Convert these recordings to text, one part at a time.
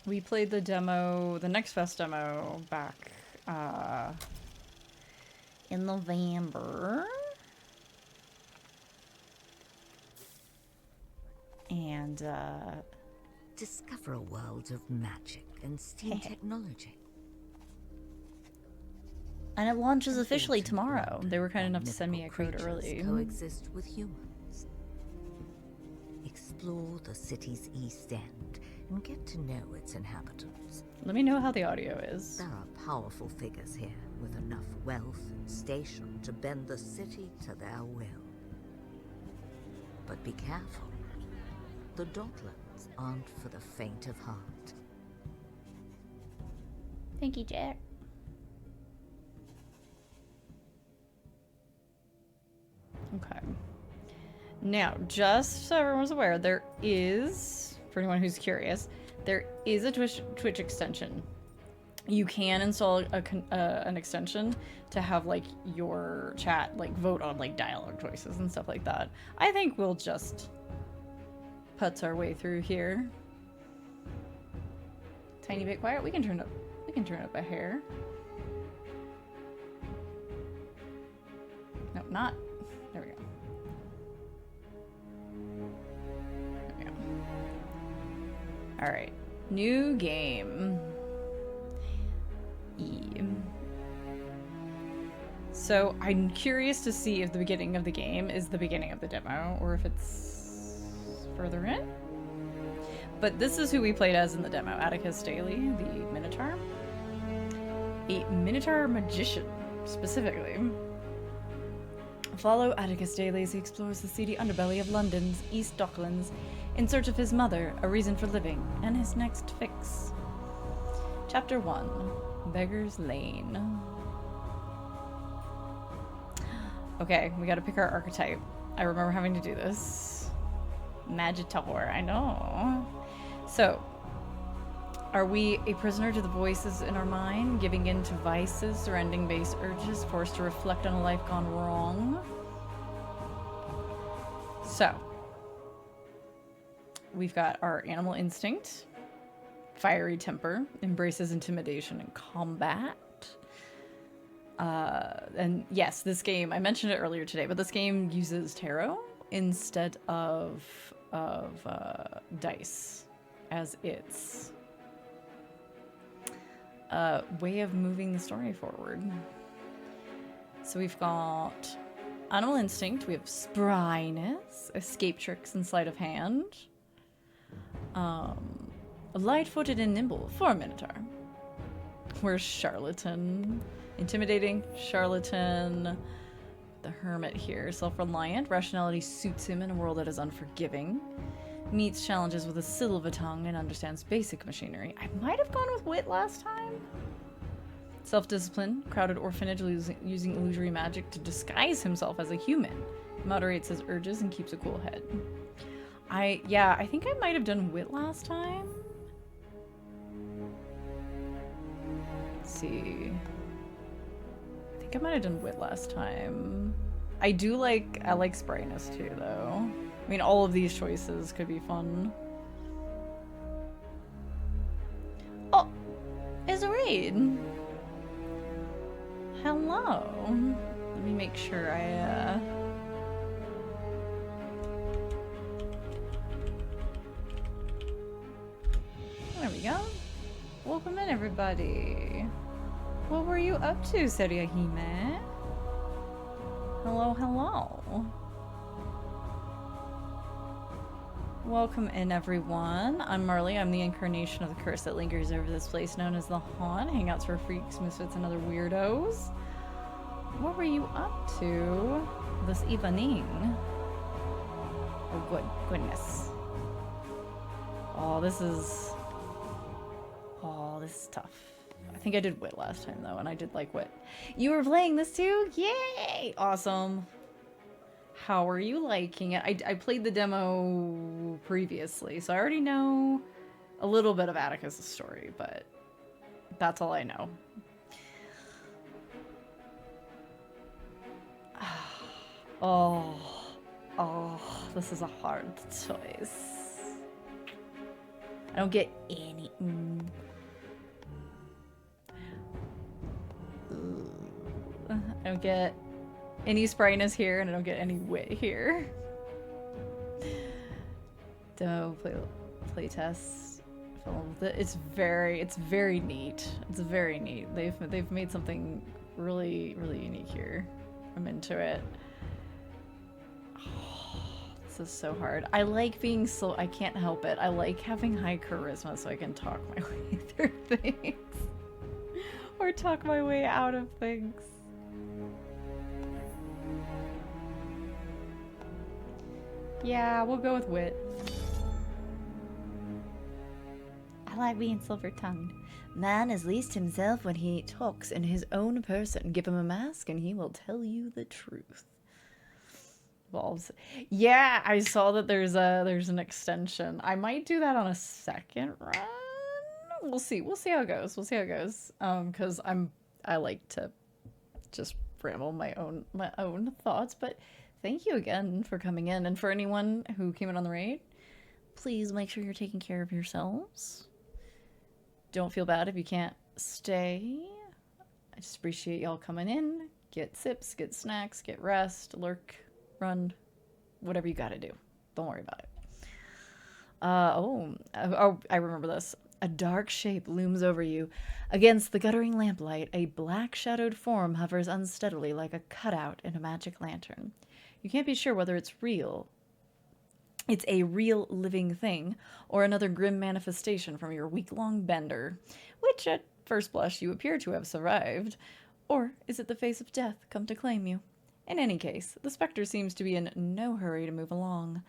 We played the demo, the Next Fest demo, back in November. And, discover a world of magic and steam technology. And it launches officially tomorrow. They were kind enough to send me a code Creatures early. coexist with humans. Explore the city's east end and get to know its inhabitants. Let me know how the audio is. There are powerful figures here with enough wealth and station to bend the city to their will. But be careful. The Dotlands aren't for the faint of heart. Thank you, Jack. Okay. Now, just so everyone's aware, there is, for anyone who's curious, there is a Twitch extension. You can install an extension to have, like, your chat, like, vote on, like, dialogue choices and stuff like that. I think we'll just putz our way through here. Tiny bit quiet. We can turn up a hair. No, not. There we go. There we go. All right. New game. So I'm curious to see if the beginning of the game is the beginning of the demo or if it's further in. But this is who we played as in the demo. Atticus Daly, the Minotaur. A Minotaur magician, specifically. Follow Atticus Daly as he explores the seedy underbelly of London's East Docklands in search of his mother, a reason for living, and his next fix. Chapter 1. Beggar's Lane. Okay, we gotta pick our archetype. I remember having to do this. Magitor, I know. So, are we a prisoner to the voices in our mind, giving in to vices, surrendering base urges, forced to reflect on a life gone wrong? So, we've got our animal instinct, fiery temper, embraces intimidation and combat. And yes, this game, I mentioned it earlier today, but this game uses tarot instead of dice as its way of moving the story forward. So we've got animal instinct, we have spryness, escape tricks and sleight of hand, light-footed and nimble for a Minotaur. We're charlatan, intimidating, charlatan, the hermit here, self-reliant, rationality suits him in a world that is unforgiving, meets challenges with a silver tongue and understands basic machinery. I might have gone with wit last time. Self-discipline, crowded orphanage using illusory magic to disguise himself as a human, moderates his urges and keeps a cool head. I think I might have done wit last time. Let's see. I think I might have done wit last time. I like spryness too, though. I mean, all of these choices could be fun. Oh, it's a raid. Hello. Let me make sure I, There we go. Welcome in, everybody. What were you up to, Seriahime? Hello, hello. Welcome in, everyone. I'm Marley. I'm the incarnation of the curse that lingers over this place known as the Haunt. Hangouts for freaks, misfits, and other weirdos. What were you up to this evening? Oh, goodness. Oh, this is tough. I think I did wit last time, though, and I did like wit. You were playing this too? Yay! Awesome. How are you liking it? I played the demo previously, so I already know a little bit of Atticus' story, but that's all I know. Oh, this is a hard choice. I don't get any... I don't get any sprightness here, and I don't get any wit here. Don't play test film. It's very neat. It's very neat. They've made something really unique here. I'm into it. Oh, this is so hard. I like being slow. I can't help it. I like having high charisma so I can talk my way through things. Or talk my way out of things. Yeah, we'll go with wit. I like being silver-tongued. Man is least himself when he talks in his own person. Give him a mask and he will tell you the truth. Evolves. Yeah, I saw that there's an extension. I might do that on a second run. We'll see. We'll see how it goes. We'll see how it goes. Because I like to just ramble my own thoughts, but thank you again for coming in, and for anyone who came in on the raid, please make sure you're taking care of yourselves. Don't feel bad if you can't stay. I just appreciate y'all coming in. Get sips, get snacks, get rest, lurk, run, whatever you gotta do. Don't worry about it. Oh, I remember this. A dark shape looms over you. Against the guttering lamplight, a black-shadowed form hovers unsteadily like a cutout in a magic lantern. You can't be sure whether it's real. It's a real living thing, or another grim manifestation from your week-long bender, which at first blush you appear to have survived. Or is it the face of death come to claim you? In any case, the specter seems to be in no hurry to move along.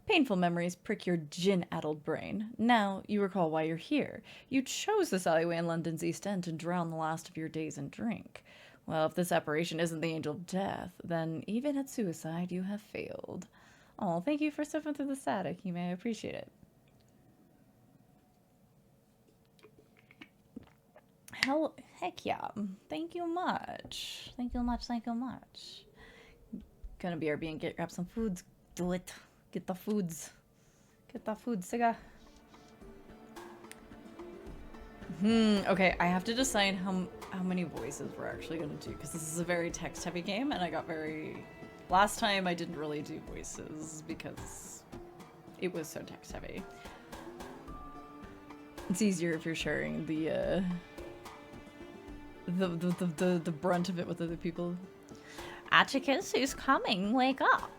Painful memories prick your gin-addled brain. Now you recall why you're here. You chose this alleyway in London's East End to drown the last of your days in drink. Well, if this apparition isn't the angel of death, then even at suicide you have failed. Oh, thank you for stepping through the static. You may appreciate it. Heck yeah. Thank you much. Thank you much, thank you much. Gonna BRB and grab some foods. Do it. Get the foods. Get the food, Siga. Okay, I have to decide how many voices we're actually gonna do, because this is a very text-heavy game, and I got very... Last time I didn't really do voices, because it was so text-heavy. It's easier if you're sharing the brunt of it with other people. Atticus, who's coming? Wake up!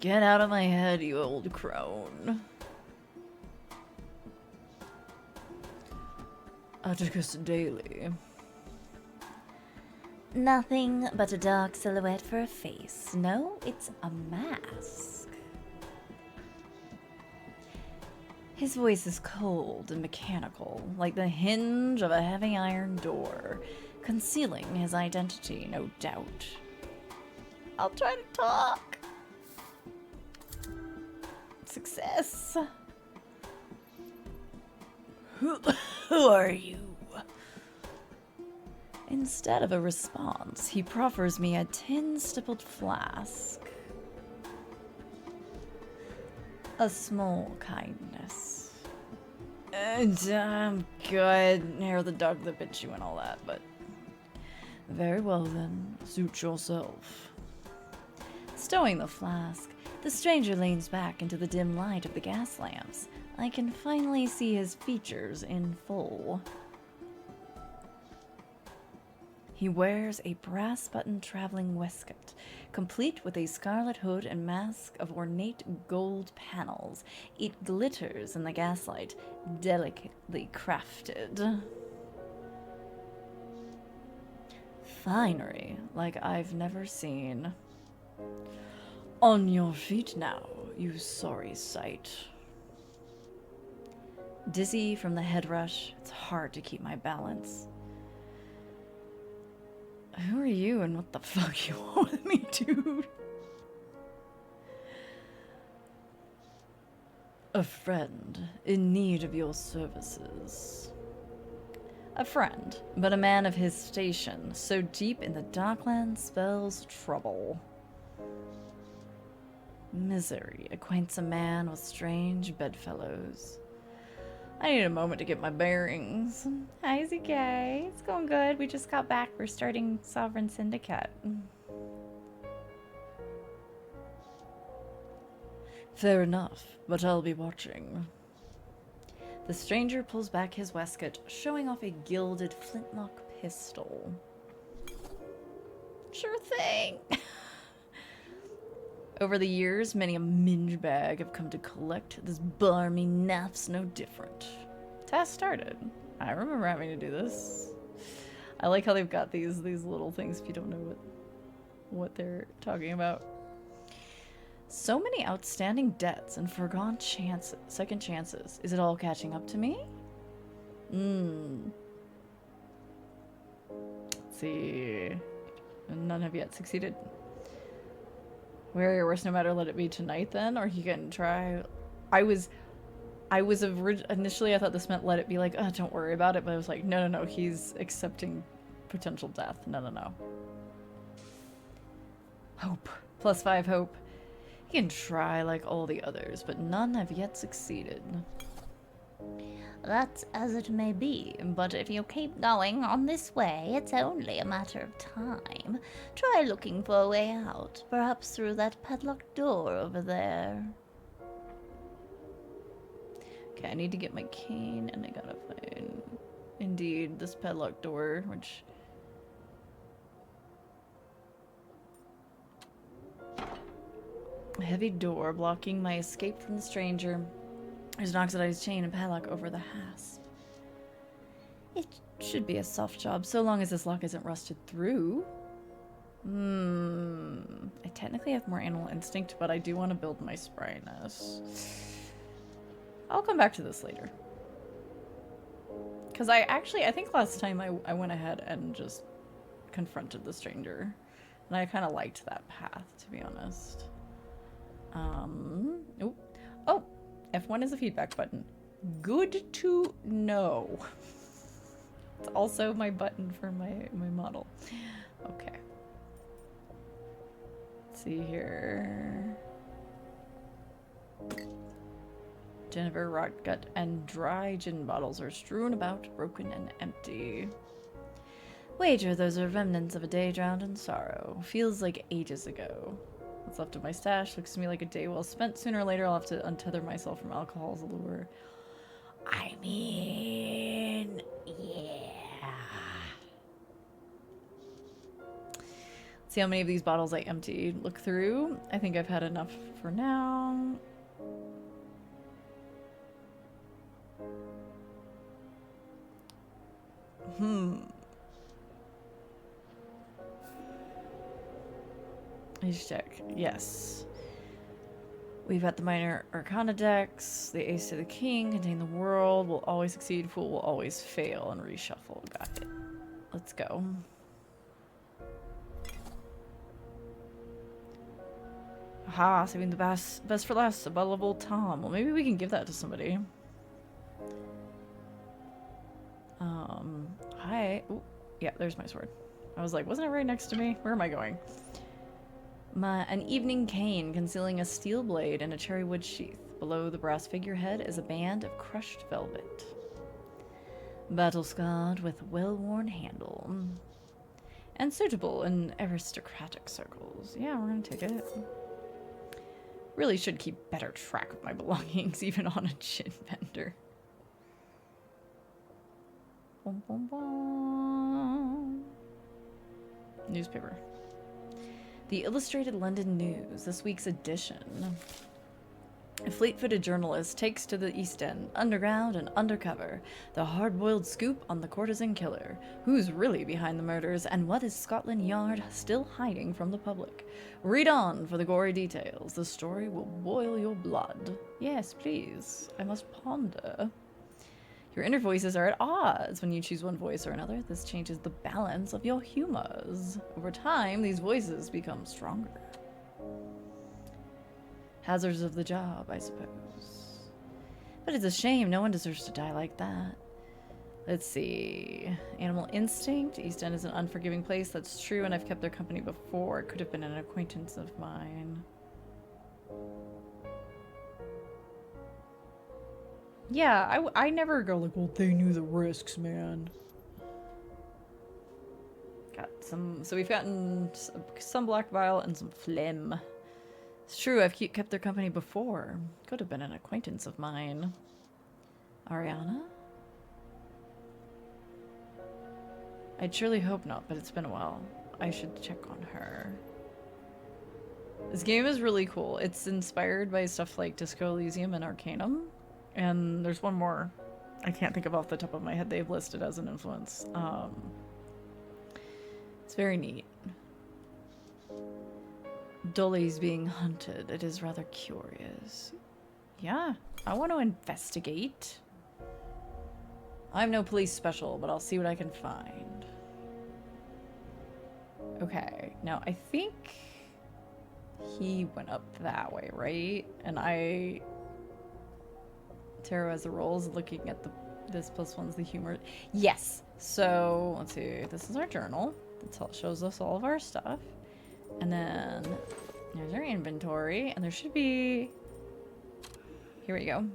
Get out of my head, you old crone. Atticus Daily. Nothing but a dark silhouette for a face. No, it's a mask. His voice is cold and mechanical, like the hinge of a heavy iron door, concealing his identity, no doubt. I'll try to talk. Success. Who are you? Instead of a response, he proffers me a tin-stippled flask. A small kindness. I'm good. Hair the dog that bit you and all that, but... Very well then, suit yourself. Stowing the flask, the stranger leans back into the dim light of the gas lamps. I can finally see his features in full. He wears a brass-buttoned traveling waistcoat, complete with a scarlet hood and mask of ornate gold panels. It glitters in the gaslight, delicately crafted. Finery like I've never seen. On your feet now, you sorry sight. Dizzy from the head rush, it's hard to keep my balance. Who are you and what the fuck you want with me, dude? A friend in need of your services. A friend, but a man of his station, so deep in the Darklands spells trouble. Misery acquaints a man with strange bedfellows. I need a moment to get my bearings. Hi, ZK. It's going good. We just got back. We're starting Sovereign Syndicate. Fair enough, but I'll be watching. The stranger pulls back his waistcoat, showing off a gilded flintlock pistol. Sure thing. Over the years, many a minge bag have come to collect. This barmy naff's no different. Test started. I remember having to do this. I like how they've got these little things if you don't know what they're talking about. So many outstanding debts and foregone chances, second chances. Is it all catching up to me? Let's see. None have yet succeeded. Wear your worst no matter, let it be tonight then, or you can try. I was initially I thought this meant let it be like, oh, don't worry about it, but I was like, no, he's accepting potential death. No. Hope. +5 hope. You can try like all the others, but none have yet succeeded. That's as it may be, but if you keep going on this way, it's only a matter of time. Try looking for a way out, perhaps through that padlocked door over there. Okay, I need to get my cane, and I gotta find, indeed, this padlocked door, which... A heavy door blocking my escape from the stranger. There's an oxidized chain and padlock over the hasp. It should be a soft job, so long as this lock isn't rusted through. I technically have more animal instinct, but I do want to build my spryness. I'll come back to this later. Because I think last time I went ahead and just confronted the stranger. And I kind of liked that path, to be honest. Oh, F1 is a feedback button. Good to know. It's also my button for my model. Okay. Let's see here. Jennifer, Rotgut, and dry gin bottles are strewn about, broken and empty. Wager those are remnants of a day drowned in sorrow. Feels like ages ago. What's left of my stash looks to me like a day well spent. Sooner or later I'll have to untether myself from alcohol's allure. I mean, yeah. See how many of these bottles I emptied. Look through. I think I've had enough for now. Let's check. Yes. We've got the minor arcana decks. The ace to the king. Contain the world. Will always succeed. Fool will always fail. And reshuffle. Got it. Let's go. Aha, saving the best for last. A bottle of Old Tom. Well, maybe we can give that to somebody. Hi. Ooh, yeah, there's my sword. I was like, wasn't it right next to me? Where am I going? An evening cane concealing a steel blade and a cherry wood sheath. Below the brass figurehead is a band of crushed velvet. Battle-scarred with well-worn handle. And suitable in aristocratic circles. Yeah, we're gonna take it. Really should keep better track of my belongings, even on a gin vendor. Boom, boom, boom. Newspaper. The Illustrated London News, this week's edition. A fleet-footed journalist takes to the East End, underground and undercover, the hard-boiled scoop on the courtesan killer, who's really behind the murders, and what is Scotland Yard still hiding from the public. Read on for the gory details. The story will boil your blood. Yes, please. I must ponder. Your inner voices are at odds when you choose one voice or another. This changes the balance of your humors. Over time, these voices become stronger. Hazards of the job, I suppose. But it's a shame. No one deserves to die like that. Let's see. Animal instinct. East End is an unforgiving place. That's true, and I've kept their company before. It could have been an acquaintance of mine. Yeah, I never go like, well, they knew the risks, man. Got some, so we've gotten some black bile and some phlegm. It's true, I've kept their company before. Could have been an acquaintance of mine. Ariana? I'd surely hope not, but it's been a while. I should check on her. This game is really cool. It's inspired by stuff like Disco Elysium and Arcanum. And there's one more I can't think of off the top of my head they've listed as an influence. It's very neat. Dolly's being hunted. It is rather curious. Yeah, I want to investigate. I'm no police special, but I'll see what I can find. Okay, now I think he went up that way, right? And Tarot has the roles looking at this +1's the humor. Yes. So let's see. This is our journal. That shows us all of our stuff. And then there's our inventory. And there should be... Here we go.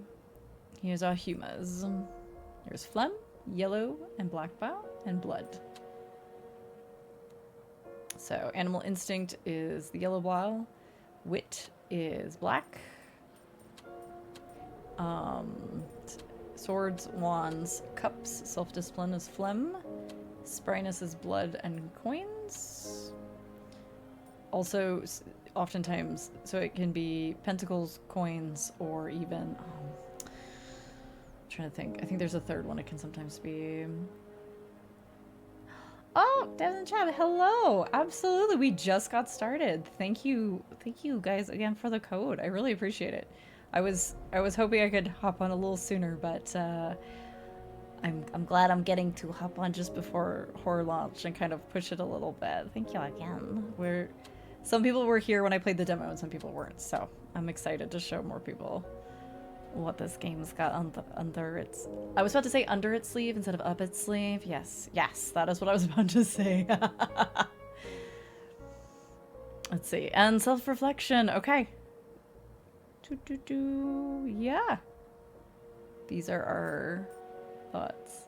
Here's our humas. Here's phlegm, yellow, and black bile, and blood. So animal instinct is the yellow bile. Wit is black. Swords, wands, cups, self-discipline is phlegm. Spryness is blood and coins. Also, oftentimes, so it can be pentacles, coins, or even... I'm trying to think. I think there's a third one it can sometimes be. Oh, Devin Chat, hello! Absolutely, we just got started. Thank you guys again for the code. I really appreciate it. I was hoping I could hop on a little sooner, but I'm glad I'm getting to hop on just before horror launch and kind of push it a little bit. Thank you again. Some people were here when I played the demo and some people weren't, so I'm excited to show more people what this game's got under its... I was about to say under its sleeve instead of up its sleeve. Yes, that is what I was about to say. Let's see. And self-reflection. Okay. Yeah. These are our thoughts.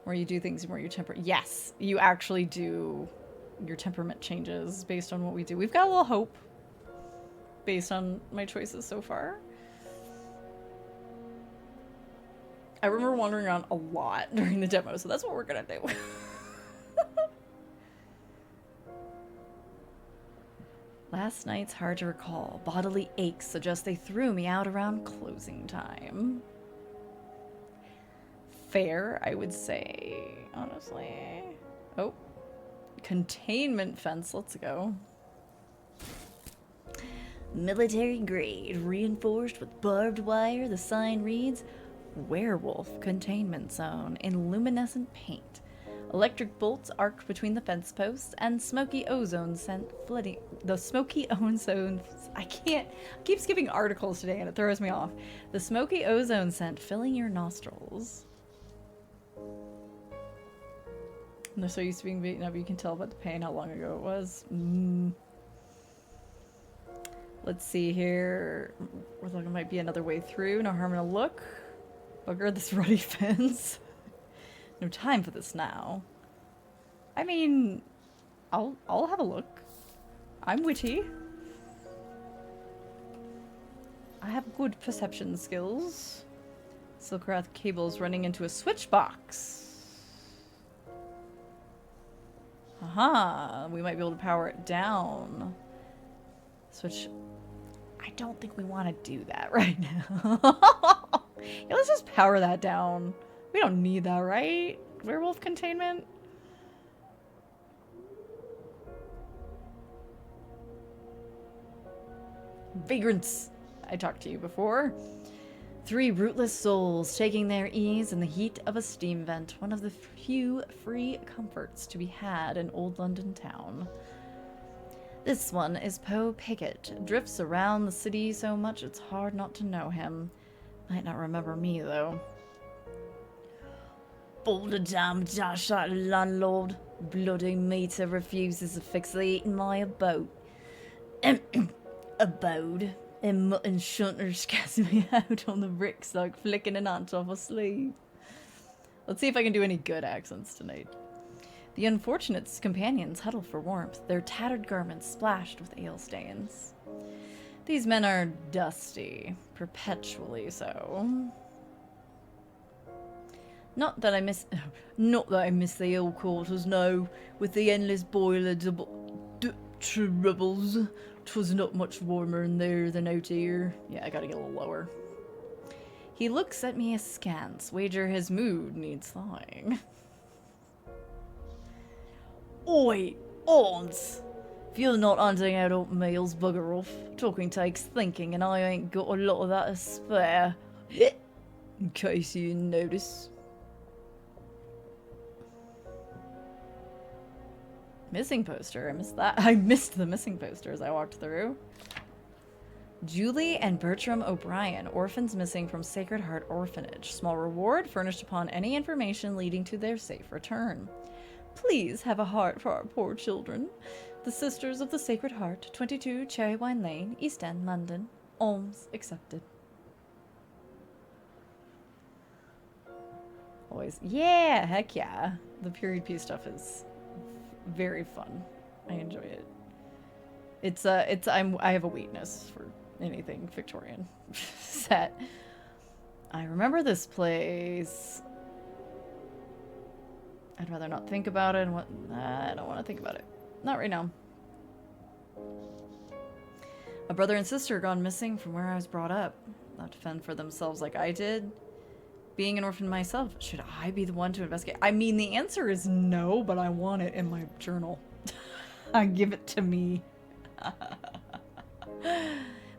Where you do things more your temper. Yes, you actually do. Your temperament changes based on what we do. We've got a little hope based on my choices so far. I remember wandering around a lot during the demo, so that's what we're gonna do. Last night's hard to recall. Bodily aches suggest they threw me out around closing time. Fair, I would say, honestly. Oh. Containment fence, let's go. Military grade, reinforced with barbed wire. The sign reads, Werewolf Containment Zone in luminescent paint. Electric bolts arc between the fence posts, and smoky ozone scent flooding. The smoky ozone... I keep skipping articles today and it throws me off. The smoky ozone scent filling your nostrils. And they're so used to being beaten up, you can tell by the pain how long ago it was. Let's see here. We're looking, might be another way through. No harm in a look. Bugger this ruddy fence. No time for this now. I mean, I'll have a look. I'm witty. I have good perception skills. Silkrath cables running into a switch box. Aha, we might be able to power it down. Switch. I don't think we want to do that right now. Yeah, let's just power that down. We don't need that, right? Werewolf containment? Vagrants. I talked to you before. 3 rootless souls taking their ease in the heat of a steam vent. One of the few free comforts to be had in old London town. This one is Poe Pickett. Drifts around the city so much it's hard not to know him. Might not remember me, though. All the damn dash that landlord. Bloody meter refuses to fix the heat in my abode. Abode. And mutton shunters cast me out on the bricks like flicking an ant off a sleeve. Let's see if I can do any good accents tonight. The unfortunate's companions huddle for warmth, their tattered garments splashed with ale stains. These men are dusty, perpetually so. Not that I miss the ill quarters, no. With the endless boiler troubles, 'twas not much warmer in there than out here. Yeah, I gotta get a little lower. He looks at me askance, wager his mood needs thawing. Oi, Ons! If you're not hunting out oatmeals, bugger off. Talking takes thinking, and I ain't got a lot of that to spare. In case you didn't notice. Missing poster. I missed that. I missed the missing poster as I walked through. Julie and Bertram O'Brien, orphans missing from Sacred Heart Orphanage. Small reward furnished upon any information leading to their safe return. Please have a heart for our poor children. The Sisters of the Sacred Heart, 22 Cherry Wine Lane, East End, London. Alms accepted. Always. Yeah, heck yeah. The period piece stuff is very fun. I enjoy it. I have a weakness for anything Victorian set. I remember this place. I'd rather not think about it. I don't want to think about it. Not right now. A brother and sister gone missing from where I was brought up. Not to fend for themselves like I did. Being an orphan myself, should I be the one to investigate? I mean, the answer is no, but I want it in my journal. Give it to me.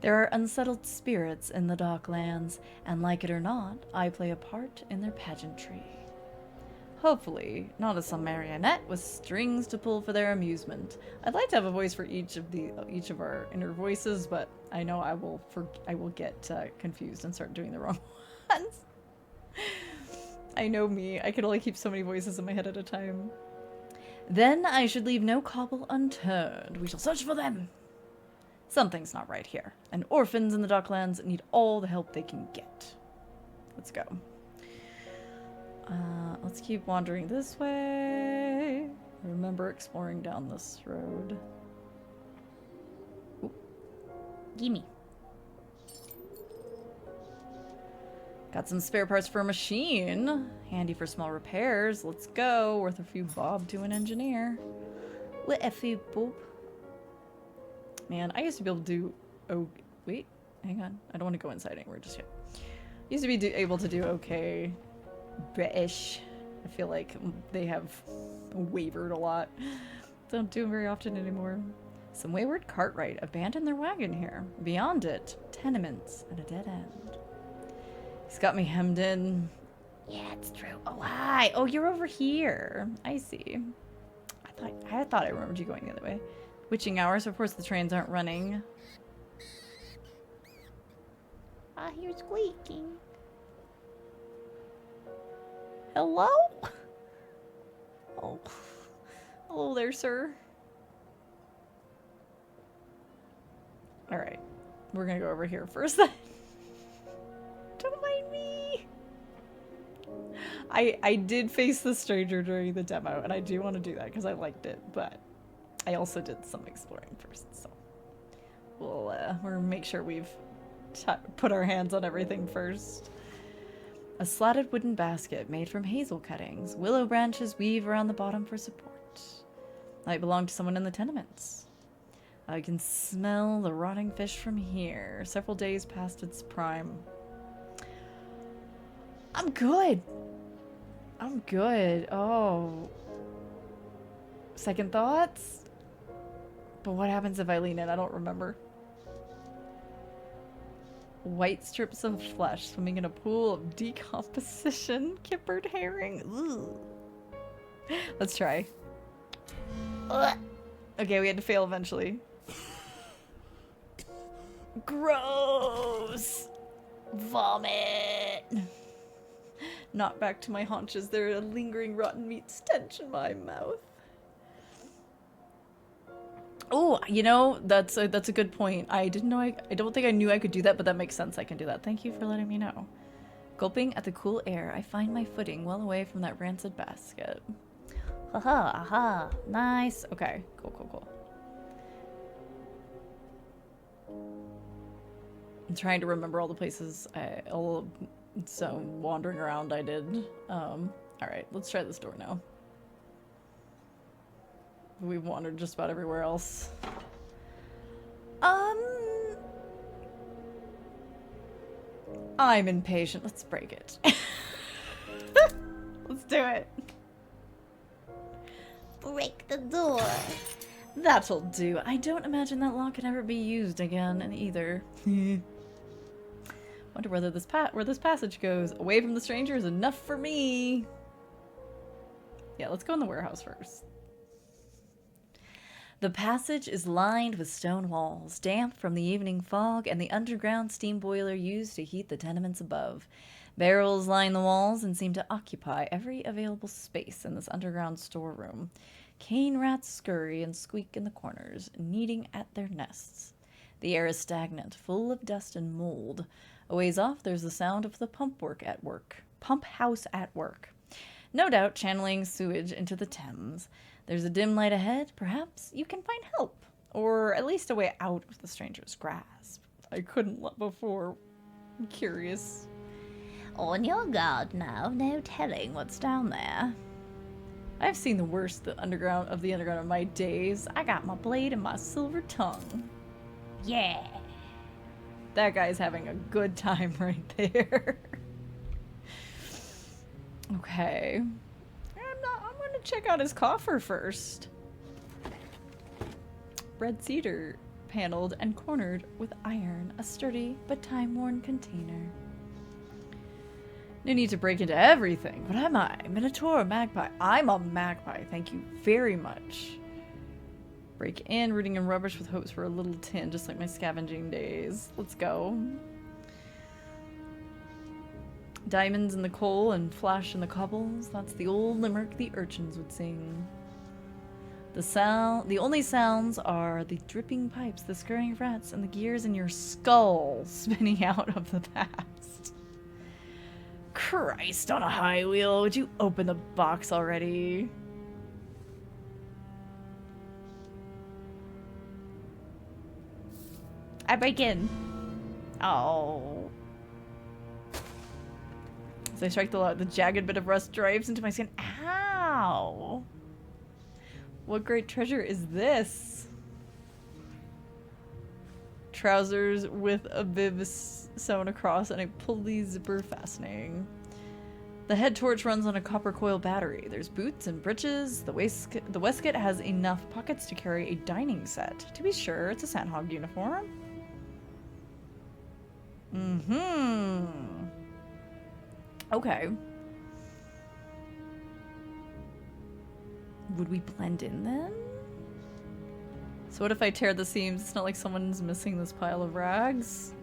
There are unsettled spirits in the Docklands, and like it or not, I play a part in their pageantry. Hopefully, not as some marionette with strings to pull for their amusement. I'd like to have a voice for each of our inner voices, but I know I will get confused and start doing the wrong ones. I know me. I can only keep so many voices in my head at a time. Then I should leave no cobble unturned. We shall search for them. Something's not right here, and orphans in the Docklands need all the help they can get. Let's go. Let's keep wandering this way. Remember exploring down this road. Ooh. Gimme. Got some spare parts for a machine. Handy for small repairs. Let's go. Worth a few bob to an engineer. What a few bob. Man, I used to be able to do... Oh, wait. Hang on. I don't want to go inside anywhere just yet. Used to be able to do okay British. I feel like they have wavered a lot. Don't do them very often anymore. Some wayward cartwright abandoned their wagon here. Beyond it, tenements and a dead end. He's got me hemmed in. Yeah, it's true. Oh, hi. Oh, you're over here. I see. I thought I remembered you going the other way. Witching hours. Of course, the trains aren't running. I hear squeaking. Hello? Oh. Hello there, sir. Alright. We're gonna go over here first then. Don't mind me. I did face the stranger during the demo, and I do want to do that because I liked it, but I also did some exploring first, so we'll make sure we've put our hands on everything first. A slatted wooden basket made from hazel cuttings. Willow branches weave around the bottom for support. Might belong to someone in the tenements. I can smell the rotting fish from here. Several days past its prime. I'm good. I'm good. Oh. Second thoughts? But what happens if I lean in? I don't remember. White strips of flesh swimming in a pool of decomposition. Kippered herring. Ugh. Let's try. Ugh. Okay, we had to fail eventually. Gross. Vomit. Not back to my haunches. There a lingering rotten meat stench in my mouth. Oh, you know, that's a good point. I didn't know I don't think I knew I could do that, but that makes sense. I can do that. Thank you for letting me know. Gulping at the cool air, I find my footing well away from that rancid basket. Haha, aha. Nice. Okay, cool. I'm trying to remember all the places so wandering around I did. Alright, let's try this door now. We've wandered just about everywhere else. I'm impatient. Let's break it. Let's do it. Break the door. That'll do. I don't imagine that lock can ever be used again, and either. Wonder whether where this passage goes. Away from the stranger is enough for me. Yeah, let's go in the warehouse first. The passage is lined with stone walls, damp from the evening fog, and the underground steam boiler used to heat the tenements above. Barrels line the walls and seem to occupy every available space in this underground storeroom. Cane rats scurry and squeak in the corners, kneading at their nests. The air is stagnant, full of dust and mold. A ways off, there's the sound of the pump house at work. No doubt channeling sewage into the Thames. There's a dim light ahead. Perhaps you can find help, or at least a way out of the stranger's grasp. I couldn't let before. I'm curious. On your guard now, no telling what's down there. I've seen the worst of the underground in my days. I got my blade and my silver tongue. Yeah. That guy's having a good time right there. Okay. I'm gonna check out his coffer first. Red cedar, paneled and cornered with iron, a sturdy but time-worn container. No need to break into everything. What am I? Minotaur or magpie? I'm a magpie, thank you very much. Break in, rooting in rubbish with hopes for a little tin, just like my scavenging days. Let's go. Diamonds in the coal and flash in the cobbles. That's the old limerick the urchins would sing. The only sounds are the dripping pipes, the scurrying of rats, and the gears in your skull spinning out of the past. Christ on a high wheel, would you open the box already? I break in. Oh. As I strike the jagged bit of rust drives into my skin. Ow! What great treasure is this? Trousers with a bib sewn across and a pulley zipper fastening. The head torch runs on a copper coil battery. There's boots and breeches. The waistcoat has enough pockets to carry a dining set. To be sure, it's a sandhog uniform. Okay. Would we blend in then? So what if I tear the seams? It's not like someone's missing this pile of rags.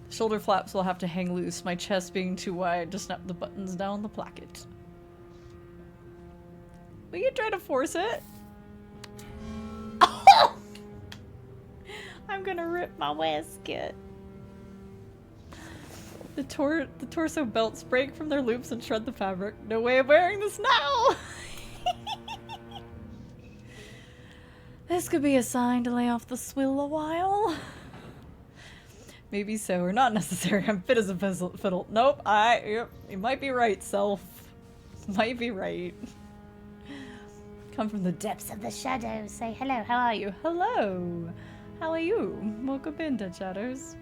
Shoulder flaps will have to hang loose, my chest being too wide to snap the buttons down the placket. We can try to force it. Oh! I'm gonna rip my waistcoat. The torso belts break from their loops and shred the fabric. No way of wearing this now! This could be a sign to lay off the swill a while. Maybe so, or not necessary. I'm fit as a fiddle. Nope, you might be right, self. Might be right. Come from the depths of the shadows. Say hello, how are you? Hello! How are you? Welcome in, Dead Shadows.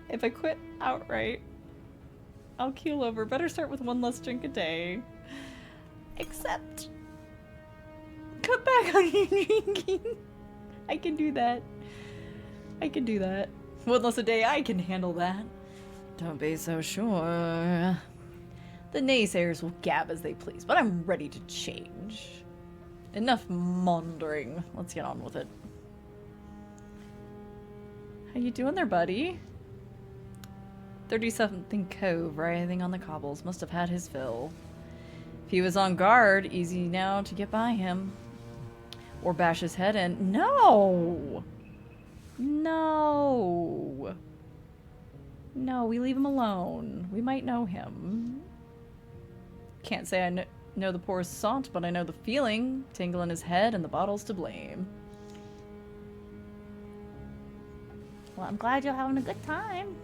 If I quit outright, I'll keel over. Better start with one less drink a day. Except... cut back on your drinking. I can do that. I can do that. One less a day, I can handle that. Don't be so sure. The naysayers will gab as they please, but I'm ready to change. Enough maundering. Let's get on with it. How you doing there, buddy? 30-something cove writhing on the cobbles must have had his fill. If he was on guard, easy now to get by him. Or bash his head in. No! No! No, we leave him alone. We might know him. Can't say I know the poor Sant, but I know the feeling. Tingle in his head and the bottle's to blame. Well, I'm glad you're having a good time.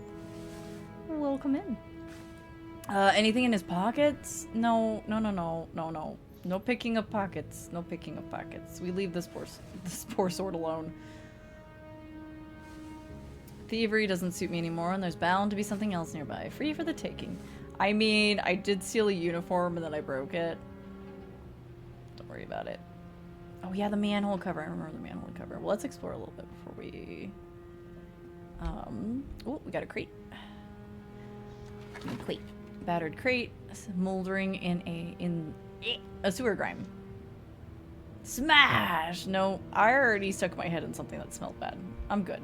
Welcome in. Anything in his pockets? No. No picking of pockets. No picking of pockets. We leave this poor sword alone. Thievery doesn't suit me anymore, and there's bound to be something else nearby. Free for the taking. I mean, I did steal a uniform and then I broke it. Don't worry about it. Oh yeah, the manhole cover. I remember the manhole cover. Well, let's explore a little bit before we... Oh, we got a crate. Crate. Battered crate. Moldering in a sewer grime. Smash! No, I already stuck my head in something that smelled bad. I'm good.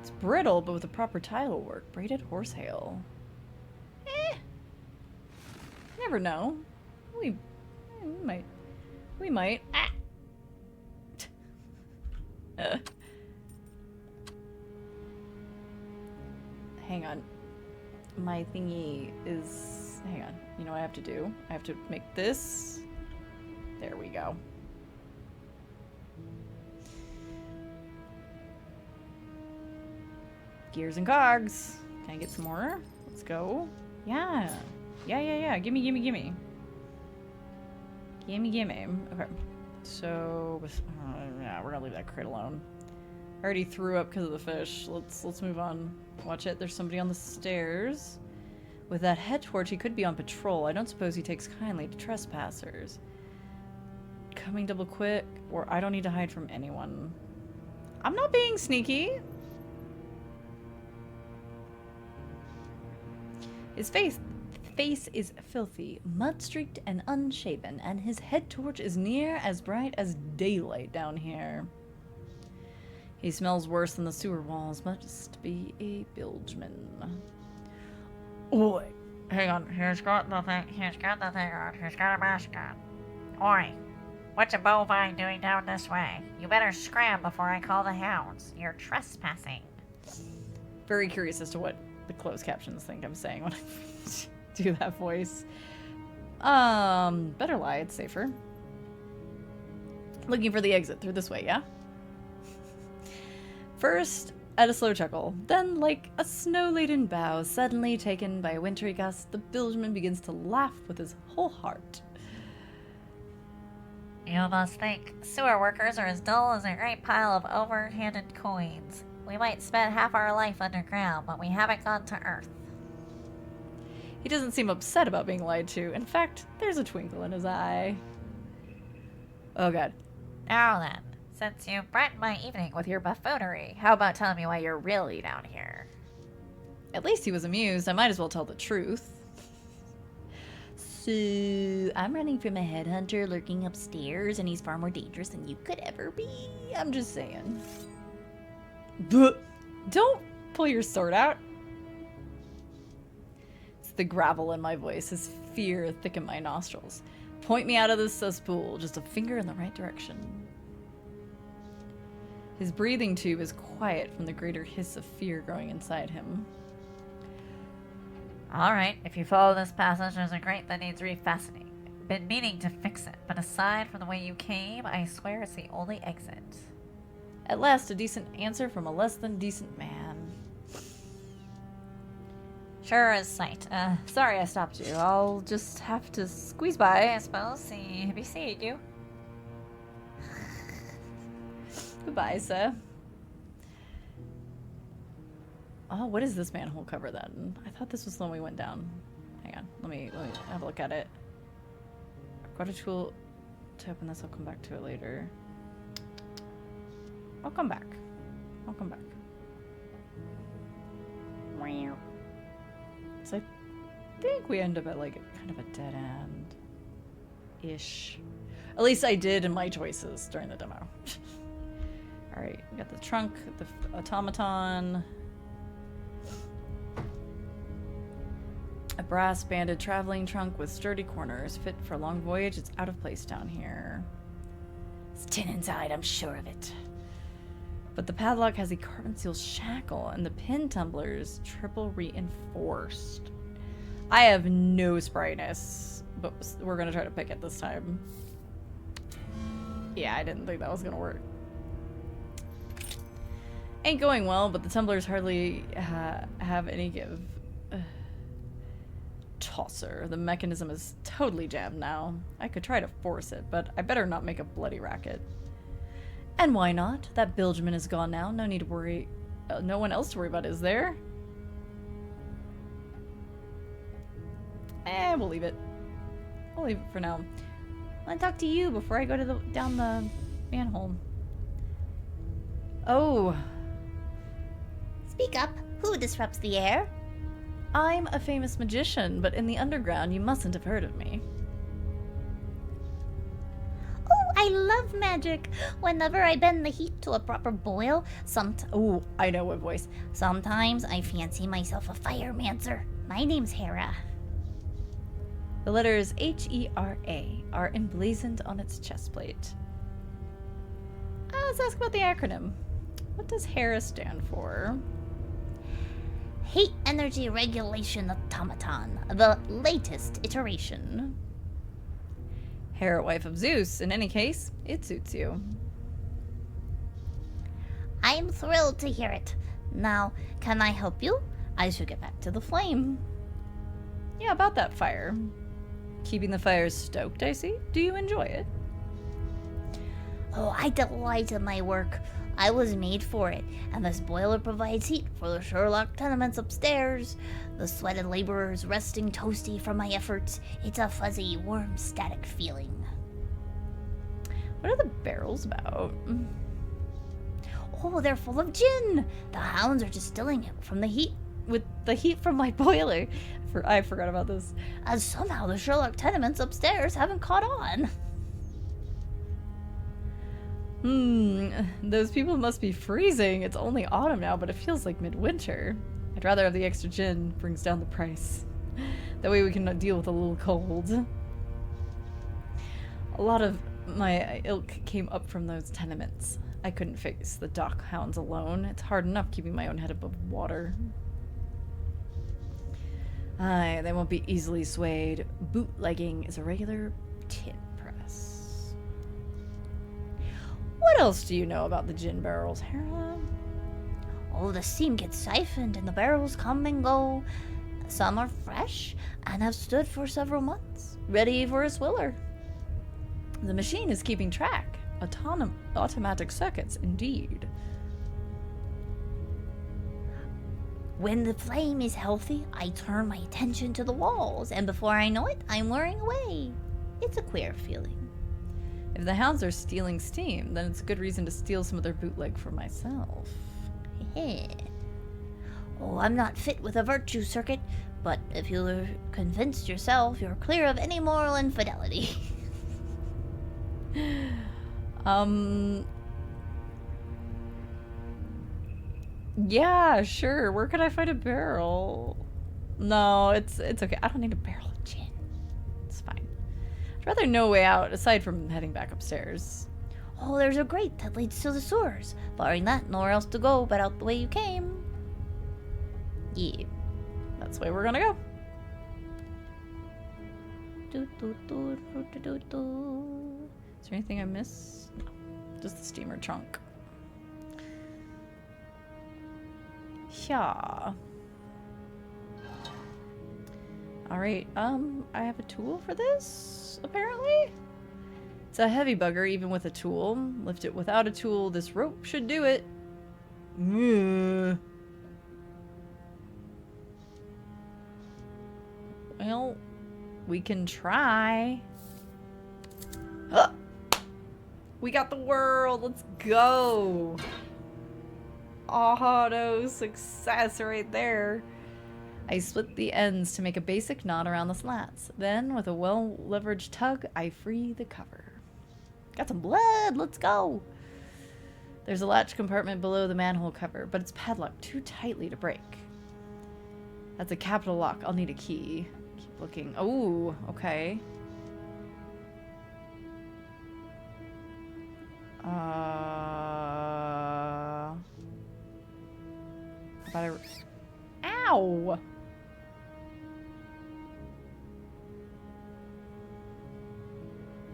It's brittle, but with the proper tile work. Braided horsehail. Never know. We might. Hang on. My thingy is... Hang on. You know what I have to do? I have to make this. There we go. Gears and cogs. Can I get some more? Let's go. Yeah. Yeah. Gimme. Gimme. Okay. So, yeah, we're gonna leave that crate alone. I already threw up because of the fish. Let's move on. Watch it. There's somebody on the stairs. With that head torch, he could be on patrol. I don't suppose he takes kindly to trespassers. Coming double quick, or I don't need to hide from anyone. I'm not being sneaky. His face is filthy, mud-streaked and unshaven, and his head torch is near as bright as daylight down here. He smells worse than the sewer walls. Must be a bilgeman. Oi, hang on. He's got nothing on. He's got a mask on. Oi, what's a bovine doing down this way? You better scram before I call the hounds. You're trespassing. Very curious as to what the closed captions think I'm saying when I do that voice. Better lie, it's safer. Looking for the exit through this way, yeah? First, at a slow chuckle, then, like a snow-laden bough suddenly taken by a wintry gust, the bilgeman begins to laugh with his whole heart. You must think sewer workers are as dull as a great pile of overhanded coins. We might spend half our life underground, but we haven't gone to Earth. He doesn't seem upset about being lied to. In fact, there's a twinkle in his eye. Oh god. Now then, since you brightened my evening with your buffoonery, how about telling me why you're really down here? At least he was amused. I might as well tell the truth. So, I'm running from a headhunter lurking upstairs, and he's far more dangerous than you could ever be. I'm just saying. Don't pull your sword out. It's the gravel in my voice, his fear thick in my nostrils. Point me out of this cesspool, just a finger in the right direction. His breathing tube is quiet from the greater hiss of fear growing inside him. Alright, if you follow this passage, there's a grate that needs refastening. Been meaning to fix it, but aside from the way you came, I swear it's the only exit. At last, a decent answer from a less than decent man. Sure as sight. Sorry I stopped you. I'll just have to squeeze by, I suppose. Be seeing you. Goodbye, sir. Oh, what is this manhole cover then? I thought this was the one we went down. Hang on, let me have a look at it. I've got a tool to open this. I'll come back to it later. I'll come back. So I think we end up at like kind of a dead end ish. At least I did in my choices during the demo. Alright, we got the trunk, the automaton. I brass-banded traveling trunk with sturdy corners. Fit for a long voyage. It's out of place down here. It's tin inside, I'm sure of it. But the padlock has a carbon steel shackle, and the pin tumbler is triple reinforced. I have no sprightness, but we're gonna try to pick it this time. Yeah, I didn't think that was gonna work. Ain't going well, but the tumblers hardly have any give. Tosser. The mechanism is totally jammed now. I could try to force it, but I better not make a bloody racket. And why not? That bilgeman is gone now. No need to worry. No one else to worry about, is there? We'll leave it. We'll leave it for now. I want to talk to you before I go to down the manhole. Oh. Speak up. Who disrupts the air? I'm a famous magician, but in the underground you mustn't have heard of me. Oh, I love magic. Whenever I bend the heat to a proper boil, Oh, I know what voice. sometimes I fancy myself a firemancer. My name's Hera. The letters H-E-R-A are emblazoned on its chest plate. Let's ask about the acronym. What does HERA stand for? Heat Energy Regulation Automaton, the latest iteration. Hera, wife of Zeus. In any case, it suits you. I'm thrilled to hear it. Now, can I help you? I should get back to the flame. Yeah, about that fire. Keeping the fire stoked, I see. Do you enjoy it? Oh, I delight in my work. I was made for it, and this boiler provides heat for the Sherlock tenements upstairs. The sweated laborers resting toasty from my efforts. It's a fuzzy, warm, static feeling. What are the barrels about? Oh, they're full of gin. The hounds are distilling it from the heat, With the heat from my boiler. I forgot about this. as somehow the Sherlock tenements upstairs haven't caught on. Those people must be freezing. It's only autumn now, but it feels like midwinter. I'd rather have the extra gin. Brings down the price. That way we can deal with a little cold. A lot of my ilk came up from those tenements. I couldn't face the dock hounds alone. It's hard enough keeping my own head above water. Aye, they won't be easily swayed. Bootlegging is a regular tin press. What else do you know about the gin barrels, Hera? Oh, the steam gets siphoned and the barrels come and go. Some are fresh and have stood for several months, ready for a swiller. The machine is keeping track. Automatic circuits, indeed. When the flame is healthy, I turn my attention to the walls, and before I know it, I'm wearing away. It's a queer feeling. If the hounds are stealing steam, then it's a good reason to steal some of their bootleg for myself. Oh, I'm not fit with a virtue circuit, but if you're convinced yourself, you're clear of any moral infidelity. Yeah, sure. Where could I find a barrel? No, it's okay. I don't need a barrel of gin. It's fine. I'd rather no way out, aside from heading back upstairs. Oh, there's a grate that leads to the sewers. Barring that, nowhere else to go but out the way you came. Yeah, that's the way we're gonna go. Is there anything I missed? No, just the steamer trunk. Yeah. Alright, I have a tool for this, apparently? It's a heavy bugger, even with a tool. Lift it without a tool, this rope should do it. Well, we can try. Huh. We got the world, let's go! Auto success right there. I split the ends to make a basic knot around the slats. Then, with a well-leveraged tug, I free the cover. Got some blood, let's go! There's a latch compartment below the manhole cover, but it's padlocked too tightly to break. That's a capital lock. I'll need a key. Keep looking. Oh, okay. How about Ow!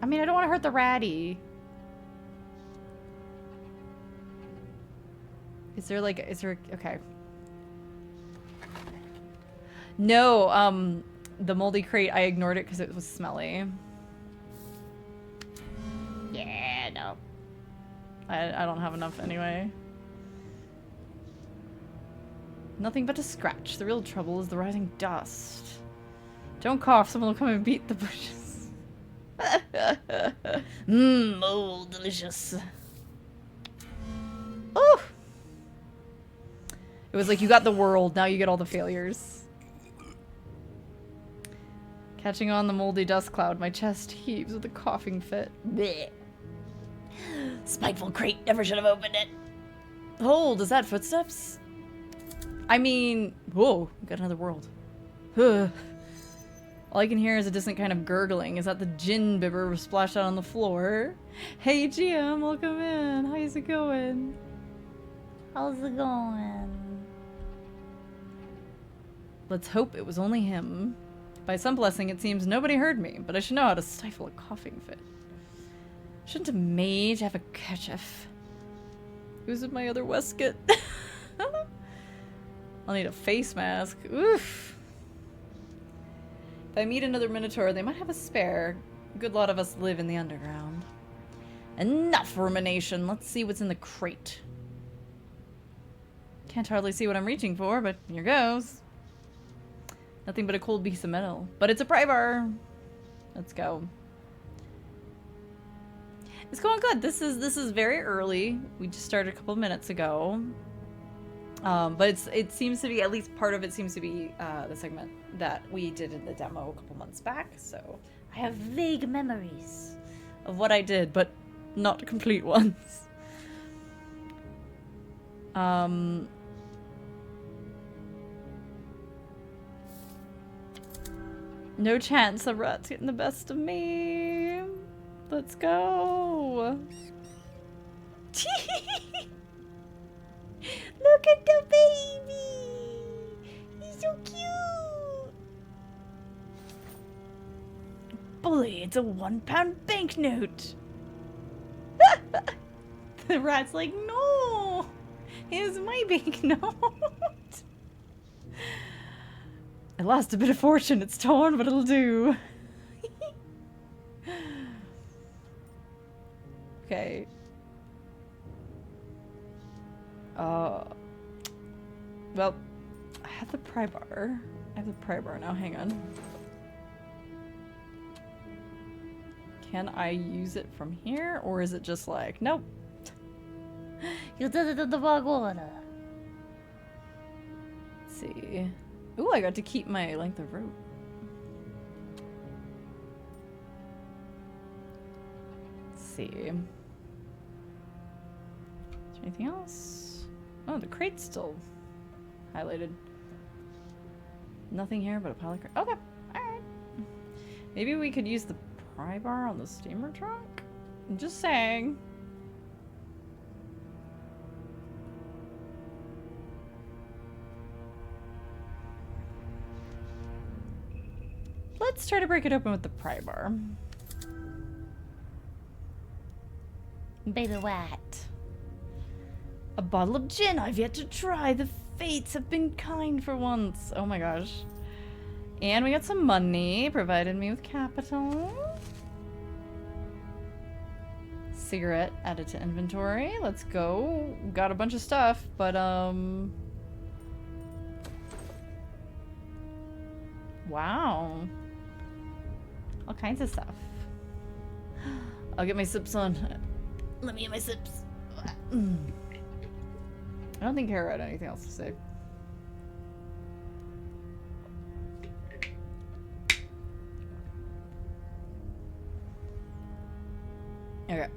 I mean, I don't want to hurt the ratty. Is there okay. No, the moldy crate, I ignored it because it was smelly. Yeah, no. I don't have enough anyway. Nothing but a scratch. The real trouble is the rising dust. Don't cough, someone will come and beat the bushes. Mmm, oh, delicious. Oh! It was like you got the world, now you get all the failures. Catching on the moldy dust cloud, my chest heaves with a coughing fit. Blech. Spiteful crate, never should have opened it. Hold, is that footsteps? I mean, whoa, we got another world. All I can hear is a distant kind of gurgling. Is that the gin bibber splashed out on the floor? Hey GM, welcome in. How's it going? How's it going? Let's hope it was only him. By some blessing, it seems nobody heard me, but I should know how to stifle a coughing fit. Shouldn't a mage have a kerchief? Who's in my other waistcoat? I'll need a face mask. Oof. If I meet another Minotaur, they might have a spare. A good lot of us live in the underground. Enough rumination. Let's see what's in the crate. Can't hardly see what I'm reaching for, but here goes. Nothing but a cold piece of metal. But it's a pry bar. Let's go. It's going good. This is very early. We just started a couple of minutes ago. But it seems to be, at least part of it seems to be the segment that we did in the demo a couple months back. So I have vague memories of what I did, but not complete ones. No chance the rat's getting the best of me. Let's go. Look at the baby! He's so cute! Bully, it's a £1 banknote. The rat's like, no, here's my banknote. I lost a bit of fortune. It's torn, but it'll do. Okay. Well, I have the pry bar. I have the pry bar now. Hang on. Can I use it from here, or is it just like, nope? You did it in the wrong order. Let's see. Ooh, I got to keep my length of rope. Let's see. Is there anything else? Oh, the crate's still highlighted. Nothing here but a pile of crate. Okay, alright. Maybe we could use the pry bar on the steamer trunk? I'm just saying. Let's try to break it open with the pry bar. Baby what? A bottle of gin I've yet to try. The fates have been kind for once. Oh my gosh. And we got some money. Provided me with capital. Cigarette added to inventory. Let's go. Got a bunch of stuff, but wow. All kinds of stuff. I'll get my sips on. Let me get my sips. I don't think Kara had anything else to say. Okay.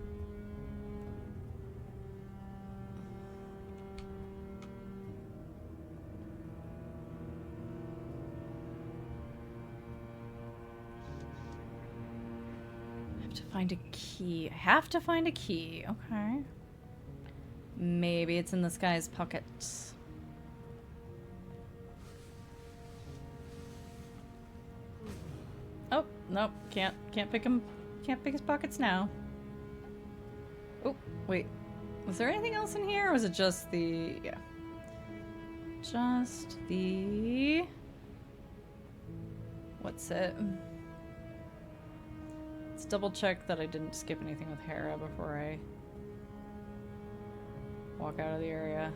have to find a key. I have to find a key. Okay. Maybe it's in this guy's pockets. Oh, nope. Can't pick him. Can't pick his pockets now. Oh, wait. Was there anything else in here, or was it just the... yeah. Just the... what's it? Let's double check that I didn't skip anything with Hera before I walk out of the area.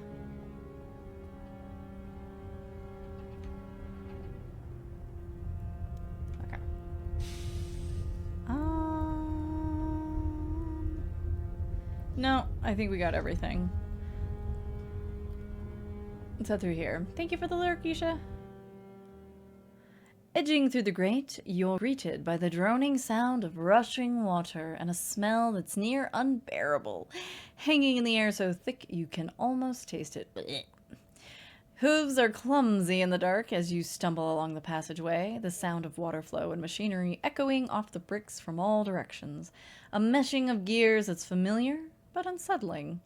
Okay. No, I think we got everything. Let's head through here. Thank you for the lurk, Isha. Edging through the grate, you're greeted by the droning sound of rushing water and a smell that's near unbearable, hanging in the air so thick you can almost taste it. Blech. Hooves are clumsy in the dark as you stumble along the passageway, the sound of water flow and machinery echoing off the bricks from all directions, a meshing of gears that's familiar but unsettling.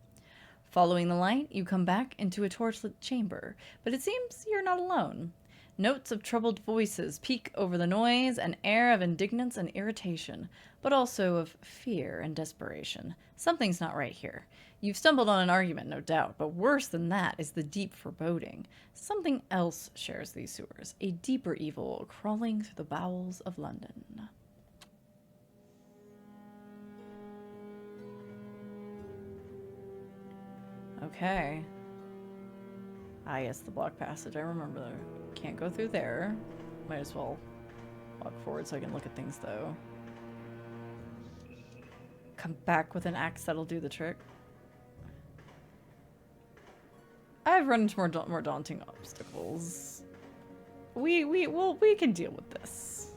Following the light, you come back into a torchlit chamber, but it seems you're not alone. Notes of troubled voices peek over the noise, an air of indignance and irritation, but also of fear and desperation. Something's not right here. You've stumbled on an argument, no doubt, but worse than that is the deep foreboding. Something else shares these sewers, a deeper evil crawling through the bowels of London. Okay. Ah, yes, the block passage. I remember. Can't go through there. Might as well walk forward so I can look at things, though. Come back with an axe that'll do the trick. I've run into more daunting obstacles. We can deal with this,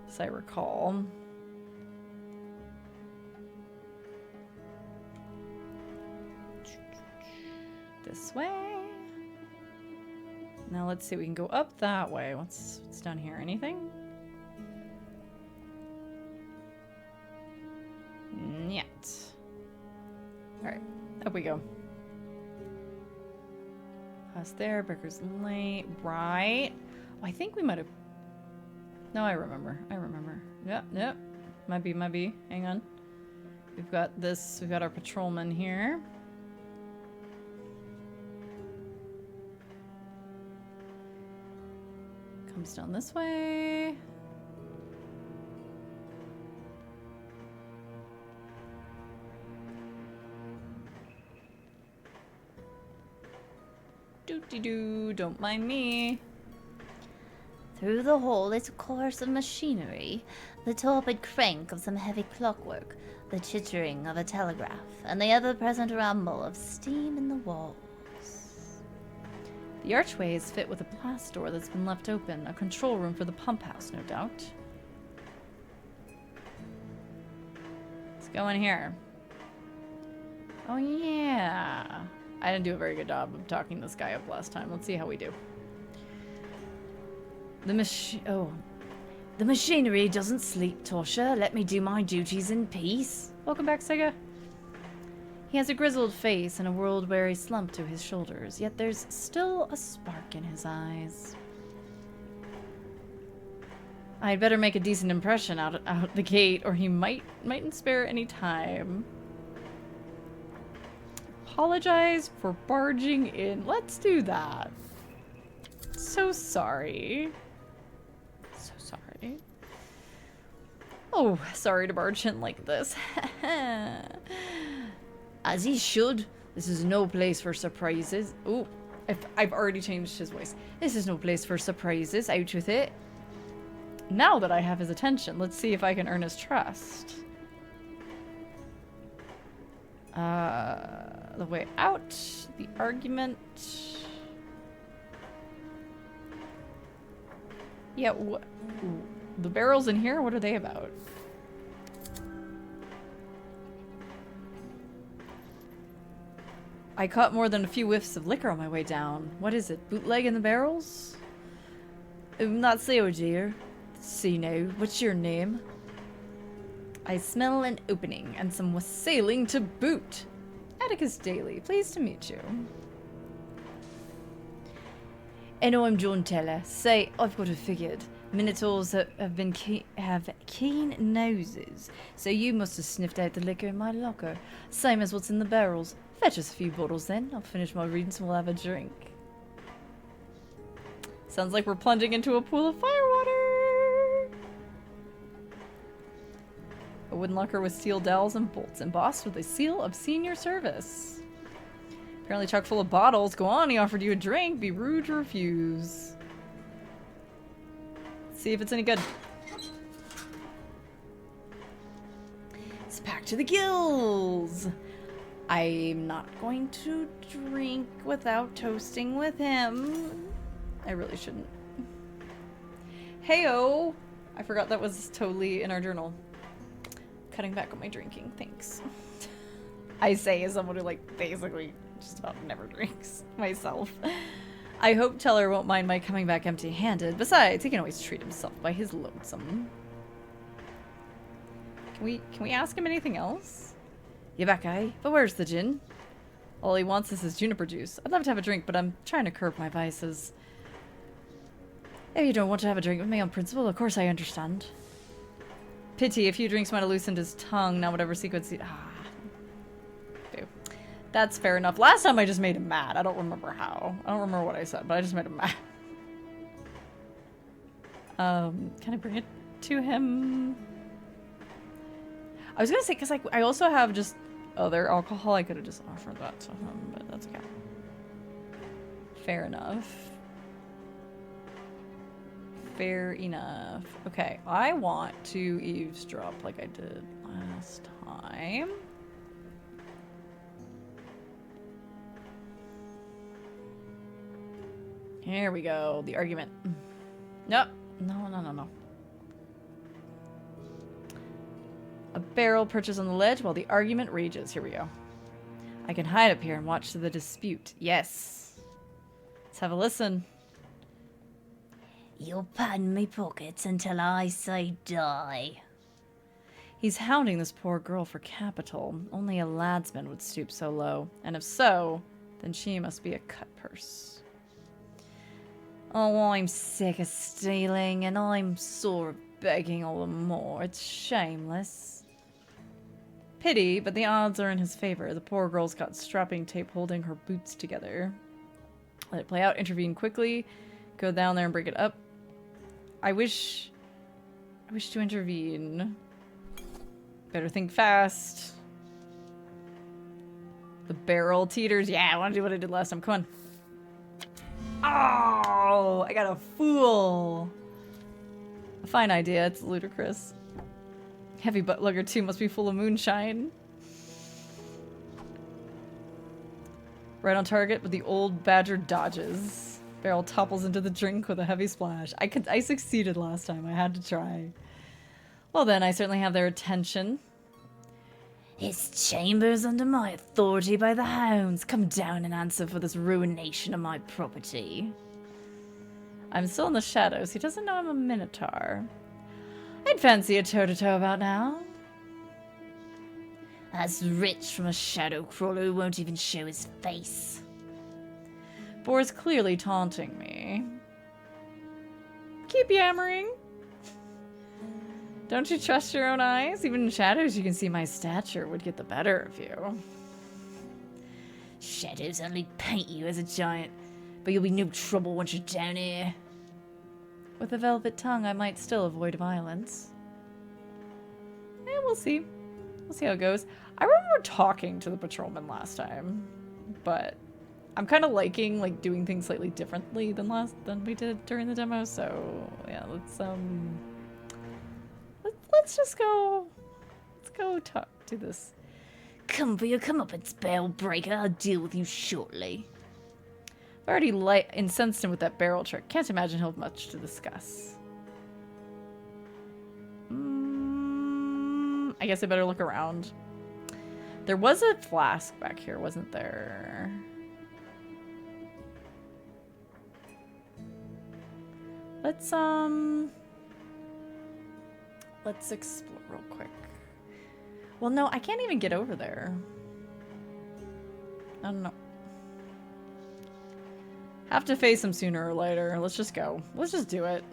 as I recall. This way. Now let's see, we can go up that way. What's down here? Anything? Yet. Alright, up we go. Past there, Breaker's Lane. Right. Oh, I think we might have... No, I remember. Yep. Might be. Hang on. We've got our patrolman here. Comes down this way. Doo-dee-doo, don't mind me. Through the hole is a course of machinery, the torpid crank of some heavy clockwork, the chittering of a telegraph, and the ever-present rumble of steam in the walls. The archway is fit with a blast door that's been left open, a control room for the pump house, no doubt. Let's go in here. Oh yeah. I didn't do a very good job of talking this guy up last time. Let's see how we do. The machinery doesn't sleep, Tosha. Let me do my duties in peace. Welcome back, Sega. He has a grizzled face and a world-weary slump to his shoulders, yet there's still a spark in his eyes. I'd better make a decent impression out the gate, or he mightn't spare any time. Apologize for barging in. Let's do that. So sorry. So sorry. Oh, sorry to barge in like this. As he should. This is no place for surprises. Ooh, I've already changed his voice. This is no place for surprises. Out with it. Now that I have his attention, let's see if I can earn his trust. The way out. The argument. Yeah, the barrels in here? What are they about? I caught more than a few whiffs of liquor on my way down. What is it? Bootleg in the barrels? Not so, dear. See now. What's your name? I smell an opening and some wassailing to boot. Atticus Daly, pleased to meet you. And I'm John Teller. Say, I've got it figured. Minotaurs have keen noses, so you must have sniffed out the liquor in my locker. Same as what's in the barrels. Fetch us a few bottles then. I'll finish my readings and we'll have a drink. Sounds like we're plunging into a pool of firewater. A wooden locker with steel dowels and bolts, embossed with a seal of senior service. Apparently chock full of bottles. Go on, he offered you a drink. Be rude to refuse. See if it's any good. It's packed to the gills. I'm not going to drink without toasting with him. I really shouldn't. Heyo! I forgot that was totally in our journal. Cutting back on my drinking, thanks. I say as someone who, like, basically just about never drinks myself. I hope Teller won't mind my coming back empty-handed. Besides, he can always treat himself by his lonesome. Can we ask him anything else? You back, eh? But where's the gin? All he wants is his juniper juice. I'd love to have a drink, but I'm trying to curb my vices. If you don't want to have a drink with me on principle, of course I understand. Pity, a few drinks might have loosened his tongue, not whatever sequence he... Boo. That's fair enough. Last time I just made him mad. I don't remember how. I don't remember what I said, but I just made him mad. Can I bring it to him? I was gonna say, because I also have just other alcohol. I could have just offered that to him, but that's okay. Fair enough. Fair enough. Okay, I want to eavesdrop like I did last time. Here we go. The argument. Nope. No. A barrel perches on the ledge while the argument rages. Here we go. I can hide up here and watch the dispute. Yes. Let's have a listen. You'll pattern me pockets until I say die. He's hounding this poor girl for capital. Only a ladsman would stoop so low. And if so, then she must be a cut purse. Oh, I'm sick of stealing, and I'm sore of begging all the more. It's shameless. Pity, but the odds are in his favor. The poor girl's got strapping tape holding her boots together. Let it play out, intervene quickly, go down there and break it up. I wish to intervene. Better think fast. The barrel teeters. Yeah, I want to do what I did last time. Come on. Oh, I got a fool. A fine idea. It's ludicrous. Heavy butt lugger 2 must be full of moonshine. Right on target, but the old badger dodges. Barrel topples into the drink with a heavy splash. I succeeded last time. I had to try. Well then, I certainly have their attention. His chamber's under my authority by the hounds. Come down and answer for this ruination of my property. I'm still in the shadows. He doesn't know I'm a Minotaur. I'd fancy a toe-to-toe about now. That's rich from a shadow crawler who won't even show his face. Boar's clearly taunting me. Keep yammering. Don't you trust your own eyes? Even in shadows you can see my stature would get the better of you. Shadows only paint you as a giant, but you'll be no trouble once you're down here. With a velvet tongue, I might still avoid violence. We'll see. We'll see how it goes. I remember talking to the patrolman last time, but I'm kind of liking like doing things slightly differently than we did during the demo. So yeah, let's just go. Let's go talk to this. Come for your comeuppance, barrel breaker. I'll deal with you shortly. I've already incensed him with that barrel trick. Can't imagine he'll have much to discuss. I guess I better look around. There was a flask back here, wasn't there? Let's explore real quick. Well, no, I can't even get over there. I don't know. Have to face him sooner or later. Let's just go. Let's just do it.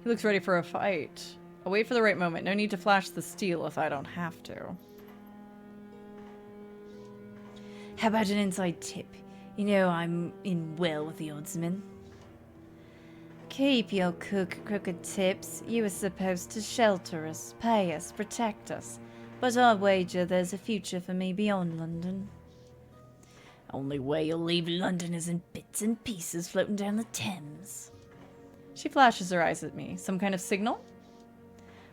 He looks ready for a fight. I'll wait for the right moment. No need to flash the steel if I don't have to. How about an inside tip? You know I'm in well with the oddsman. Keep your crooked tips. You were supposed to shelter us, pay us, protect us. But I wager there's a future for me beyond London. Only way you'll leave London is in bits and pieces floating down the Thames. She flashes her eyes at me. Some kind of signal?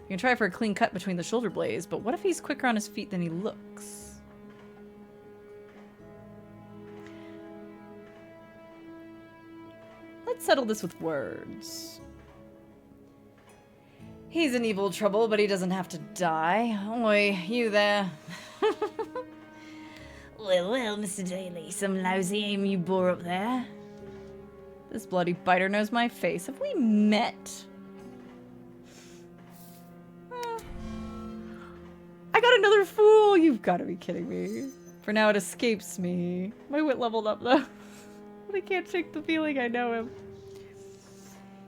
I can try for a clean cut between the shoulder blades, but what if he's quicker on his feet than he looks? Let's settle this with words. He's in evil trouble, but he doesn't have to die. Oi, you there. Well, Mr. Daly, some lousy aim you bore up there. This bloody biter knows my face. Have we met? I got another fool! You've got to be kidding me. For now, it escapes me. My wit leveled up, though. But I can't shake the feeling I know him.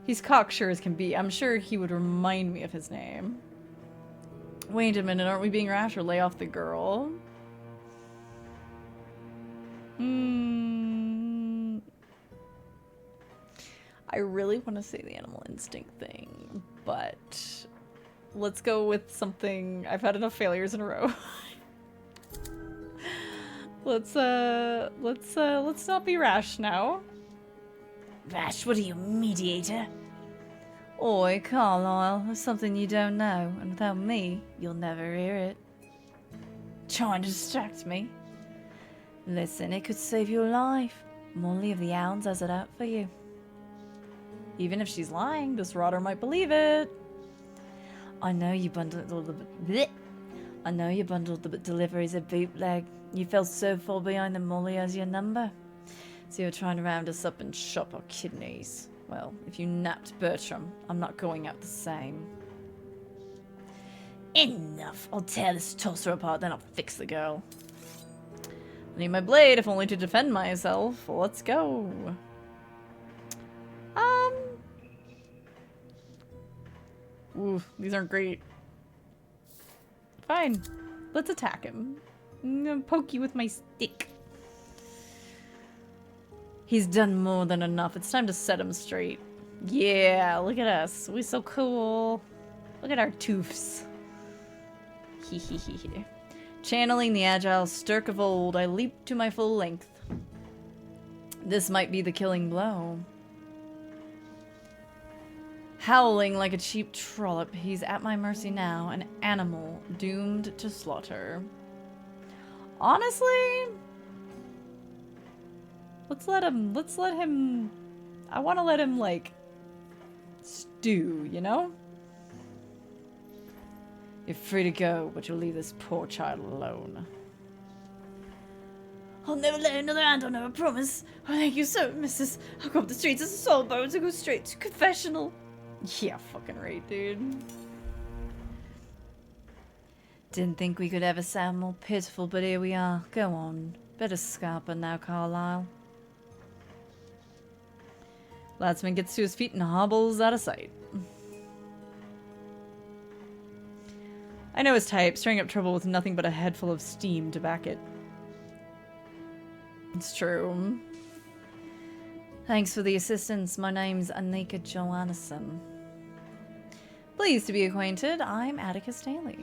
He's cocksure as can be. I'm sure he would remind me of his name. Wait a minute, aren't we being rash or lay off the girl? I really want to say the animal instinct thing, but let's go with something. I've had enough failures in a row. Let's not be rash now. Rash, what are you, mediator? Oi, Carlisle, there's something you don't know, and without me, you'll never hear it. Trying to distract me? Listen, it could save your life. Molly of the Hounds has it out for you. Even if she's lying, this rotter might believe it. I know you bundled the deliveries of bootleg. You fell so far behind that Molly has your number. So you're trying to round us up and shop our kidneys. Well, if you napped Bertram, I'm not going out the same. Enough! I'll tear this tosser apart, then I'll fix the girl. I need my blade, if only to defend myself. Let's go. Ooh, these aren't great. Fine. Let's attack him. I'm gonna poke you with my stick. He's done more than enough. It's time to set him straight. Yeah, look at us. We're so cool. Look at our toofs. Hehehe. Channeling the agile stirk of old, I leap to my full length. This might be the killing blow. Howling like a cheap trollop, he's at my mercy now, an animal doomed to slaughter. Honestly, let's let him, I want to let him, like, stew, you know? You're free to go, but you'll leave this poor child alone. I'll never lay another hand on her, I promise. Oh, thank you so, missus. I'll go up the streets as a soul bones and go straight to confessional. Yeah, fucking right, dude. Didn't think we could ever sound more pitiful, but here we are. Go on. Better scarper now, Carlisle. Ladsman gets to his feet and hobbles out of sight. I know his type, stirring up trouble with nothing but a head full of steam to back it. It's true. Thanks for the assistance. My name's Anika Johannesson. Pleased to be acquainted. I'm Atticus Daly.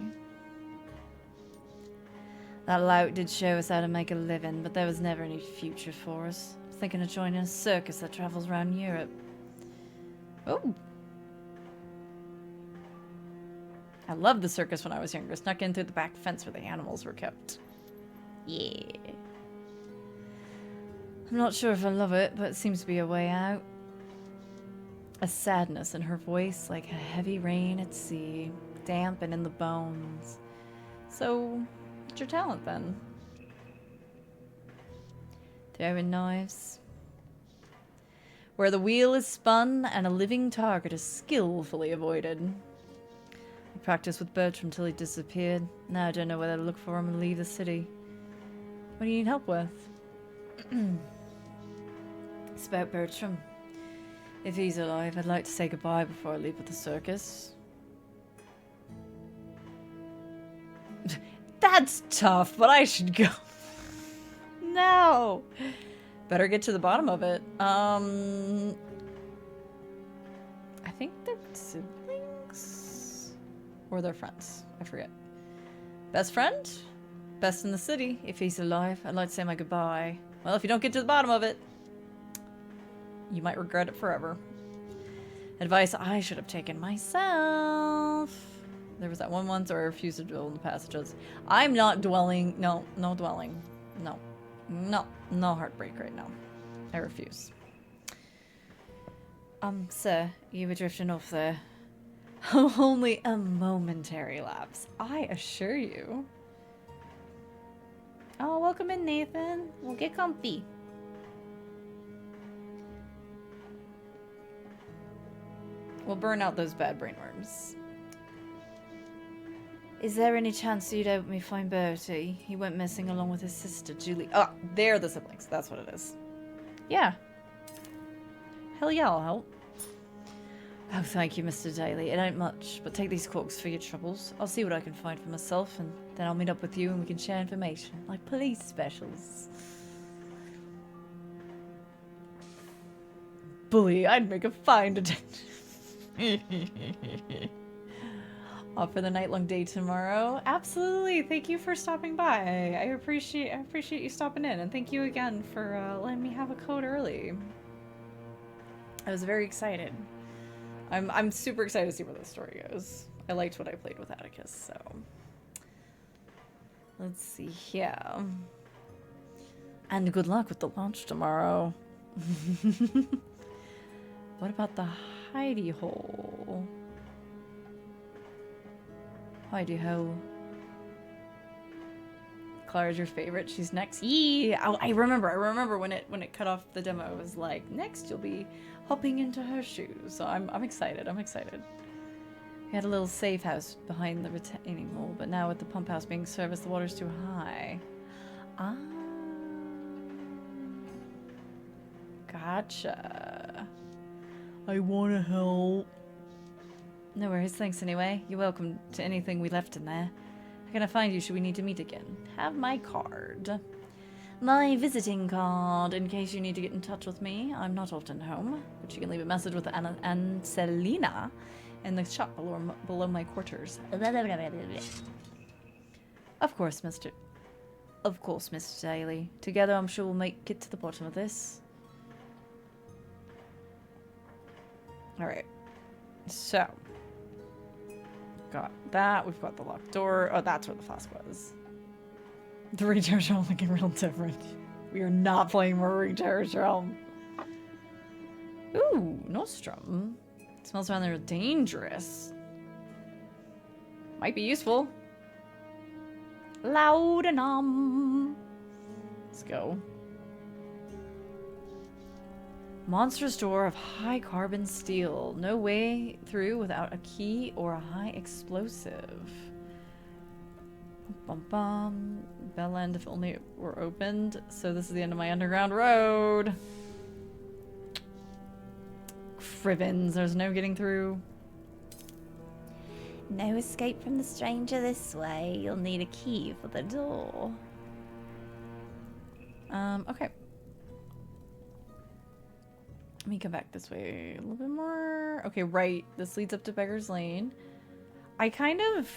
That lout did show us how to make a living, but there was never any future for us. I was thinking of joining a circus that travels around Europe. Oh. I loved the circus when I was younger. Snuck in through the back fence where the animals were kept. Yeah. I'm not sure if I love it, but it seems to be a way out. A sadness in her voice, like a heavy rain at sea, damp and in the bones. So, what's your talent then? Throwing knives. Where the wheel is spun and a living target is skillfully avoided. I practice with Bertram till he disappeared. Now I don't know whether to look for him and leave the city. What do you need help with? It's about Bertram. If he's alive, I'd like to say goodbye before I leave with the circus. That's tough, but I should go. No! Better get to the bottom of it. I think they're siblings? Or they're friends. I forget. Best friend? Best in the city. If he's alive, I'd like to say my goodbye. Well, if you don't get to the bottom of it, you might regret it forever. Advice I should have taken myself. There was that one once where I refused to dwell in the passages. I'm not dwelling. No, no dwelling. No. No. No heartbreak right now. I refuse. Sir, you were drifting off there. Only a momentary lapse, I assure you. Oh, welcome in, Nathan. We'll get comfy. We'll burn out those bad brainworms. Is there any chance you'd help me find Bertie? He went missing along with his sister, Julie. Oh, they're the siblings. That's what it is. Yeah. Hell yeah, I'll help. Oh, thank you, Mr. Daly. It ain't much, but take these corks for your troubles. I'll see what I can find for myself, and then I'll meet up with you and we can share information, like police specials. Bully, I'd make a fine detective. Off for the night-long day tomorrow. Absolutely. Thank you for stopping by. I appreciate you stopping in, and thank you again for letting me have a code early. I was very excited. I'm super excited to see where this story goes. I liked what I played with Atticus, so let's see here. And good luck with the launch tomorrow. What about the hidey hole? Hidey hole. Clara's your favorite. She's next. Yee! Oh, I remember when it cut off the demo. It was like, next you'll be hopping into her shoes. So I'm excited. I'm excited. We had a little safe house behind the retaining wall, but now with the pump house being serviced, the water's too high. Ah. Gotcha. I want to help. No worries, thanks anyway. You're welcome to anything we left in there. How can I find you should we need to meet again? Have my card. My visiting card, in case you need to get in touch with me. I'm not often home, but you can leave a message with Anna and Selena in the shop below my quarters. Of course, Mr. Daly. Together, I'm sure we'll get to the bottom of this. Alright. So. Got that. We've got the locked door. Oh, that's where the flask was. The Ring Terror's Realm looking real different. We are not playing more Ring Terror's Realm. Ooh, Nostrum. It smells rather dangerous. Might be useful. Laudanum. Let's go. Monstrous door of high carbon steel. No way through without a key or a high explosive. Bum bum. Bell end if only it were opened. So this is the end of my underground road. Cribbins, there's no getting through. No escape from the stranger this way. You'll need a key for the door. Okay. Let me come back this way a little bit more. Okay, right. This leads up to Beggar's Lane. I kind of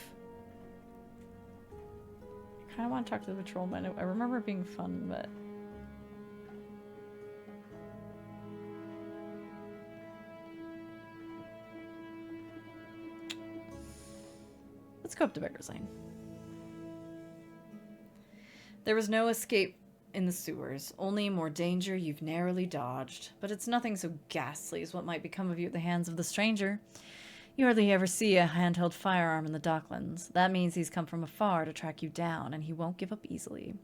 want to talk to the patrolman. I remember it being fun, but... Let's go up to Beggar's Lane. There was no escape in the sewers, only more danger you've narrowly dodged. But it's nothing so ghastly as what might become of you at the hands of the stranger. You hardly ever see a handheld firearm in the docklands. That means he's come from afar to track you down, and he won't give up easily.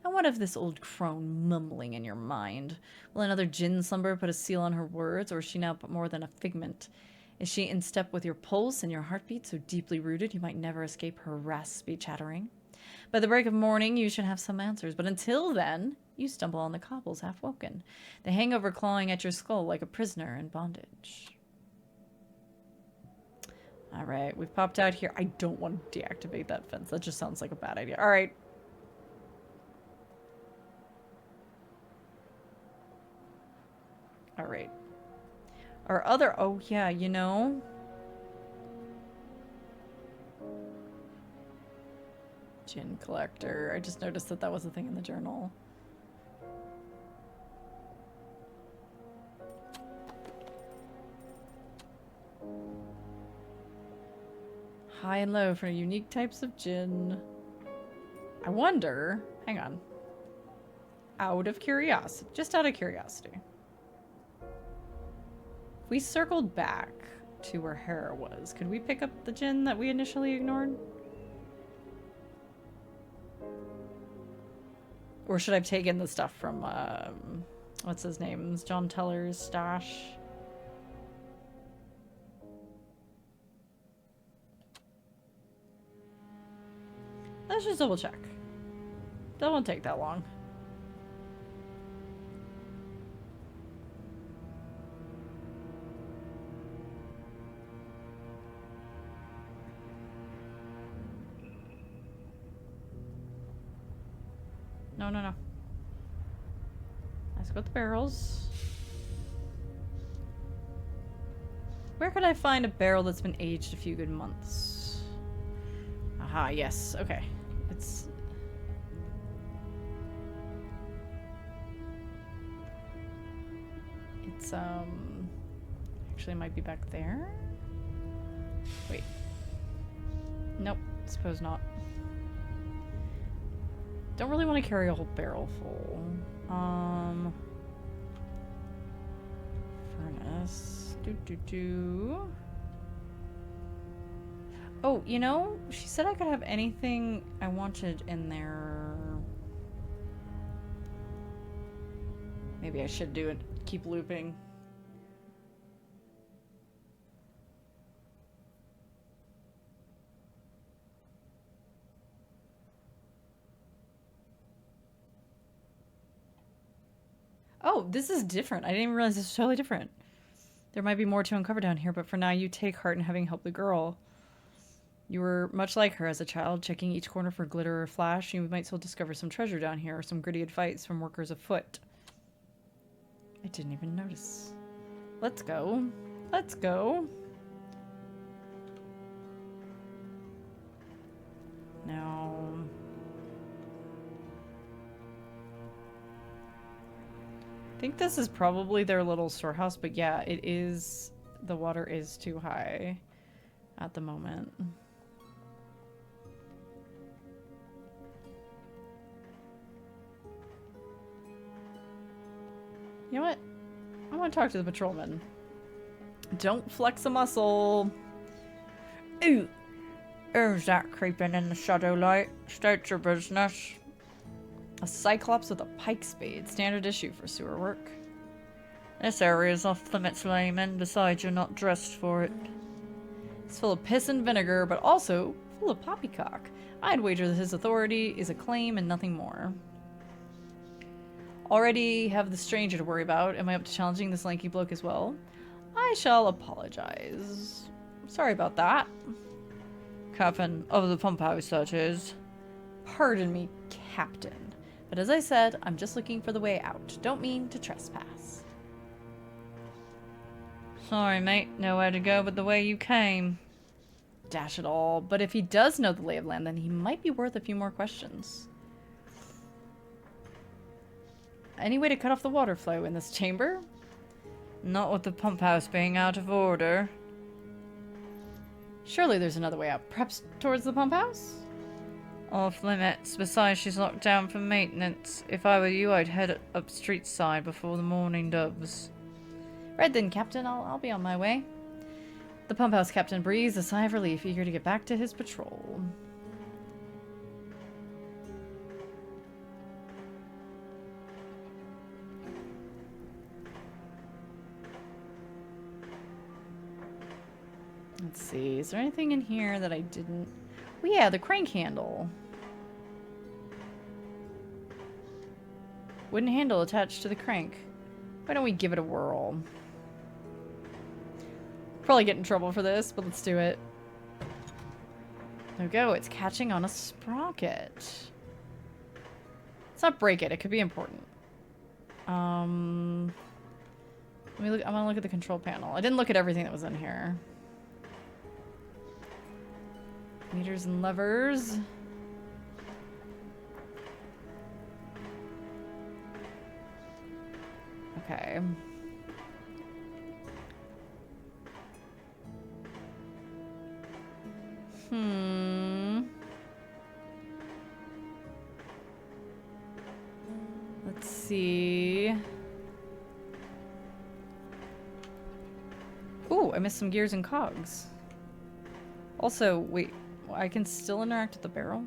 And what of this old crone mumbling in your mind? Will another gin slumber put a seal on her words, or is she now more than a figment Is she in step with your pulse and your heartbeat, so deeply rooted you might never escape her raspy chattering? By the break of morning, you should have some answers, but until then, you stumble on the cobbles half woken, the hangover clawing at your skull like a prisoner in bondage. All right, we've popped out here. I don't want to deactivate that fence. That just sounds like a bad idea. All right. All right. Our other... Oh, yeah, you know... Gin collector. I just noticed that that was a thing in the journal. High and low for unique types of gin. I wonder... Hang on. Out of curiosity. Just out of curiosity. If we circled back to where Hera was, could we pick up the gin that we initially ignored? Or should I have taken the stuff from, what's his name? John Teller's stash? Let's just double check. That won't take that long. No, no, no. Let's go with the barrels. Where could I find a barrel that's been aged a few good months? Aha, yes. Okay. It's... Actually, it might be back there. Wait. Nope. Suppose not. Don't really want to carry a whole barrel full. Furnace. Oh, you know, she said I could have anything I wanted in there. Maybe I should do it. Keep looping. Oh, this is different. I didn't even realize this was totally different. There might be more to uncover down here, but for now you take heart in having helped the girl. You were much like her as a child, checking each corner for glitter or flash. You might still discover some treasure down here, or some gritty advice from workers afoot. I didn't even notice. Let's go. Let's go. Now... I think this is probably their little storehouse, but yeah, it is... The water is too high at the moment. You know what? I want to talk to the patrolman. Don't flex a muscle. Ooh! Who's that creeping in the shadow light? State your business. A cyclops with a pike spade. Standard issue for sewer work. This area is off limits, layman. Besides, you're not dressed for it. It's full of piss and vinegar, but also full of poppycock. I'd wager that his authority is a claim and nothing more. Already have the stranger to worry about. Am I up to challenging this lanky bloke as well? I shall apologize. Sorry about that. Captain of the pump house, that is. Pardon me, Captain. But as I said, I'm just looking for the way out. Don't mean to trespass. Sorry, mate. Nowhere to go but the way you came. Dash it all. But if he does know the lay of land, then he might be worth a few more questions. Any way to cut off the water flow in this chamber? Not with the pump house being out of order. Surely there's another way out. Perhaps towards the pump house? Off limits. Besides, she's locked down for maintenance. If I were you, I'd head up street side before the morning doves. Right then, Captain. I'll be on my way. The pump house captain breathes a sigh of relief, eager to get back to his patrol. Let's see. Is there anything in here that I didn't... Oh yeah, the crank handle. Wooden handle attached to the crank. Why don't we give it a whirl? Probably get in trouble for this, but let's do it. There we go. It's catching on a sprocket. Let's not break it. It could be important. Let me look. I want to look at the control panel. I didn't look at everything that was in here. Meters and levers. Okay. Let's see. Ooh, I missed some gears and cogs. Also, wait, I can still interact with the barrel?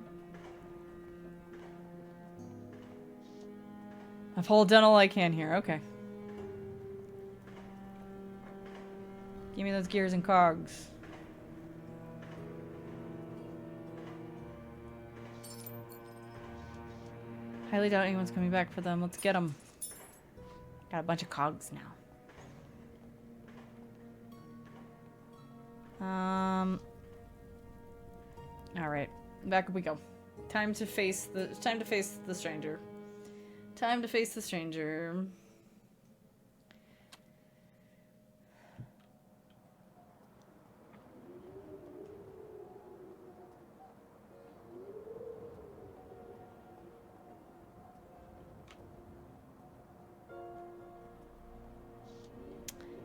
I've hauled done all I can here, okay. Give me those gears and cogs. Highly doubt anyone's coming back for them. Let's get them. Got a bunch of cogs now. All right, back we go. Time to face the stranger. Time to face the stranger.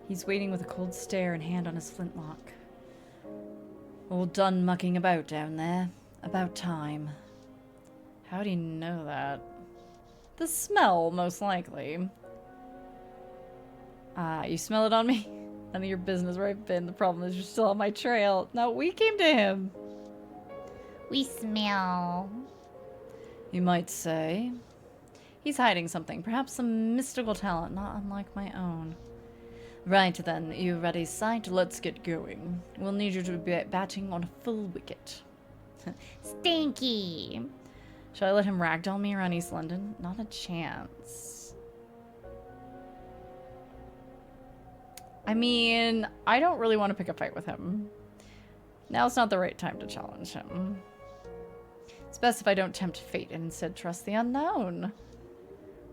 He's waiting with a cold stare and hand on his flintlock. All done mucking about down there. About time. How do you know that? The smell, most likely. Ah, you smell it on me? None of your business where I've been. The problem is you're still on my trail. No, we came to him. We smell. You might say. He's hiding something. Perhaps some mystical talent, not unlike my own. Right then, you ready, sight? Let's get going. We'll need you to be batting on a full wicket. Stinky. Shall I let him ragdoll me around East London? Not a chance. I mean, I don't really want to pick a fight with him. Now's not the right time to challenge him. It's best if I don't tempt fate and instead trust the unknown.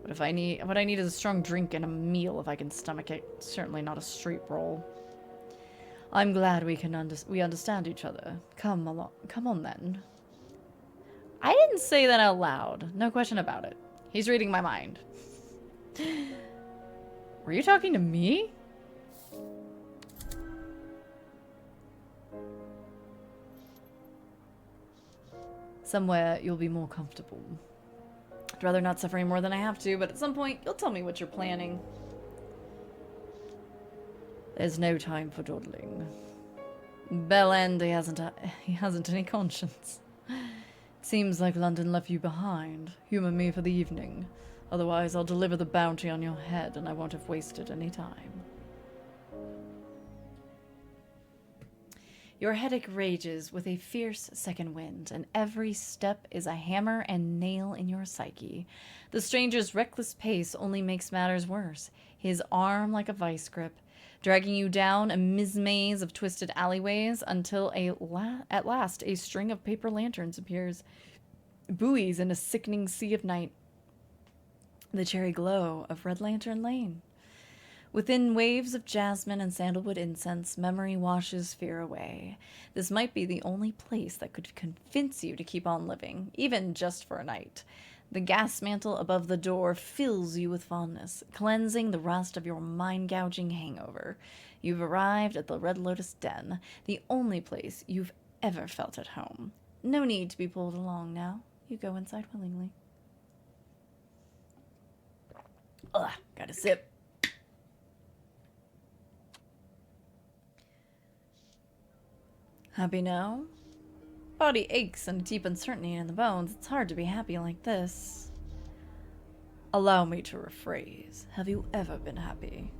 What I need is a strong drink and a meal if I can stomach it. Certainly not a street brawl. I'm glad we understand each other. Come on then. I didn't say that out loud. No question about it. He's reading my mind. Were you talking to me? Somewhere you'll be more comfortable. I'd rather not suffer any more than I have to, but at some point, you'll tell me what you're planning. There's no time for dawdling. Bell End, he hasn't any conscience. Seems like London left you behind. Humor me for the evening. Otherwise, I'll deliver the bounty on your head, and I won't have wasted any time. Your headache rages with a fierce second wind, and every step is a hammer and nail in your psyche. The stranger's reckless pace only makes matters worse, his arm like a vice grip, dragging you down a maze of twisted alleyways until at last a string of paper lanterns appears, buoys in a sickening sea of night. The cherry glow of Red Lantern Lane. Within waves of jasmine and sandalwood incense, memory washes fear away. This might be the only place that could convince you to keep on living, even just for a night. The gas mantle above the door fills you with fondness, cleansing the rust of your mind-gouging hangover. You've arrived at the Red Lotus Den, the only place you've ever felt at home. No need to be pulled along now. You go inside willingly. Ugh, got a sip. Happy now? Body aches and a deep uncertainty in the bones. It's hard to be happy like this. Allow me to rephrase. Have you ever been happy?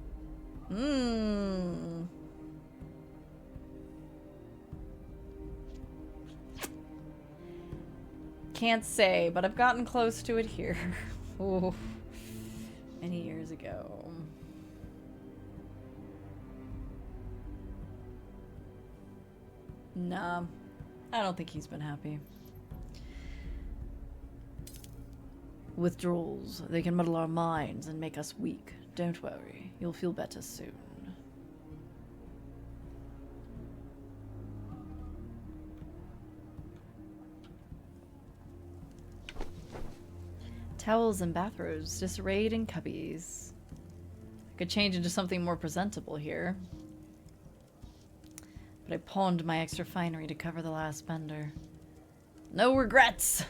can't say, but I've gotten close to it here. Oh, many years ago. Nah, I don't think he's been happy. Withdrawals. They can muddle our minds and make us weak. Don't worry, you'll feel better soon. Towels and bathrobes disarrayed in cubbies. I could change into something more presentable here. But I pawned my extra finery to cover the last spender. No regrets!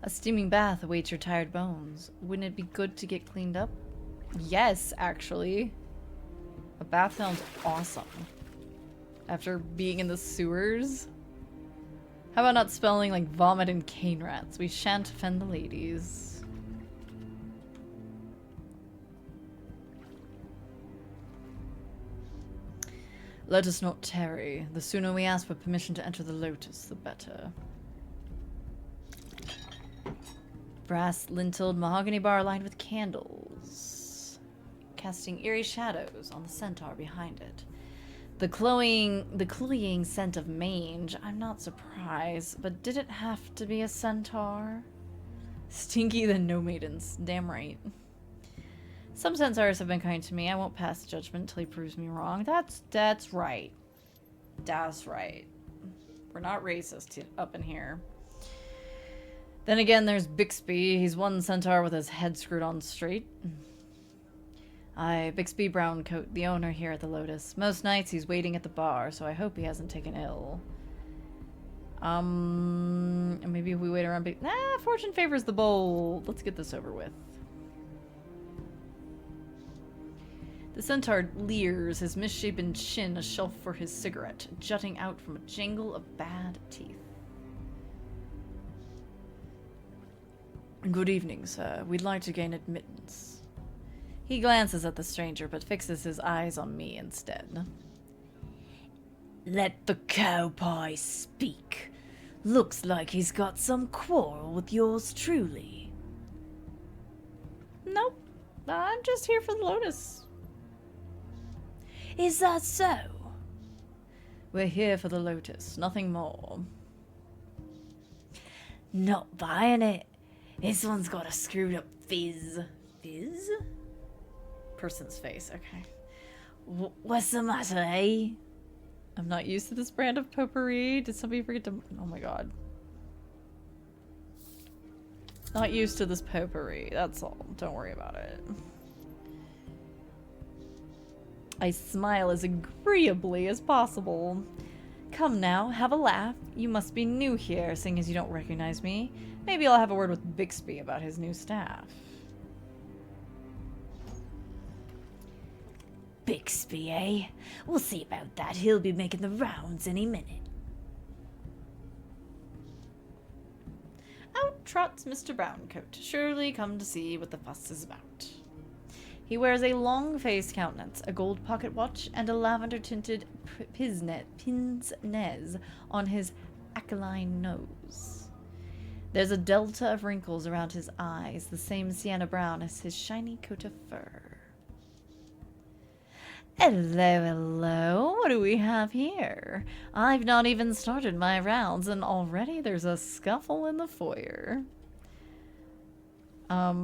A steaming bath awaits your tired bones. Wouldn't it be good to get cleaned up? Yes, actually. A bath sounds awesome. After being in the sewers? How about not smelling like vomit and cane rats? We shan't offend the ladies. Let us not tarry. The sooner we ask for permission to enter the Lotus, the better. Brass linteled mahogany bar lined with candles, casting eerie shadows on the centaur behind it. The cloying scent of mange. I'm not surprised, but did it have to be a centaur? Stinky than no maidens. Damn right. Some centaurs have been kind to me. I won't pass judgment till he proves me wrong. That's right. That's right. We're not racist up in here. Then again, there's Bixby. He's one centaur with his head screwed on straight. Bixby Browncoat, the owner here at the Lotus. Most nights he's waiting at the bar, so I hope he hasn't taken ill. Maybe if we wait around... Nah, fortune favors the bold. Let's get this over with. The centaur leers, his misshapen chin a shelf for his cigarette, jutting out from a jangle of bad teeth. Good evening, sir. We'd like to gain admittance. He glances at the stranger, but fixes his eyes on me instead. Let the cowpie speak. Looks like he's got some quarrel with yours truly. Nope. I'm just here for the Lotus. Is that so? We're here for the Lotus, nothing more. Not buying it. This one's got a screwed up fizz. Fizz? Person's face, okay. What's the matter, eh? I'm not used to this brand of potpourri. Did somebody forget to... Oh my god. Not used to this potpourri, that's all. Don't worry about it. I smile as agreeably as possible. Come now, have a laugh. You must be new here, seeing as you don't recognize me. Maybe I'll have a word with Bixby about his new staff. Bixby, eh? We'll see about that. He'll be making the rounds any minute. Out trots Mr. Browncoat, surely come to see what the fuss is about. He wears a long-faced countenance, a gold pocket watch, and a lavender-tinted pince-nez on his aquiline nose. There's a delta of wrinkles around his eyes, the same sienna brown as his shiny coat of fur. Hello, hello. What do we have here? I've not even started my rounds, and already there's a scuffle in the foyer. Oh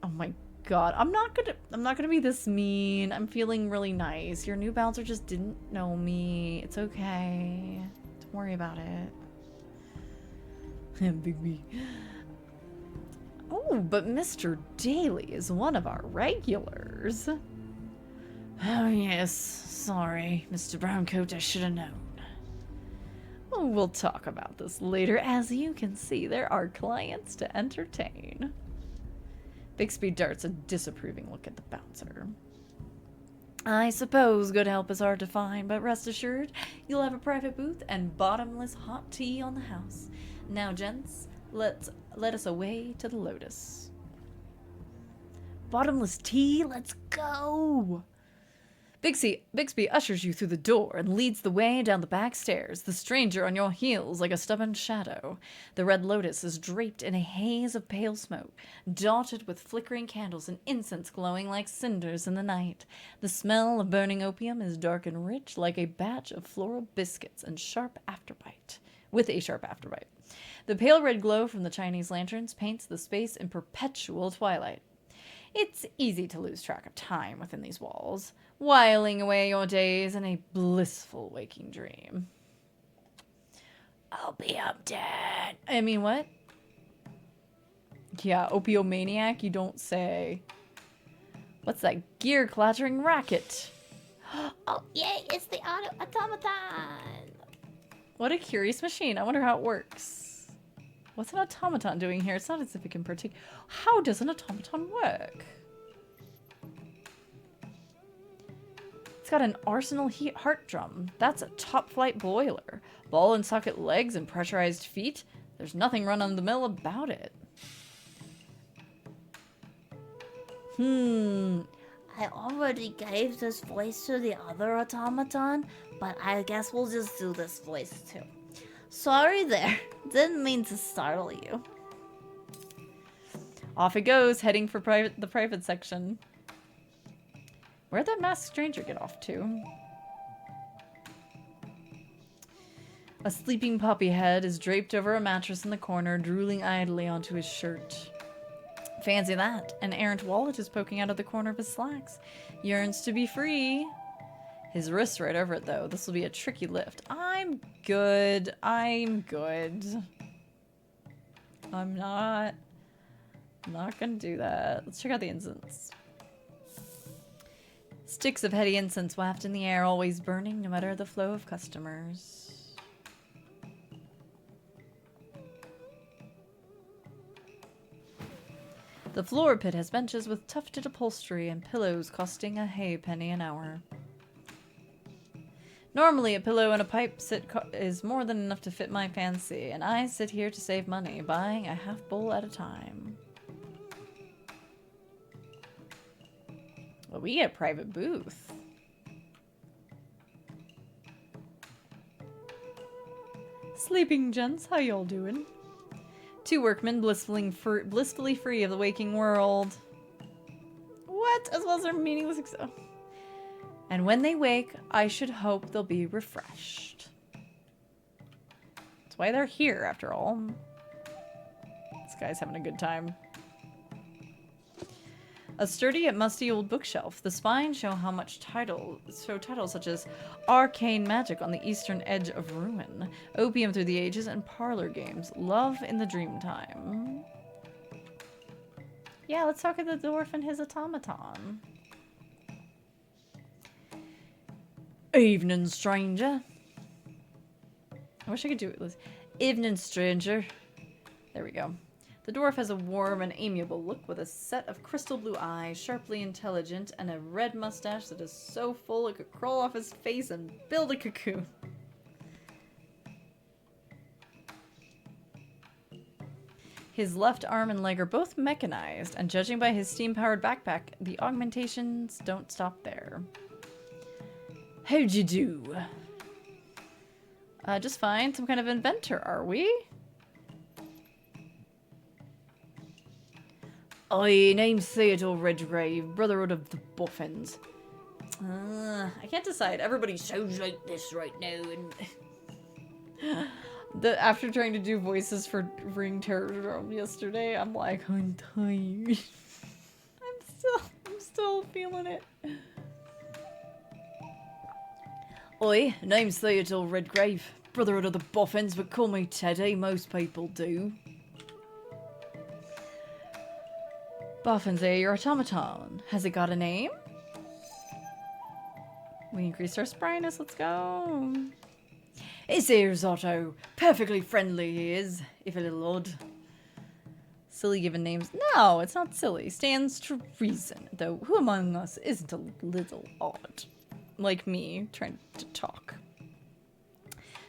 my god. I'm not gonna be this mean. I'm feeling really nice. Your new bouncer just didn't know me. It's okay. Don't worry about it. Big B. Oh, but Mr. Daly is one of our regulars. Oh, yes. Sorry, Mr. Browncoat, I should have known. Oh, we'll talk about this later. As you can see, there are clients to entertain. Bixby darts a disapproving look at the bouncer. I suppose good help is hard to find, but rest assured, you'll have a private booth and bottomless hot tea on the house. Now, gents, let us away to the Lotus. Bottomless tea? Let's go! Bixby ushers you through the door and leads the way down the back stairs, the stranger on your heels like a stubborn shadow. The Red Lotus is draped in a haze of pale smoke, dotted with flickering candles and incense glowing like cinders in the night. The smell of burning opium is dark and rich like a batch of floral biscuits and with a sharp afterbite. The pale red glow from the Chinese lanterns paints the space in perpetual twilight. It's easy to lose track of time within these walls, whiling away your days in a blissful waking dream. Opium dead. I mean, what? Yeah, opiomaniac, you don't say. What's that gear-clattering racket? Oh, yay, it's the automaton. What a curious machine. I wonder how it works. What's an automaton doing here? It's not as if it can partake. How does an automaton work? It's got an arsenal heart drum. That's a top-flight boiler. Ball and socket legs and pressurized feet. There's nothing run-of-the-mill about it. I already gave this voice to the other automaton, but I guess we'll just do this voice too. Sorry there. Didn't mean to startle you. Off it goes, heading for the private section. Where'd that masked stranger get off to? A sleeping puppy head is draped over a mattress in the corner, drooling idly onto his shirt. Fancy that. An errant wallet is poking out of the corner of his slacks. Yearns to be free. His wrist's right over it, though. This will be a tricky lift. I'm good. I'm not gonna do that. Let's check out the incense. Sticks of heady incense waft in the air, always burning, no matter the flow of customers. The floor pit has benches with tufted upholstery and pillows costing a halfpenny an hour. Normally, a pillow and a pipe is more than enough to fit my fancy, and I sit here to save money, buying a half bowl at a time. Well, we get a private booth. Sleeping gents, how y'all doing? Two workmen blissfully free of the waking world. What? As well as their meaningless And when they wake, I should hope they'll be refreshed. That's why they're here, after all. This guy's having a good time. A sturdy yet musty old bookshelf. The spines show how much titles such as Arcane Magic on the Eastern Edge of Ruin, Opium Through the Ages, and Parlor Games. Love in the Dreamtime. Yeah, let's talk to the dwarf and his automaton. Evening, stranger. I wish I could do it. Evening, stranger. There we go. The dwarf has a warm and amiable look with a set of crystal blue eyes, sharply intelligent, and a red mustache that is so full it could crawl off his face and build a cocoon. His left arm and leg are both mechanized, and judging by his steam-powered backpack, the augmentations don't stop there. How'd you do? Just fine. Some kind of inventor, are we? Name's Theodore Redgrave, Brotherhood of the Boffins. I can't decide. Everybody sounds like this right now, and after trying to do voices for Ring Terror yesterday, I'm like, I'm tired. I'm still feeling it. Name's Theodore Redgrave, Brotherhood of the Boffins, but call me Teddy, most people do. Boffins, your automaton. Has it got a name? We increased our spryness, let's go. His ears, Otto. Perfectly friendly he is, if a little odd. Silly given names. No, it's not silly. Stands to reason, though who among us isn't a little odd? Like me, trying to talk.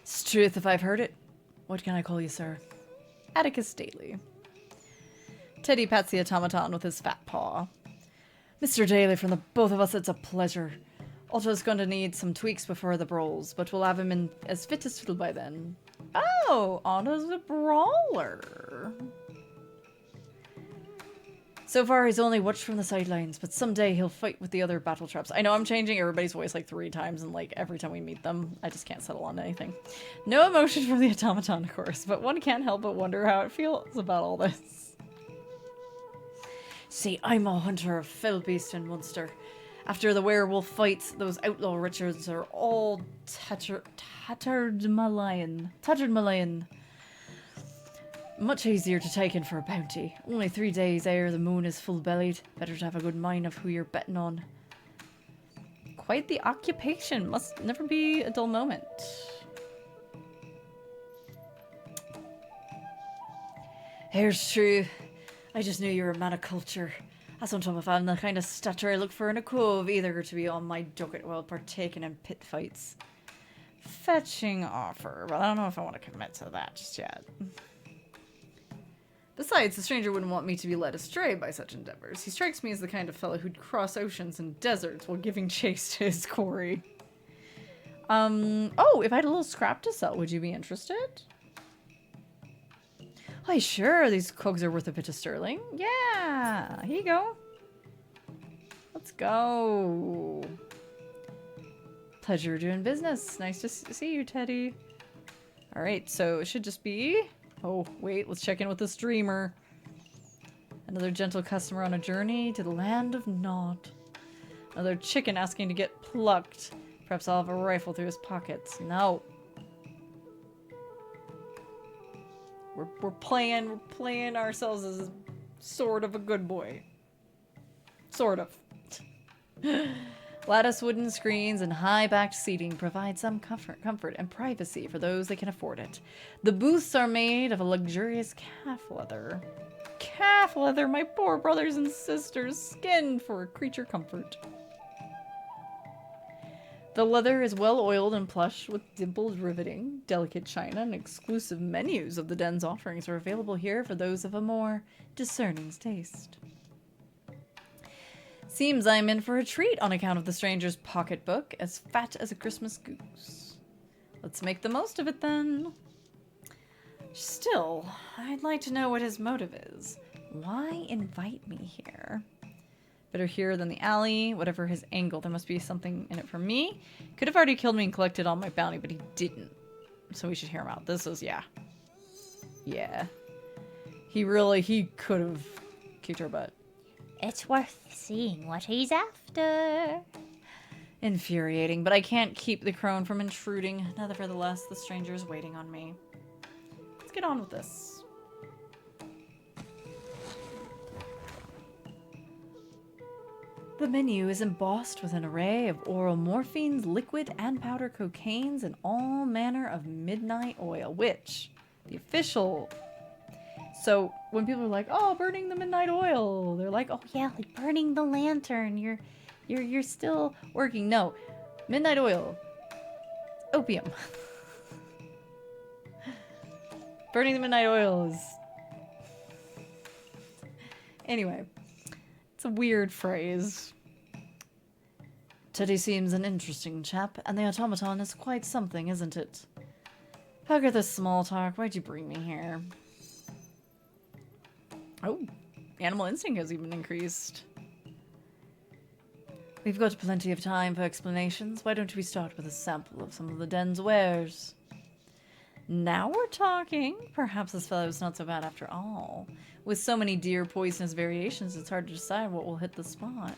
It's truth if I've heard it. What can I call you, sir? Atticus Daly. Teddy pats the automaton with his fat paw. Mr. Daly, from the both of us, it's a pleasure. Otto's going to need some tweaks before the brawls, but we'll have him in as fit as fiddle by then. Oh, Otto's a brawler. So far, he's only watched from the sidelines, but someday he'll fight with the other battle traps. I know I'm changing everybody's voice like 3 times, and like every time we meet them, I just can't settle on anything. No emotion from the automaton, of course, but one can't help but wonder how it feels about all this. See, I'm a hunter of fell beast in Munster. After the werewolf fights, those outlaw Richards are all tattered Malayan. Much easier to take in for a bounty. Only 3 days ere the moon is full-bellied. Better to have a good mind of who you're betting on. Quite the occupation. Must never be a dull moment. Here's true. I just knew you were a man of culture. As on top of having the kind of stature I look for in a cove, either to be on my ducat while partaking in pit fights. Fetching offer, but I don't know if I want to commit to that just yet. Besides, the stranger wouldn't want me to be led astray by such endeavors. He strikes me as the kind of fellow who'd cross oceans and deserts while giving chase to his quarry. Oh, if I had a little scrap to sell, would you be interested? Why, sure, these cogs are worth a bit of sterling. Yeah, here you go. Let's go. Pleasure doing business. Nice to see you, Teddy. All right, so it should just be... Oh, wait, let's check in with the streamer. Another gentle customer on a journey to the land of Nod. Another chicken asking to get plucked. Perhaps I'll have a rifle through his pockets. No. We're playing ourselves as sort of a good boy. Sort of. Lattice wooden screens and high-backed seating provide some comfort and privacy for those that can afford it. The booths are made of a luxurious calf leather. Calf leather, my poor brothers and sisters, skinned for creature comfort. The leather is well oiled and plush with dimpled riveting. Delicate china and exclusive menus of the den's offerings are available here for those of a more discerning taste. Seems I'm in for a treat on account of the stranger's pocketbook, as fat as a Christmas goose. Let's make the most of it then. Still, I'd like to know what his motive is. Why invite me here? Better here than the alley, whatever his angle. There must be something in it for me. Could have already killed me and collected all my bounty, but he didn't. So we should hear him out. This is, yeah. Yeah. He could have kicked our butt. It's worth seeing what he's after. Infuriating, but I can't keep the crone from intruding. Nevertheless, the stranger is waiting on me. Let's get on with this. The menu is embossed with an array of oral morphines, liquid and powder cocaines, and all manner of midnight oil, which the official... So when people are like, "Oh, burning the midnight oil," they're like, "Oh yeah, like burning the lantern. You're still working." No, midnight oil, opium. Burning the midnight oil is... Anyway, it's a weird phrase. Teddy seems an interesting chap, and the automaton is quite something, isn't it? Bugger this small talk. Why'd you bring me here? Oh, animal instinct has even increased. We've got plenty of time for explanations. Why don't we start with a sample of some of the den's wares? Now we're talking. Perhaps this fellow's not so bad after all. With so many deer poisonous variations, it's hard to decide what will hit the spot.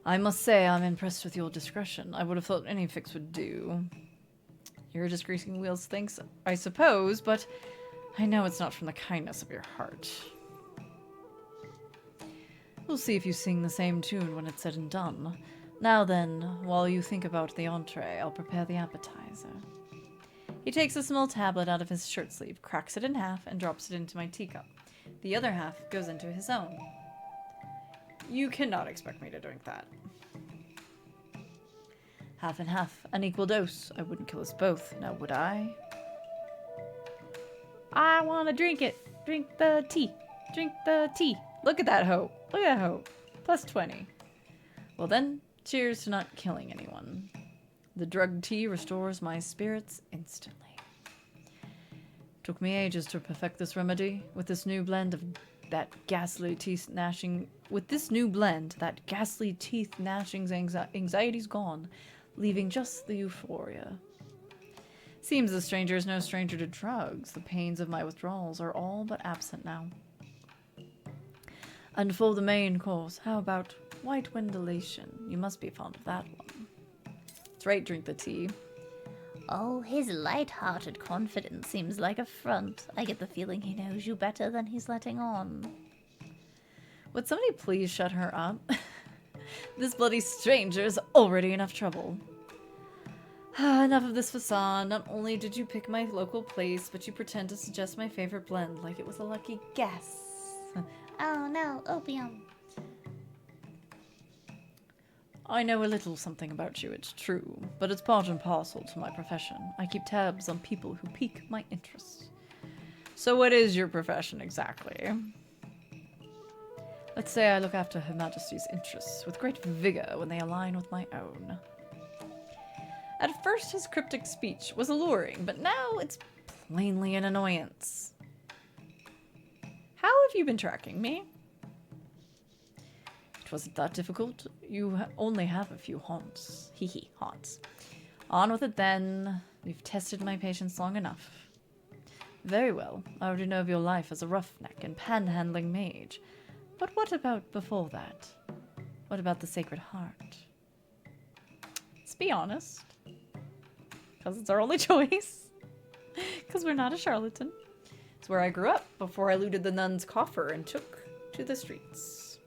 I must say I'm impressed with your discretion. I would have thought any fix would do. You're just greasing wheels, thanks, I suppose, but I know it's not from the kindness of your heart. We'll see if you sing the same tune when it's said and done. Now then, while you think about the entree, I'll prepare the appetizer. He takes a small tablet out of his shirt sleeve, cracks it in half, and drops it into my teacup. The other half goes into his own. You cannot expect me to drink that. Half and half, an equal dose. I wouldn't kill us both, now would I? I want to drink it. Drink the tea. Drink the tea. Look at that hope. Look at that hope. Plus 20. Well then, cheers to not killing anyone. The drugged tea restores my spirits instantly. Took me ages to perfect this remedy. With this new blend, that ghastly teeth gnashing's anxiety's gone, leaving just the euphoria. Seems the stranger is no stranger to drugs. The pains of my withdrawals are all but absent now. And for the main course, how about white wendellation? You must be fond of that one. That's right, drink the tea. Oh, his light-hearted confidence seems like a front. I get the feeling he knows you better than he's letting on. Would somebody please shut her up? This bloody stranger is already enough trouble. Enough of this facade. Not only did you pick my local place, but you pretend to suggest my favorite blend like it was a lucky guess. Oh no, opium. I know a little something about you, it's true, but it's part and parcel to my profession. I keep tabs on people who pique my interest. So what is your profession exactly? Let's say I look after Her Majesty's interests with great vigor when they align with my own. At first his cryptic speech was alluring, but now it's plainly an annoyance. How have you been tracking me? It wasn't that difficult. You only have a few haunts. Hee haunts. On with it then. You've tested my patience long enough. Very well. I already know of your life as a roughneck and panhandling mage. But what about before that? What about the Sacred Heart? Let's be honest. Because it's our only choice. Because we're not a charlatan. It's where I grew up before I looted the nun's coffer and took to the streets.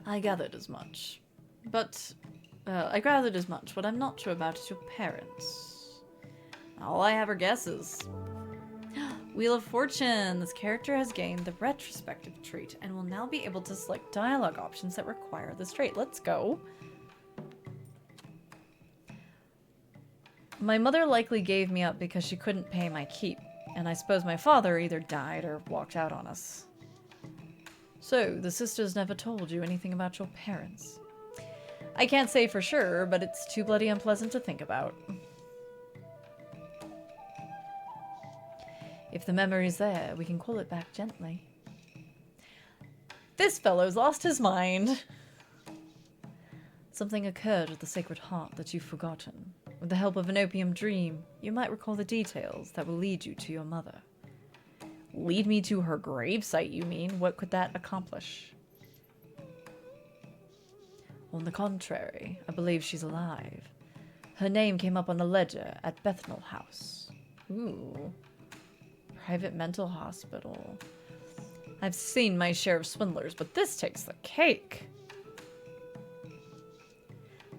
I gathered as much. But, what I'm not sure about is your parents. All I have are guesses. Wheel of Fortune! This character has gained the retrospective trait and will now be able to select dialogue options that require this trait. Let's go. My mother likely gave me up because she couldn't pay my keep, and I suppose my father either died or walked out on us. So, the sisters never told you anything about your parents? I can't say for sure, but it's too bloody unpleasant to think about. If the memory's there, we can call it back gently. This fellow's lost his mind. Something occurred at the Sacred Heart that you've forgotten. With the help of an opium dream, you might recall the details that will lead you to your mother. Lead me to her gravesite, you mean? What could that accomplish? On the contrary, I believe she's alive. Her name came up on the ledger at Bethnal House. Ooh. Private mental hospital. I've seen my share of swindlers, but this takes the cake.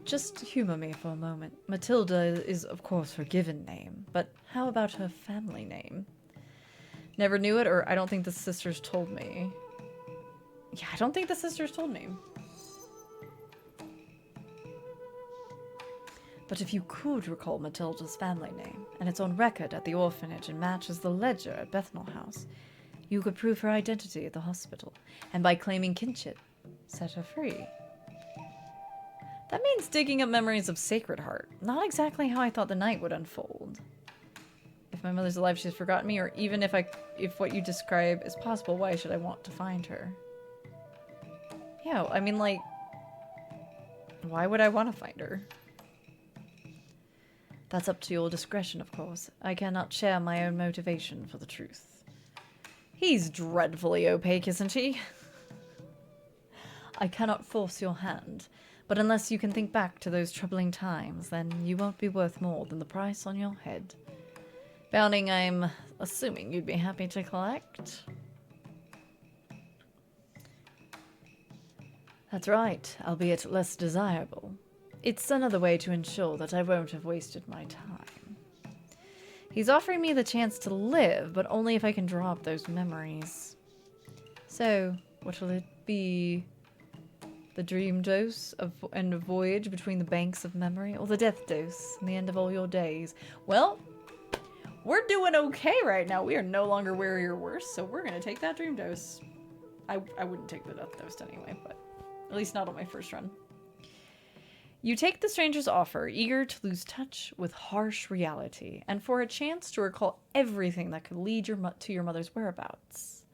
Just humor me for a moment. Matilda is, of course, her given name, but how about her family name? Never knew it, or I don't think the sisters told me. Yeah, I don't think the sisters told me. But if you could recall Matilda's family name, and it's on record at the orphanage and matches the ledger at Bethnal House, you could prove her identity at the hospital, and by claiming kinship, set her free. That means digging up memories of Sacred Heart. Not exactly how I thought the night would unfold. If my mother's alive, she's forgotten me, or even if what you describe is possible, why should I want to find her? Yeah, I mean, like, why would I want to find her? That's up to your discretion, of course. I cannot share my own motivation for the truth. He's dreadfully opaque, isn't he? I cannot force your hand, but unless you can think back to those troubling times, then you won't be worth more than the price on your head. Bounding, I'm assuming you'd be happy to collect? That's right, albeit less desirable. It's another way to ensure that I won't have wasted my time. He's offering me the chance to live, but only if I can draw up those memories. So, what will it be? The dream dose and a voyage between the banks of memory, or the death dose and the end of all your days? Well, We're doing okay right now. We are no longer weary or worse, so we're gonna take that dream dose. I wouldn't take the death dose anyway, but at least not on my first run. You take the stranger's offer, eager to lose touch with harsh reality, and for a chance to recall everything that could lead to your mother's whereabouts.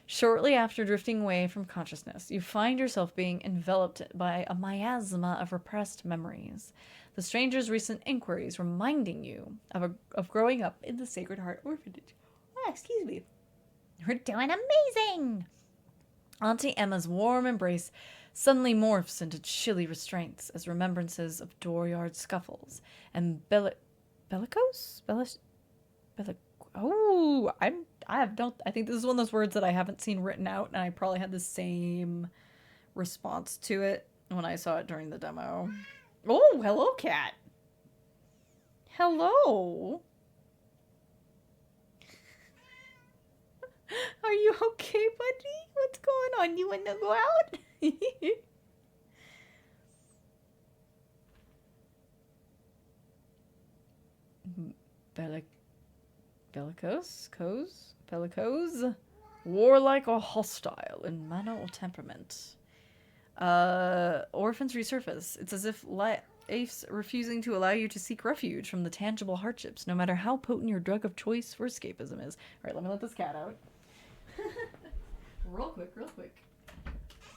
Shortly after drifting away from consciousness, you find yourself being enveloped by a miasma of repressed memories. The stranger's recent inquiries reminding you of growing up in the Sacred Heart Orphanage. Ah, excuse me. We're doing amazing! Auntie Emma's warm embrace suddenly morphs into chilly restraints as remembrances of dooryard scuffles and bellicose? Oh, I think this is one of those words that I haven't seen written out, and I probably had the same response to it when I saw it during the demo. Oh, hello, cat. Hello. Are you okay, buddy? What's going on? You wanna go out? Bellicose? Warlike or hostile in manner or temperament. Orphans resurface. It's as if life's refusing to allow you to seek refuge from the tangible hardships, no matter how potent your drug of choice for escapism is. Alright, let me let this cat out. Real quick.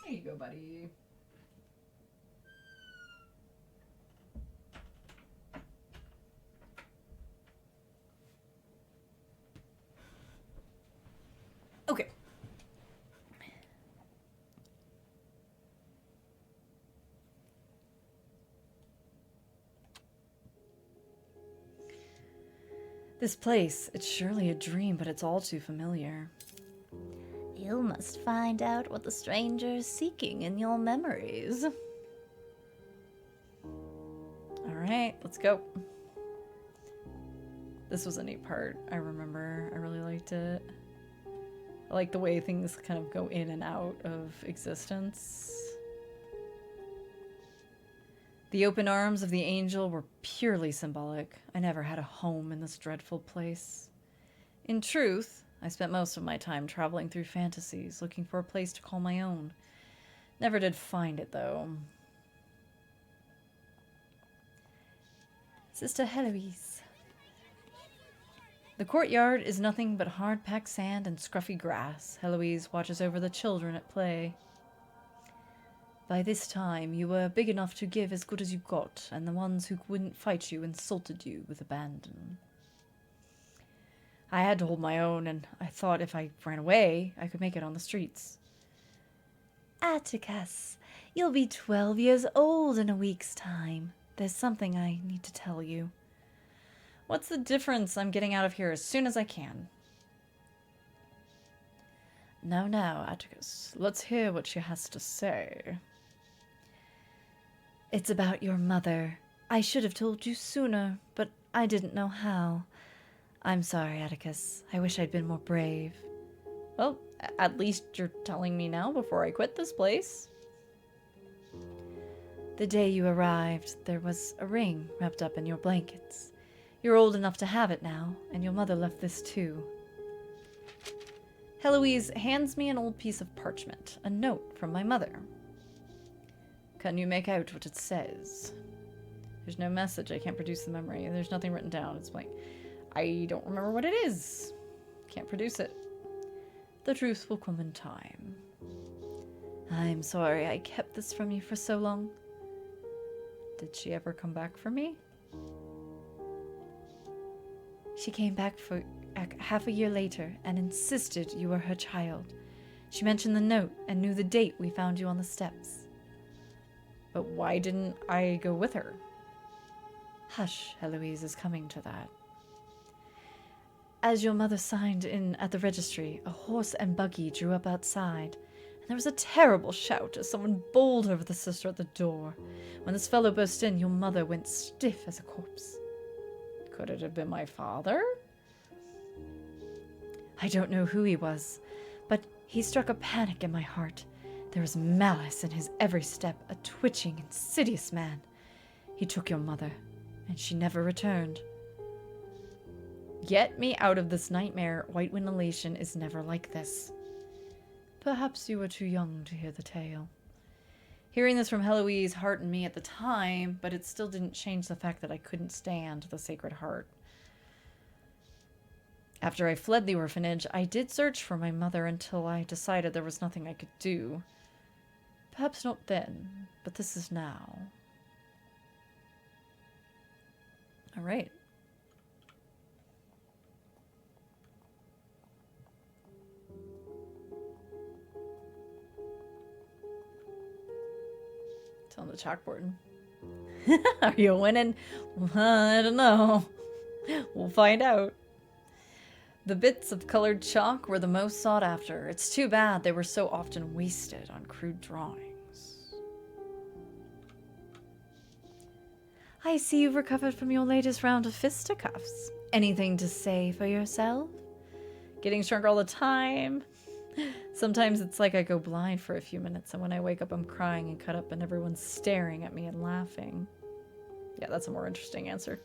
There you go, buddy. Okay. This place, it's surely a dream, but it's all too familiar. You must find out what the stranger is seeking in your memories. Alright, let's go. This was a neat part, I remember. I really liked it. I like the way things kind of go in and out of existence. The open arms of the angel were purely symbolic. I never had a home in this dreadful place. In truth, I spent most of my time traveling through fantasies, looking for a place to call my own. Never did find it, though. Sister Heloise. The courtyard is nothing but hard-packed sand and scruffy grass. Heloise watches over the children at play. By this time, you were big enough to give as good as you got, and the ones who wouldn't fight you insulted you with abandon. I had to hold my own, and I thought if I ran away, I could make it on the streets. Atticus, you'll be 12 years old in a week's time. There's something I need to tell you. What's the difference? I'm getting out of here as soon as I can. Now, Atticus, let's hear what she has to say. It's about your mother. I should have told you sooner, but I didn't know how. I'm sorry, Atticus. I wish I'd been more brave. Well, at least you're telling me now before I quit this place. The day you arrived, there was a ring wrapped up in your blankets. You're old enough to have it now, and your mother left this too. Heloise hands me an old piece of parchment, a note from my mother. Can you make out what it says? There's no message. I can't produce the memory. There's nothing written down. It's blank. I don't remember what it is. Can't produce it. The truth will come in time. I'm sorry I kept this from you for so long. Did she ever come back for me? She came back for half a year later and insisted you were her child. She mentioned the note and knew the date we found you on the steps. But why didn't I go with her? Hush, Heloise is coming to that. As your mother signed in at the registry, a horse and buggy drew up outside, and there was a terrible shout as someone bowled over the sister at the door. When this fellow burst in, your mother went stiff as a corpse. Could it have been my father? I don't know who he was, but he struck a panic in my heart. There was malice in his every step, a twitching, insidious man. He took your mother, and she never returned. Get me out of this nightmare. White Wind Elation is never like this. Perhaps you were too young to hear the tale. Hearing this from Heloise heartened me at the time, but it still didn't change the fact that I couldn't stand the Sacred Heart. After I fled the orphanage, I did search for my mother until I decided there was nothing I could do. Perhaps not then, but this is now. All right. It's on the chalkboard. Are you winning? I don't know. We'll find out. The bits of colored chalk were the most sought after. It's too bad they were so often wasted on crude drawings. I see you've recovered from your latest round of fisticuffs. Anything to say for yourself? Getting stronger all the time. Sometimes it's like I go blind for a few minutes, and when I wake up I'm crying and cut up and everyone's staring at me and laughing. Yeah, that's a more interesting answer.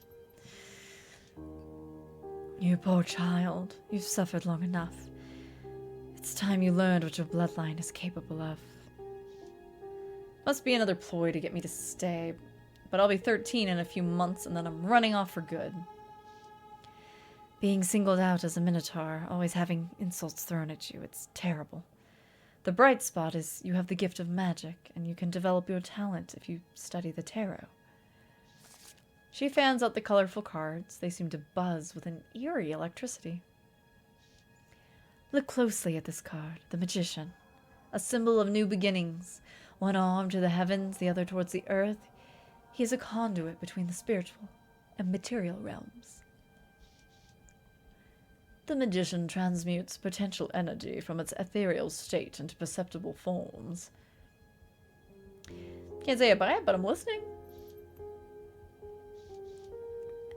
You poor child. You've suffered long enough. It's time you learned what your bloodline is capable of. Must be another ploy to get me to stay, but I'll be 13 in a few months and then I'm running off for good. Being singled out as a Minotaur, always having insults thrown at you, it's terrible. The bright spot is you have the gift of magic, and you can develop your talent if you study the tarot. She fans out the colorful cards. They seem to buzz with an eerie electricity. Look closely at this card, the Magician. A symbol of new beginnings. One arm to the heavens, the other towards the earth. He is a conduit between the spiritual and material realms. The Magician transmutes potential energy from its ethereal state into perceptible forms. Can't say I buy it, but I'm listening.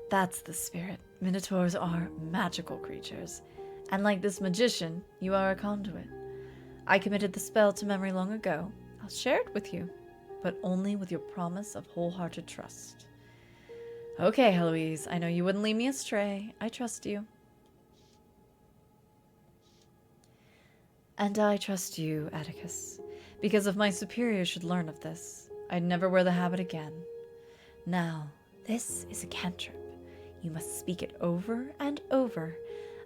That's the spirit. Minotaurs are magical creatures. And like this magician, you are a conduit. I committed the spell to memory long ago. I'll share it with you, but only with your promise of wholehearted trust. Okay, Heloise, I know you wouldn't lead me astray. I trust you. And I trust you, Atticus, because if my superiors should learn of this, I'd never wear the habit again. Now, this is a cantrip. You must speak it over and over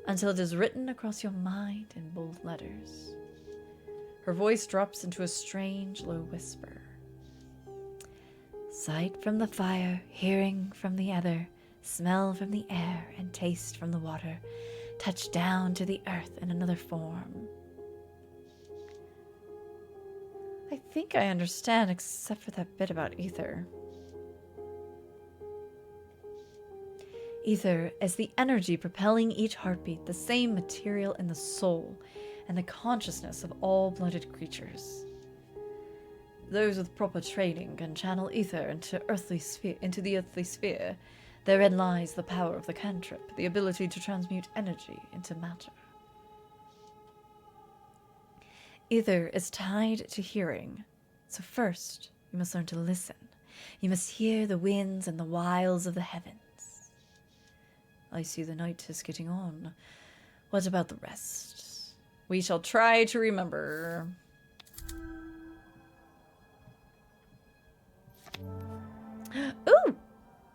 until it is written across your mind in bold letters. Her voice drops into a strange, low whisper. Sight from the fire, hearing from the ether, smell from the air, and taste from the water, touch down to the earth in another form. I think I understand, except for that bit about ether. Ether is the energy propelling each heartbeat, the same material in the soul and the consciousness of all blooded creatures. Those with proper training can channel ether into the earthly sphere. Therein lies the power of the cantrip, the ability to transmute energy into matter. Ether is tied to hearing, so first you must learn to listen. You must hear the winds and the wiles of the heavens. I see the night is getting on. What about the rest? We shall try to remember. Ooh!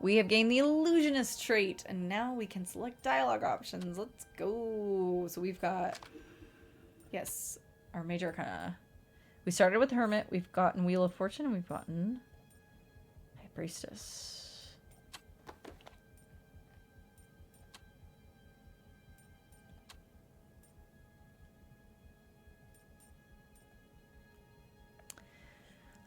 We have gained the illusionist trait, and now we can select dialogue options. Let's go. So we've got, yes, our major arcana. We started with Hermit, we've gotten Wheel of Fortune, and we've gotten High Priestess.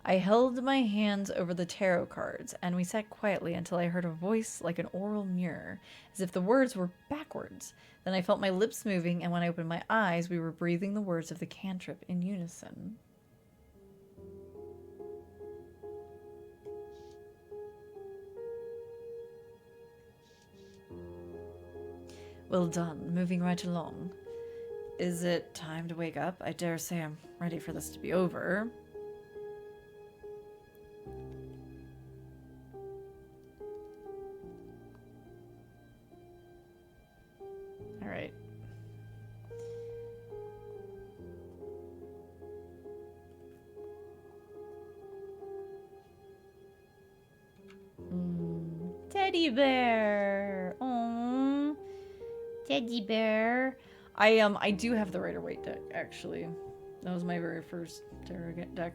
I held my hands over the tarot cards, and we sat quietly until I heard a voice like an oral mirror, as if the words were backwards. Then I felt my lips moving, and when I opened my eyes, we were breathing the words of the cantrip in unison. Well done, moving right along. Is it time to wake up? I dare say I'm ready for this to be over. teddy bear. Aww. Teddy bear. I do have the Rider-Waite deck, actually. That was my very first tarot deck.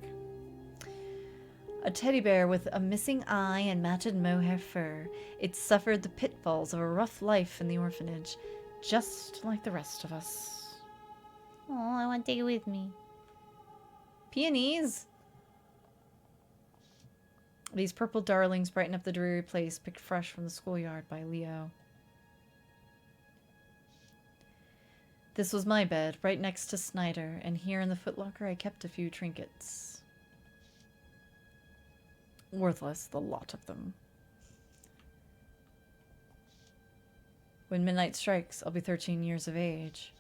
A teddy bear with a missing eye and matted mohair fur. It suffered the pitfalls of a rough life in the orphanage, just like the rest of us. Oh, I want to take it with me. Peonies! These purple darlings brighten up the dreary place, picked fresh from the schoolyard by Leo. This was my bed, right next to Snyder, and here in the footlocker I kept a few trinkets. Worthless, the lot of them. When midnight strikes, I'll be 13 years of age.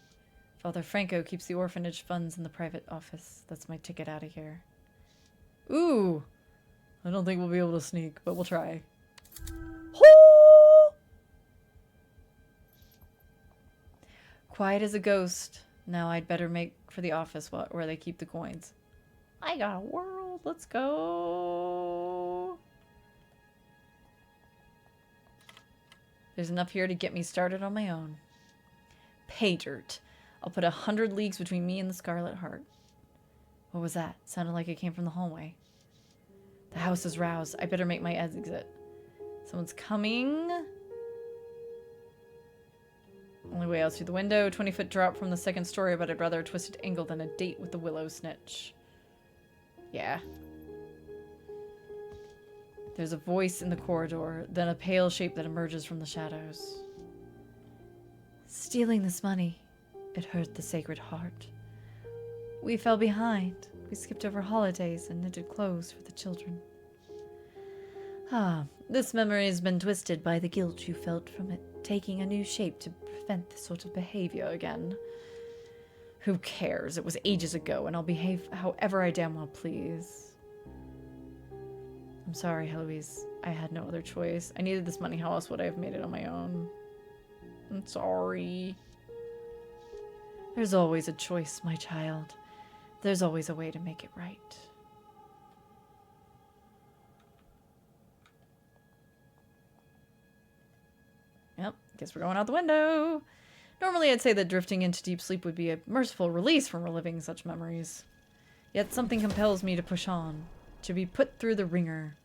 Father Franco keeps the orphanage funds in the private office. That's my ticket out of here. Ooh! I don't think we'll be able to sneak, but we'll try. Hoo! Quiet as a ghost. Now I'd better make for the office where they keep the coins. I got a world. Let's go. There's enough here to get me started on my own. Pay dirt. I'll put 100 leagues between me and the Scarlet Heart. What was that? Sounded like it came from the hallway. The house is roused. I better make my exit. Someone's coming. Only way out through the window. 20-foot drop from the second story, but I'd rather a twisted angle than a date with the willow snitch. Yeah. There's a voice in the corridor, then a pale shape that emerges from the shadows. Stealing this money. It hurt the Sacred Heart. We fell behind. We skipped over holidays and knitted clothes for the children. Ah, this memory has been twisted by the guilt you felt from it, taking a new shape to prevent this sort of behavior again. Who cares? It was ages ago, and I'll behave however I damn well please. I'm sorry, Heloise. I had no other choice. I needed this money. How else would I have made it on my own? I'm sorry. There's always a choice, my child. There's always a way to make it right. Yep, guess we're going out the window. Normally I'd say that drifting into deep sleep would be a merciful release from reliving such memories. Yet something compels me to push on, to be put through the ringer.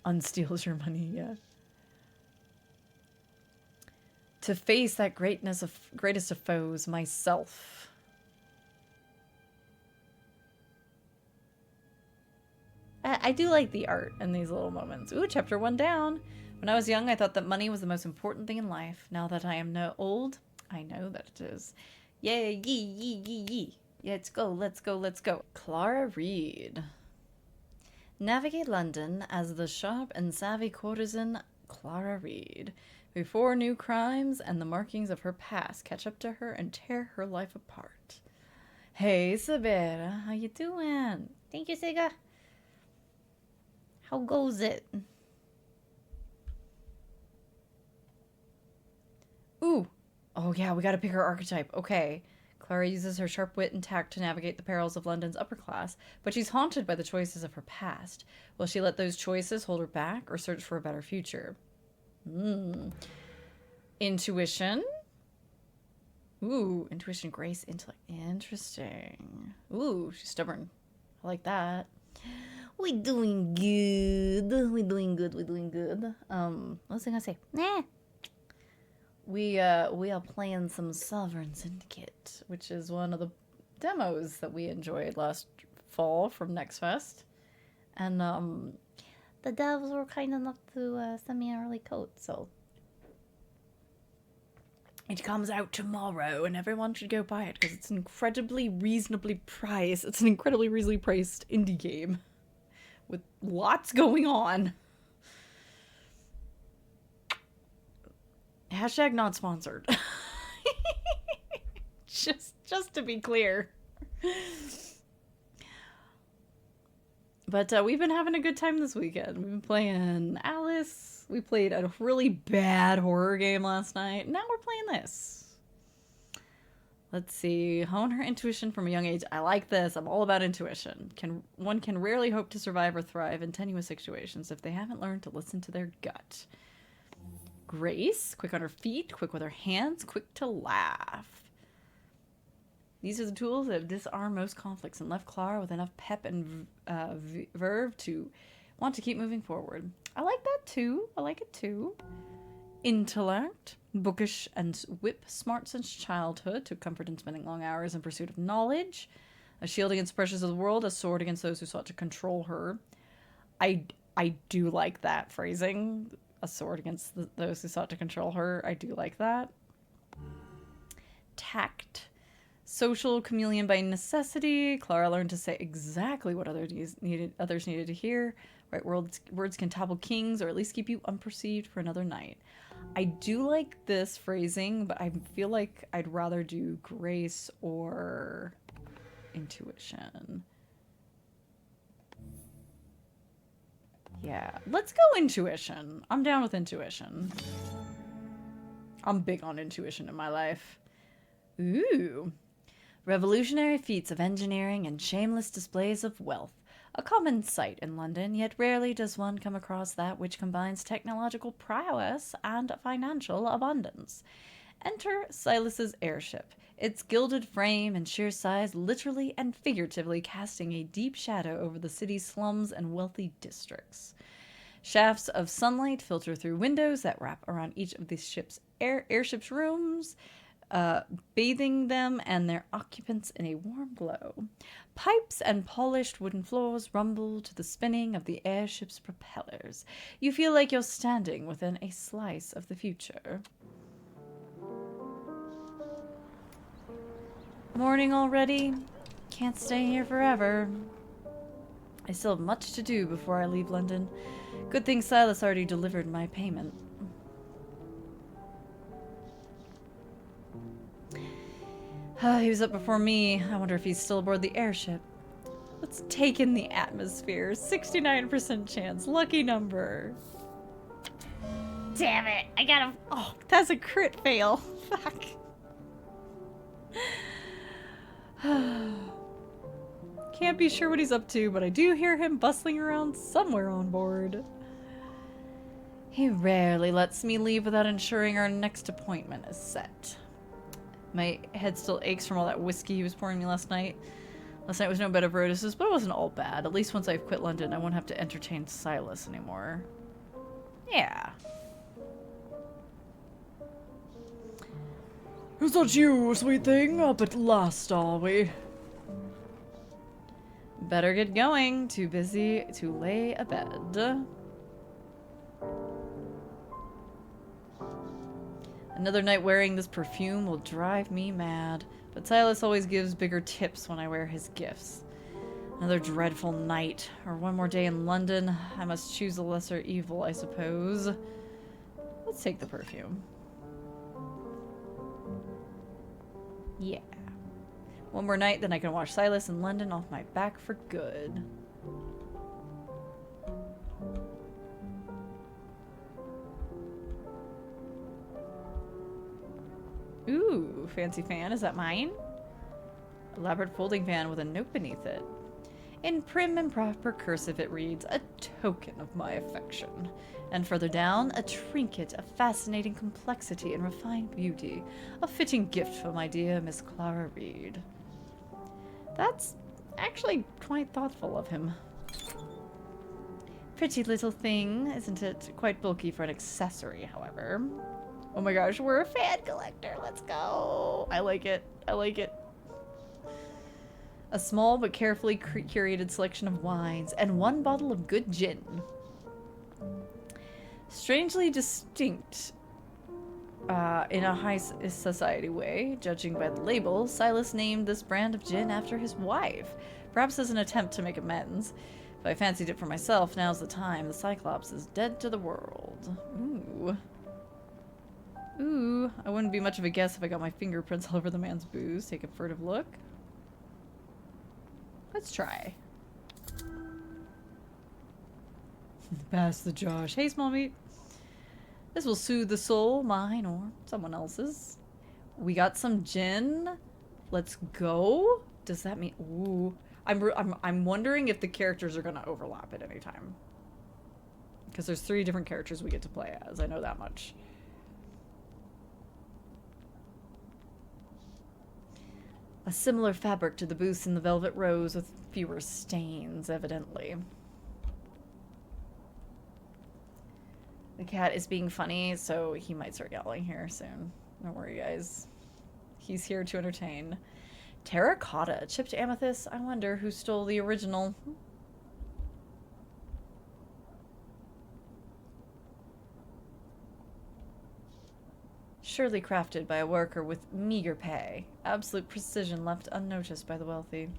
Unsteals your money, yeah. To face that greatest of foes, myself. I do like the art in these little moments. Ooh, chapter 1 down. When I was young, I thought that money was the most important thing in life. Now that I am old, I know that it is. Yay, yee, yee, yee, yee. Let's go, let's go, let's go. Clara Reed. Navigate London as the sharp and savvy courtesan Clara Reed. Before new crimes and the markings of her past catch up to her and tear her life apart. Hey, Sabera, how you doing? Thank you, Sega. How goes it? Ooh. Oh, yeah, we gotta pick her archetype. Okay. Clara uses her sharp wit and tact to navigate the perils of London's upper class, but she's haunted by the choices of her past. Will she let those choices hold her back or search for a better future? Intuition. Ooh, intuition, grace, intellect. Interesting. Ooh, she's stubborn. I like that. We doing good. We doing good. We doing good. What was I gonna say? Nah. We are playing some Sovereign Syndicate, which is one of the demos that we enjoyed last fall from Next Fest. And The devs were kind enough to send me an early code, so it comes out tomorrow, and everyone should go buy it because it's incredibly reasonably priced. It's an incredibly reasonably priced indie game with lots going on. Hashtag not sponsored. just to be clear. But we've been having a good time this weekend. We've been playing Alice. We played a really bad horror game last night. Now we're playing this. Let's see. Hone her intuition from a young age. I like this. I'm all about intuition. One can rarely hope to survive or thrive in tenuous situations if they haven't learned to listen to their gut. Grace, quick on her feet, quick with her hands, quick to laugh. These are the tools that have disarmed most conflicts and left Clara with enough pep and verve to want to keep moving forward. I like that too. I like it too. Intellect, bookish and whip smart since childhood, took comfort in spending long hours in pursuit of knowledge. A shield against the pressures of the world, a sword against those who sought to control her. I do like that phrasing. A sword against those who sought to control her. I do like that. Tact. Social chameleon by necessity. Clara learned to say exactly what others needed to hear. Right words can topple kings, or at least keep you unperceived for another night. I do like this phrasing, but I feel like I'd rather do grace or intuition. Yeah, let's go intuition. I'm down with intuition. I'm big on intuition in my life. Ooh. Revolutionary feats of engineering and shameless displays of wealth. A common sight in London, yet rarely does one come across that which combines technological prowess and financial abundance. Enter Silas's airship, its gilded frame and sheer size literally and figuratively casting a deep shadow over the city's slums and wealthy districts. Shafts of sunlight filter through windows that wrap around each of the airship's rooms, bathing them and their occupants in a warm glow. Pipes and polished wooden floors rumble to the spinning of the airship's propellers. You feel like you're standing within a slice of the future. Morning already? Can't stay here forever. I still have much to do before I leave London. Good thing Silas already delivered my payment. He was up before me. I wonder if he's still aboard the airship. Let's take in the atmosphere. 69% chance. Lucky number. Damn it! I gotta. Oh, that's a crit fail. Fuck. Can't be sure what he's up to, but I do hear him bustling around somewhere on board. He rarely lets me leave without ensuring our next appointment is set. My head still aches from all that whiskey he was pouring me last night. Last night was no bed of roses, but it wasn't all bad. At least once I've quit London, I won't have to entertain Silas anymore. Yeah. Is that you, sweet thing? Up at last, are we? Better get going. Too busy to lay abed. Another night wearing this perfume will drive me mad, but Silas always gives bigger tips when I wear his gifts. Another dreadful night, or one more day in London. I must choose the lesser evil, I suppose. Let's take the perfume. Yeah. One more night, then I can wash Silas in London off my back for good. Ooh, fancy fan. Is that mine? Elaborate folding fan with a note beneath it. In prim and proper cursive it reads, "A token of my affection." And further down, a trinket of fascinating complexity and refined beauty. A fitting gift for my dear Miss Clara Reed. That's actually quite thoughtful of him. Pretty little thing, isn't it? Quite bulky for an accessory, however. Oh my gosh, we're a fan collector. Let's go. I like it. I like it. A small but carefully curated selection of wines and one bottle of good gin. Strangely distinct in a high society way. Judging by the label, Silas named this brand of gin after his wife, perhaps as an attempt to make amends. If I fancied it for myself, now's the time. The Cyclops is dead to the world. Ooh. Ooh, I wouldn't be much of a guess if I got my fingerprints all over the man's booze. Take a furtive look. Let's try. Pass the Josh. Hey, small meat. This will soothe the soul, mine or someone else's. We got some gin. Let's go. Does that mean... Ooh. I'm wondering if the characters are going to overlap at any time. Because there's 3 different characters we get to play as. I know that much. A similar fabric to the booths in the Velvet Rose with fewer stains, evidently. The cat is being funny, so he might start yelling here soon. Don't worry, guys. He's here to entertain. Terracotta. Chipped amethyst. I wonder who stole the original. Surely crafted by a worker with meager pay. Absolute precision left unnoticed by the wealthy.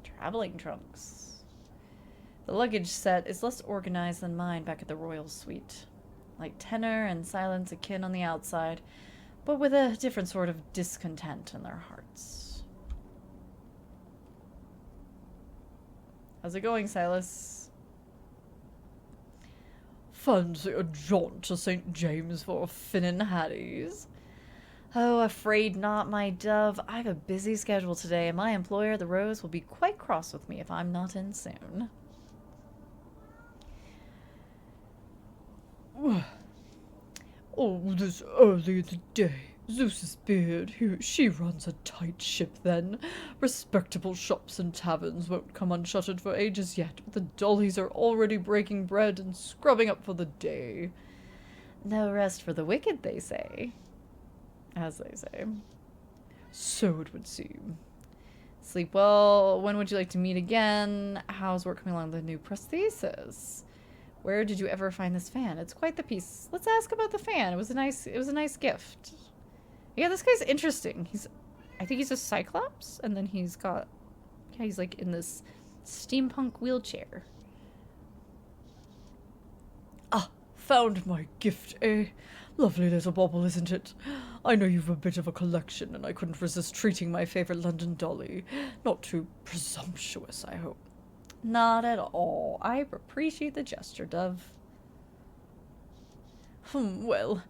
Traveling trunks. The luggage set is less organized than mine back at the royal suite. Like tenor and silence akin on the outside, but with a different sort of discontent in their hearts. How's it going, Silas? Fancy a jaunt to St. James for a Finnan Hattie's? Oh, afraid not, my dove. I have a busy schedule today, and my employer, the Rose, will be quite cross with me if I'm not in soon. Oh, this early in the day. Zeus's beard. She runs a tight ship then. Respectable shops and taverns won't come unshuttered for ages yet, but the dollies are already breaking bread and scrubbing up for the day. No rest for the wicked, they say. As they say. So it would seem. Sleep well. When would you like to meet again? How's work coming along with the new prosthesis? Where did you ever find this fan? It's quite the piece. Let's ask about the fan. It was a nice gift. Yeah, this guy's interesting. I think he's a cyclops, and then he's got, yeah, he's like in this steampunk wheelchair. Ah, found my gift, eh? Lovely little bauble, isn't it? I know you've a bit of a collection, and I couldn't resist treating my favorite London dolly. Not too presumptuous, I hope. Not at all. I appreciate the gesture, Dove. Well,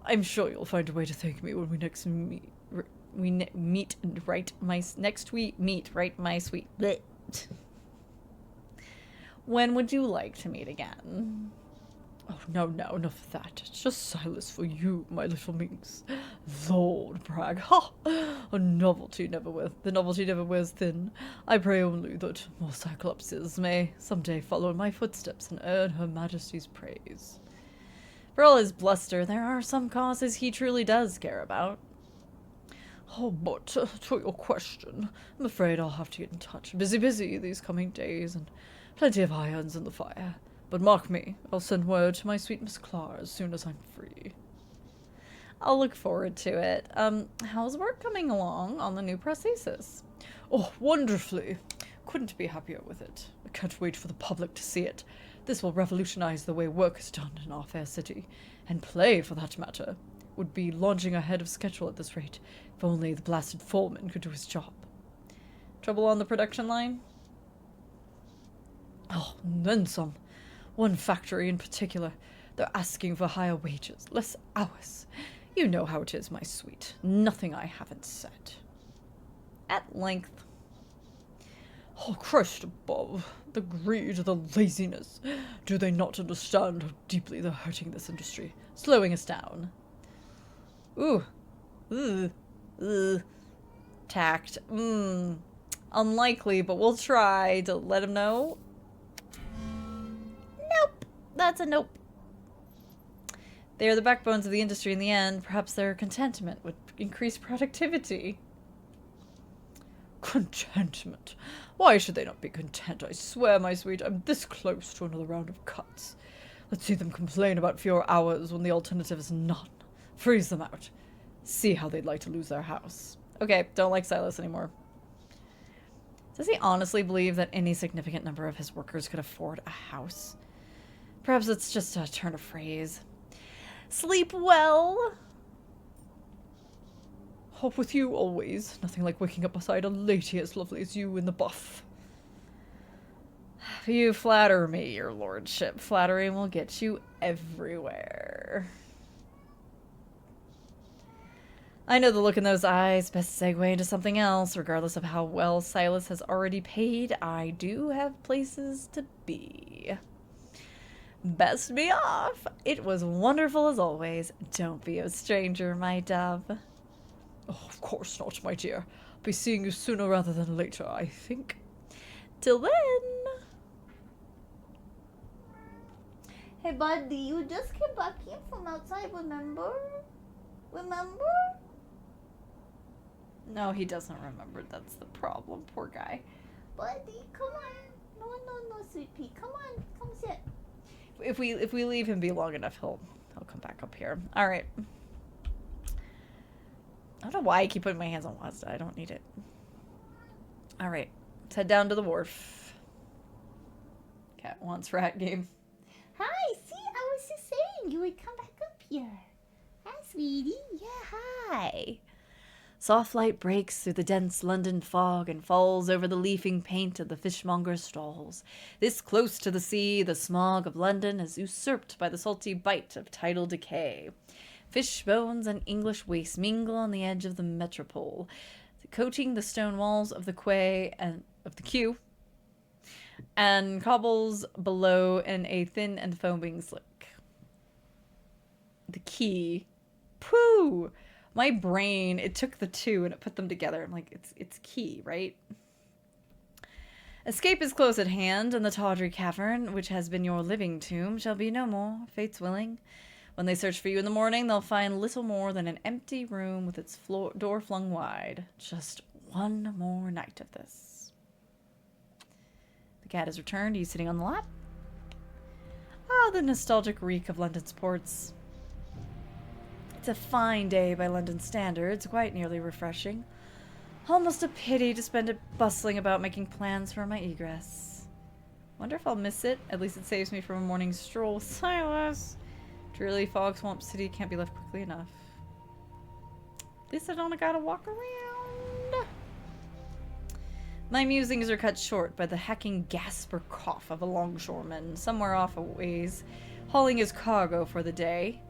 I'm sure you'll find a way to thank me when we next meet. Meet and write my sweet. Blech. When would you like to meet again? Oh, no, enough of that. It's just Silas for you, my little minx. Lord brag, ha! The novelty never wears thin. I pray only that more Cyclopses may someday follow in my footsteps and earn Her Majesty's praise. For all his bluster, there are some causes he truly does care about. Oh, but to your question, I'm afraid I'll have to get in touch. Busy these coming days, and plenty of irons in the fire. But mark me, I'll send word to my sweet Miss Clara as soon as I'm free. I'll look forward to it. How's work coming along on the new prosthesis? Oh, wonderfully. Couldn't be happier with it. I can't wait for the public to see it. This will revolutionize the way work is done in our fair city. And play, for that matter, would be launching ahead of schedule at this rate, if only the blasted foreman could do his job. Trouble on the production line? Oh, and then some. One factory in particular. They're asking for higher wages, less hours. You know how it is, my sweet. Nothing I haven't said. At length. Oh, Christ above. The greed, the laziness. Do they not understand how deeply they're hurting this industry? Slowing us down. Ooh. Tact. Unlikely, but we'll try to let him know. Nope. That's a nope. They are the backbones of the industry in the end. Perhaps their contentment would increase productivity. Contentment? Why should they not be content? I swear, my sweet, I'm this close to another round of cuts. Let's see them complain about fewer hours when the alternative is none. Freeze them out. See how they'd like to lose their house. Okay, don't like Silas anymore. Does he honestly believe that any significant number of his workers could afford a house? Perhaps it's just a turn of phrase. Sleep well. Hope with you always. Nothing like waking up beside a lady as lovely as you in the buff. You flatter me, your lordship. Flattery will get you everywhere. I know the look in those eyes. Best segue into something else. Regardless of how well Silas has already paid, I do have places to be. Best be off. It was wonderful as always. Don't be a stranger, my dove. Oh, of course not, my dear. Be seeing you sooner rather than later, I think. Till then. Hey, buddy, you just came back in from outside, remember? Remember? No, he doesn't remember. That's the problem. Poor guy. Buddy, come on. No, sweet pea. Come on, come sit. If we leave him be long enough, he'll come back up here. All right. I don't know why I keep putting my hands on Wazda. I don't need it. All right. Let's head down to the wharf. Cat wants rat game. Hi, see, I was just saying you would come back up here. Hi, sweetie. Yeah, hi. Soft light breaks through the dense London fog and falls over the leafing paint of the fishmonger's stalls. This close to the sea, the smog of London is usurped by the salty bite of tidal decay. Fish bones and English waste mingle on the edge of the metropole, coating the stone walls of the quay and of the queue, and cobbles below in a thin and foaming slick. The key. Pooh! My brain, it took the two and it put them together. I'm like, it's key, right? Escape is close at hand, and the tawdry cavern, which has been your living tomb, shall be no more, fate's willing. When they search for you in the morning, they'll find little more than an empty room with its door flung wide. Just one more night of this. The cat has returned. He's sitting on the lap. Ah, the nostalgic reek of London's ports. It's a fine day by London standards, quite nearly refreshing. Almost a pity to spend it bustling about making plans for my egress. Wonder if I'll miss it. At least it saves me from a morning stroll with Silas. Dreary fog swamp city can't be left quickly enough. At least I don't gotta walk around. My musings are cut short by the hacking gasp or cough of a longshoreman somewhere off a ways, hauling his cargo for the day.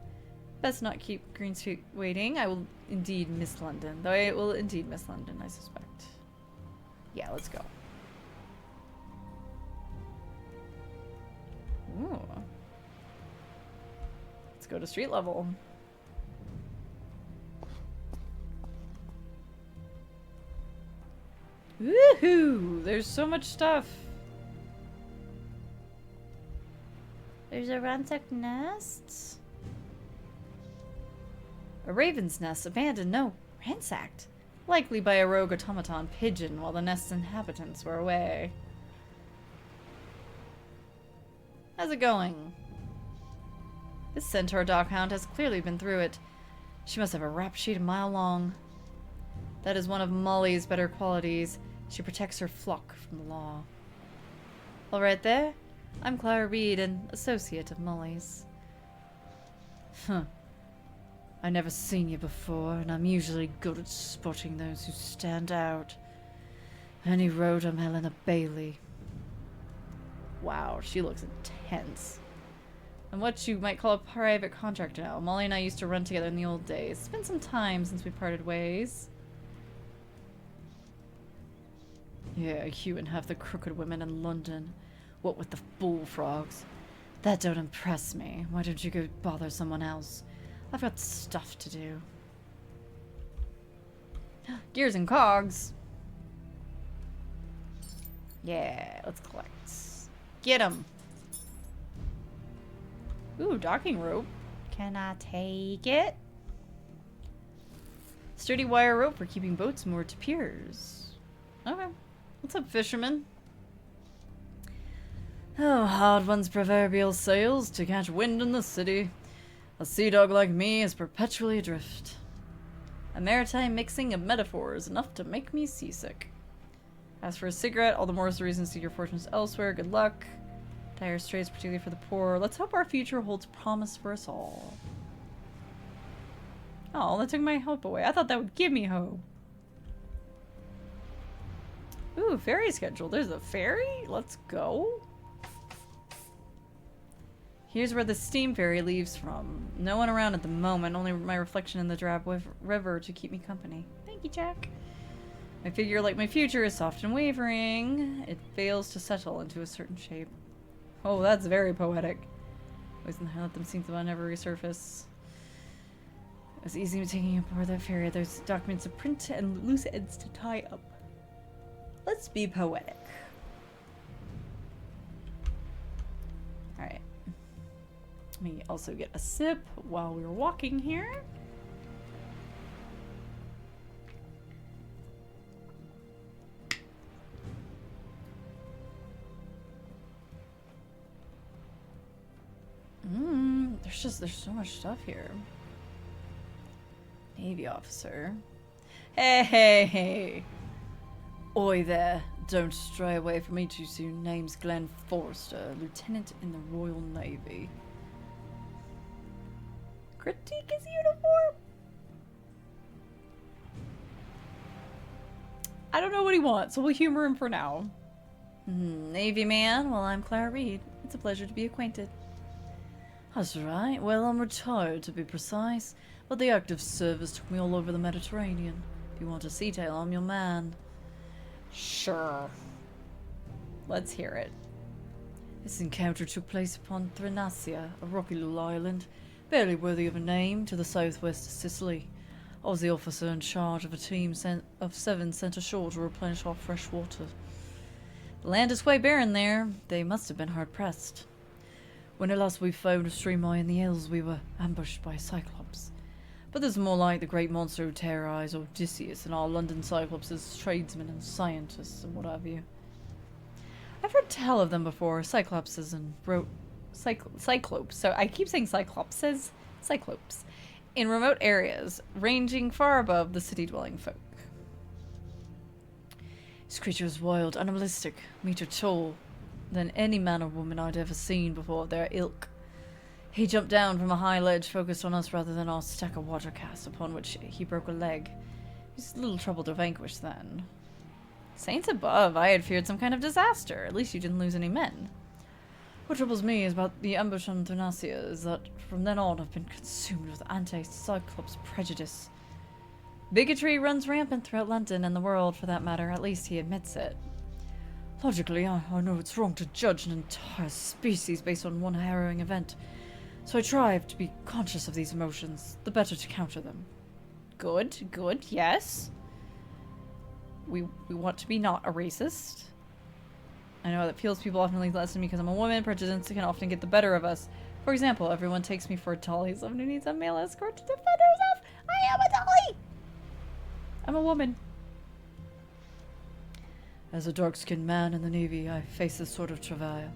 Best not keep Greenstreet waiting. I will indeed miss London. Though I will indeed miss London, I suspect. Yeah, let's go. Ooh. Let's go to street level. Woohoo! There's so much stuff. There's a ransacked nest. A raven's nest abandoned, no, ransacked. Likely by a rogue automaton pigeon while the nest's inhabitants were away. How's it going? This centaur doghound has clearly been through it. She must have a rap sheet a mile long. That is one of Molly's better qualities. She protects her flock from the law. All right there. I'm Clara Reed, an associate of Molly's. Huh. I've never seen you before, and I'm usually good at spotting those who stand out. Any road I'm Helena Bailey. Wow, she looks intense. And what you might call a private contractor now. Molly and I used to run together in the old days. It's been some time since we parted ways. Yeah, you and half the crooked women in London. What with the bullfrogs? That don't impress me. Why don't you go bother someone else? I've got stuff to do. Gears and cogs. Yeah, let's collect. Get 'em. Ooh, docking rope. Can I take it? Sturdy wire rope for keeping boats moored to piers. Okay. What's up, fisherman? Oh, hard one's proverbial sails to catch wind in the city. A sea dog like me is perpetually adrift. A maritime mixing of metaphors enough to make me seasick. As for a cigarette, all the more reason to seek your fortunes elsewhere. Good luck. Dire straits, particularly for the poor. Let's hope our future holds promise for us all. Oh, that took my hope away. I thought that would give me hope. Ooh, ferry schedule. There's a ferry? Let's go. Here's where the steam ferry leaves from. No one around at the moment, only my reflection in the drab river to keep me company. Thank you, Jack. I figure, like my future, is soft and wavering. It fails to settle into a certain shape. Oh, that's very poetic. Always let them sink they'll never resurface. It was easy taking aboard that ferry. There's documents to print and loose ends to tie up. Let's be poetic. Alright. Let me also get a sip while we were walking here. There's so much stuff here. Navy officer. Hey. Oi there. Don't stray away from me too soon. Name's Glenn Forrester, lieutenant in the Royal Navy. Critique his uniform? I don't know what he wants, so we'll humor him for now. Navy man? Well, I'm Clara Reed. It's a pleasure to be acquainted. That's right. Well, I'm retired, to be precise. But the active service took me all over the Mediterranean. If you want a sea tale, I'm your man. Sure. Let's hear it. This encounter took place upon Thrinacia, a rocky little island, barely worthy of a name, to the southwest of Sicily. I was the officer in charge of a team of 7 sent ashore to replenish our fresh water. The land is quite barren there. They must have been hard-pressed. When at last we found a streamline in the hills, we were ambushed by a cyclops. But this is more like the great monster who terrorized Odysseus and our London cyclopses, tradesmen and scientists and what have you. I've heard tell of them before, cyclopses and cyclopes, so I keep saying cyclopses, cyclopes, in remote areas, ranging far above the city-dwelling folk. This creature was wild, animalistic, meter tall, than any man or woman I'd ever seen before of their ilk. He jumped down from a high ledge, focused on us rather than our stack of water casks, upon which he broke a leg. He was a little trouble to vanquish then. Saints above, I had feared some kind of disaster. At least you didn't lose any men. What troubles me is about the ambush on Thrinacia is that from then on I've been consumed with anti-Cyclops prejudice. Bigotry runs rampant throughout London and the world, for that matter. At least he admits it. Logically, I know it's wrong to judge an entire species based on one harrowing event, so I strive to be conscious of these emotions, the better to counter them. Good, yes. We want to be not a racist. I know that feels people often leave less than me because I'm a woman. Prejudice can often get the better of us. For example, everyone takes me for a dolly. Someone who needs a male escort to defend herself. I am a dolly! I'm a woman. As a dark-skinned man in the Navy, I face this sort of travail.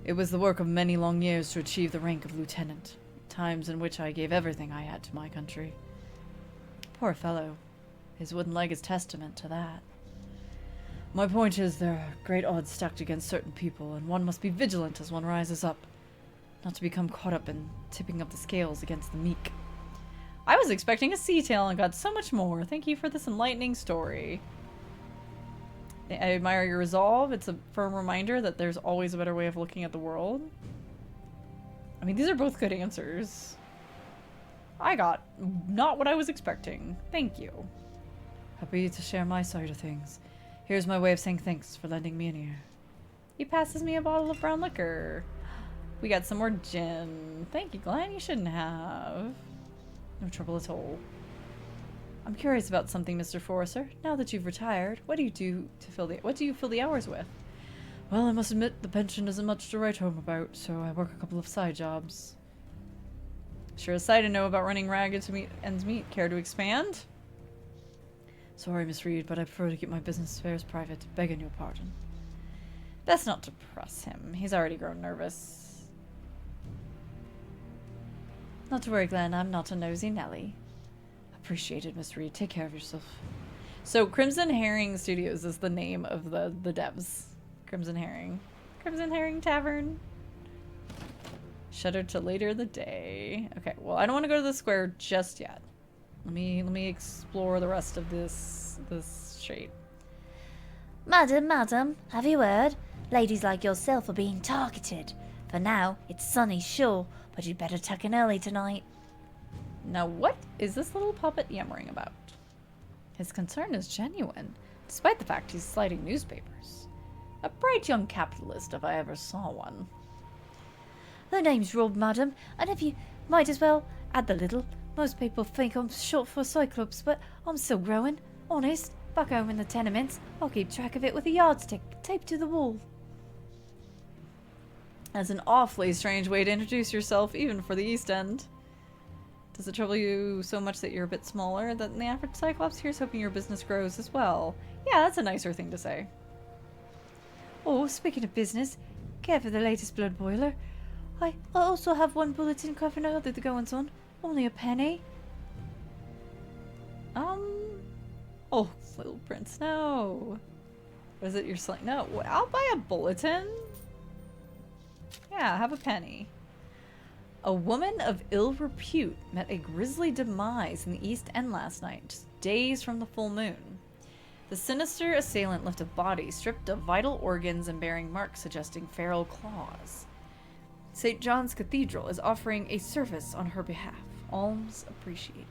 It was the work of many long years to achieve the rank of lieutenant, times in which I gave everything I had to my country. Poor fellow. His wooden leg is testament to that. My point is, there are great odds stacked against certain people, and one must be vigilant as one rises up, not to become caught up in tipping up the scales against the meek. I was expecting a sea tale and got so much more. Thank you for this enlightening story. I admire your resolve. It's a firm reminder that there's always a better way of looking at the world. I mean, these are both good answers. I got not what I was expecting. Thank you. Happy to share my side of things. Here's my way of saying thanks for lending me an ear. He passes me a bottle of brown liquor. We got some more gin. Thank you, Glenn. You shouldn't have. No trouble at all. I'm curious about something, Mr. Forrester. Now that you've retired, what do you do to fill the hours with? Well, I must admit the pension isn't much to write home about, so I work a couple of side jobs. Sure, a side to know about running ragged to meet ends meet. Care to expand? Sorry, Miss Reed, but I prefer to keep my business affairs private. Begging your pardon. Best not to press him. He's already grown nervous. Not to worry, Glenn. I'm not a nosy Nelly. Appreciated, Miss Reed. Take care of yourself. So, Crimson Herring Studios is the name of the devs. Crimson Herring. Crimson Herring Tavern. Shuttered to later in the day. Okay, well, I don't want to go to the square just yet. Let me explore the rest of this street. Madam, have you heard? Ladies like yourself are being targeted. For now, it's sunny, sure, but you'd better tuck in early tonight. Now what is this little puppet yammering about? His concern is genuine, despite the fact he's sliding newspapers. A bright young capitalist if I ever saw one. The name's Rob, madam, and if you might as well add the little. Most people think I'm short for Cyclops, but I'm still growing. Honest, back home in the tenements, I'll keep track of it with a yardstick taped to the wall. That's an awfully strange way to introduce yourself, even for the East End. Does it trouble you so much that you're a bit smaller than the average Cyclops? Here's hoping your business grows as well. Yeah, that's a nicer thing to say. Oh, speaking of business, care for the latest blood boiler. I also have one bulletin covering other the goings on. Only a penny. Oh, little prince, no. Was it your slang? No, I'll buy a bulletin. Yeah, have a penny. A woman of ill repute met a grisly demise in the East End last night, just days from the full moon. The sinister assailant left a body stripped of vital organs and bearing marks suggesting feral claws. St. John's Cathedral is offering a service on her behalf. Alms appreciated.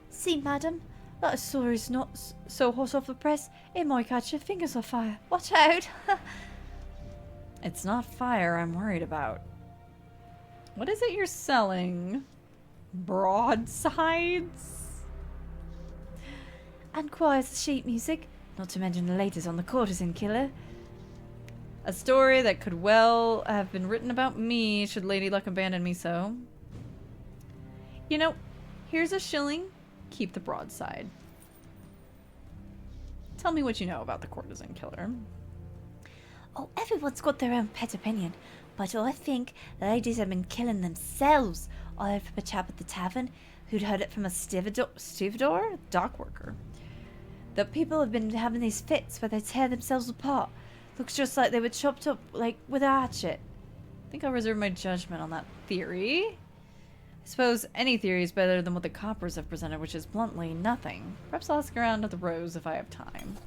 See, madam, that story's not so hot off the press, it might catch your fingers on fire. Watch out! It's not fire I'm worried about. What is it you're selling? Broadsides? And choirs of sheet music, not to mention the latest on the courtesan killer. A story that could well have been written about me should Lady Luck abandon me so. You know, here's a shilling. Keep the broadside. Tell me what you know about the courtesan killer. Oh, everyone's got their own pet opinion, but I think the ladies have been killing themselves. I heard from a chap at the tavern who'd heard it from a stevedore, dock worker. That people have been having these fits where they tear themselves apart. Looks just like they were chopped up, like, with a hatchet. I think I'll reserve my judgment on that theory. I suppose any theory is better than what the coppers have presented, which is bluntly nothing. Perhaps I'll ask around at the Rose if I have time.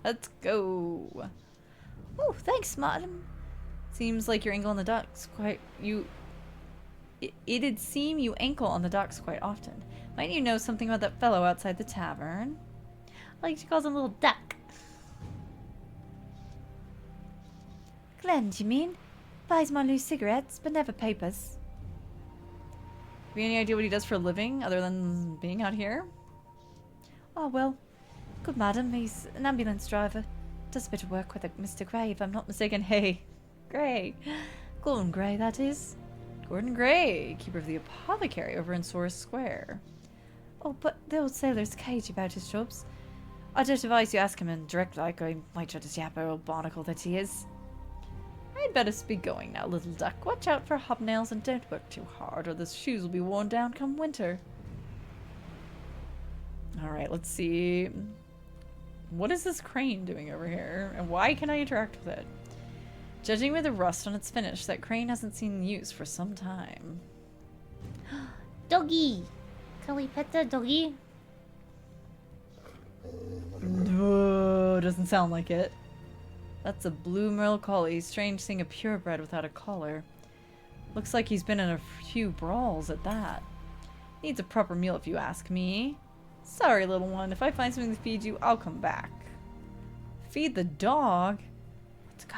Let's go. Oh, thanks, madam. Seems like your ankle on the docks quite... It'd seem you ankle on the docks quite often. Might you know something about that fellow outside the tavern? I like to call him Little Duck. Glenn, do you mean? Buys my loose cigarettes, but never papers. Have you any idea what he does for a living, other than being out here? Oh, well, good madam, he's an ambulance driver. Does a bit of work with Mr. Gray, if I'm not mistaken. Hey, Gray. Gordon Gray, that is. Gordon Gray, keeper of the apothecary over in Source Square. Oh, but the old sailor's cagey about his jobs. I don't advise you ask him in direct like, I might shut his yapper old barnacle that he is. I'd better be going now, little duck. Watch out for hobnails and don't work too hard, or the shoes will be worn down come winter. Alright, let's see. What is this crane doing over here? And why can I interact with it? Judging by the rust on its finish, that crane hasn't seen use for some time. Doggy! Can we pet the doggy? No, doesn't sound like it. That's a blue merle collie. Strange seeing a purebred without a collar. Looks like he's been in a few brawls at that. Needs a proper meal if you ask me. Sorry, little one. If I find something to feed you, I'll come back. Feed the dog? Let's go.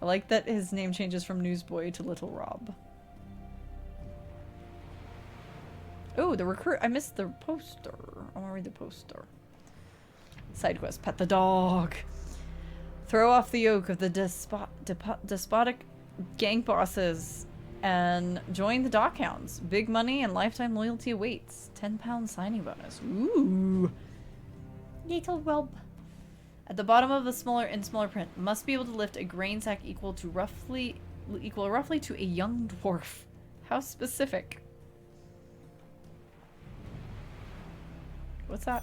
I like that his name changes from Newsboy to Little Rob. Oh, the recruit. I missed the poster. I want to read the poster. Side quest, pet the dog. Throw off the yoke of the despotic gang bosses and join the Dockhounds. Big money and lifetime loyalty awaits. £10 signing bonus. Ooh. Little Rob. At the bottom of the smaller print, must be able to lift a grain sack equal roughly to a young dwarf. How specific. What's that?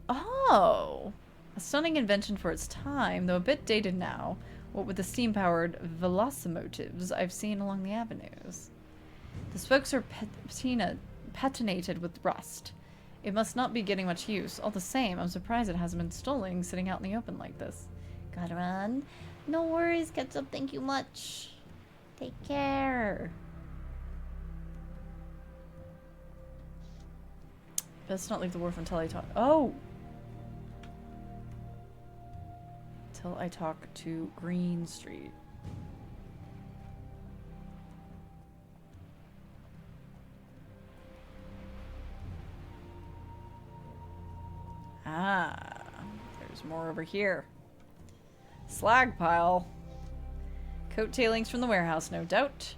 Oh! A stunning invention for its time, though a bit dated now, what with the steam-powered velocimotives I've seen along the avenues. The spokes are patinated with rust. It must not be getting much use. All the same, I'm surprised it hasn't been stolen sitting out in the open like this. Gotta run. No worries, Ketchup. Thank you much. Take care. Best not leave the wharf until I talk. Oh! Till I talk to Green Street. Ah, there's more over here. Slag pile. Coattailings from the warehouse, no doubt.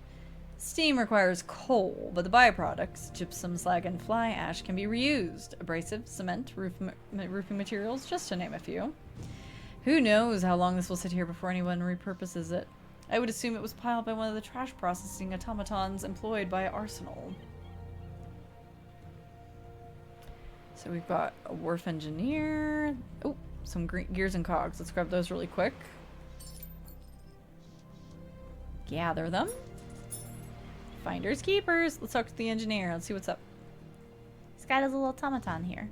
Steam requires coal, but the byproducts, gypsum, slag, and fly ash, can be reused. Abrasive, cement, roofing materials, just to name a few. Who knows how long this will sit here before anyone repurposes it. I would assume it was piled by one of the trash processing automatons employed by Arsenal. So we've got a wharf engineer. Oh, some gears and cogs. Let's grab those really quick. Gather them. Finders keepers. Let's talk to the engineer. Let's see what's up. He's got his little automaton here.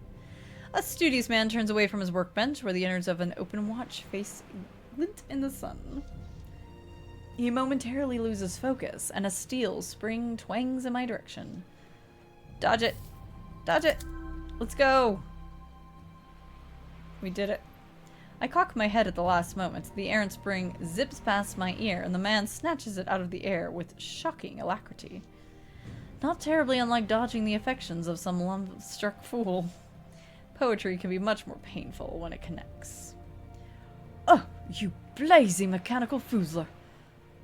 A studious man turns away from his workbench where the innards of an open watch face glint in the sun. He momentarily loses focus, and a steel spring twangs in my direction. Dodge it. Dodge it. Let's go. We did it. I cock my head at the last moment. The errant spring zips past my ear, and the man snatches it out of the air with shocking alacrity. Not terribly unlike dodging the affections of some lump-struck fool. Poetry can be much more painful when it connects. Oh, you blazing mechanical foozler.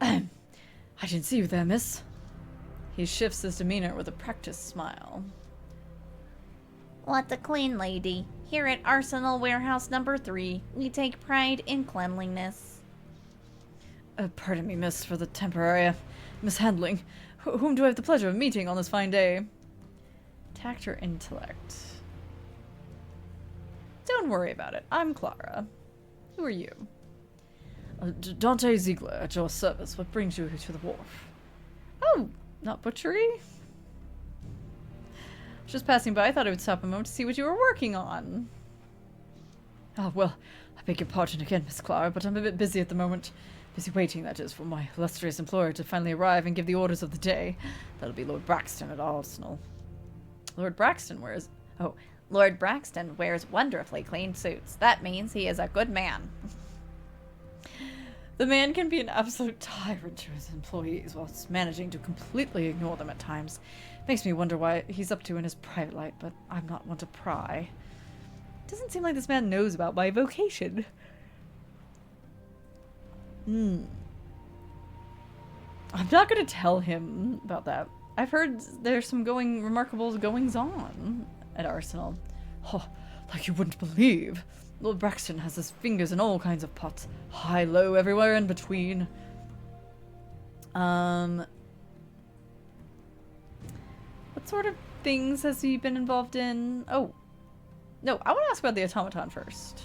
I didn't see you there, miss. He shifts his demeanor with a practiced smile. What a clean lady. Here at Arsenal Warehouse number 3, we take pride in cleanliness. Pardon me, miss, for the temporary mishandling. Whom do I have the pleasure of meeting on this fine day? Tact or intellect? Don't worry about it. I'm Clara. Who are you? Dante Ziegler, at your service. What brings you to the wharf? Oh, not butchery? Just passing by, I thought I would stop a moment to see what you were working on. Oh, well, I beg your pardon again, Miss Clara, but I'm a bit busy at the moment. Busy waiting, that is, for my illustrious employer to finally arrive and give the orders of the day. That'll be Lord Braxton at Arsenal. Lord Braxton wears... Oh, Lord Braxton wears wonderfully clean suits. That means he is a good man. The man can be an absolute tyrant to his employees whilst managing to completely ignore them at times. Makes me wonder why he's up to in his private life, but I'm not one to pry. Doesn't seem like this man knows about my vocation. I'm not going to tell him about that. I've heard there's some remarkable goings-on at Arsenal. Oh, like you wouldn't believe. Lord Braxton has his fingers in all kinds of pots. High, low, everywhere in between. What sort of things has he been involved in? Oh. No, I want to ask about the automaton first.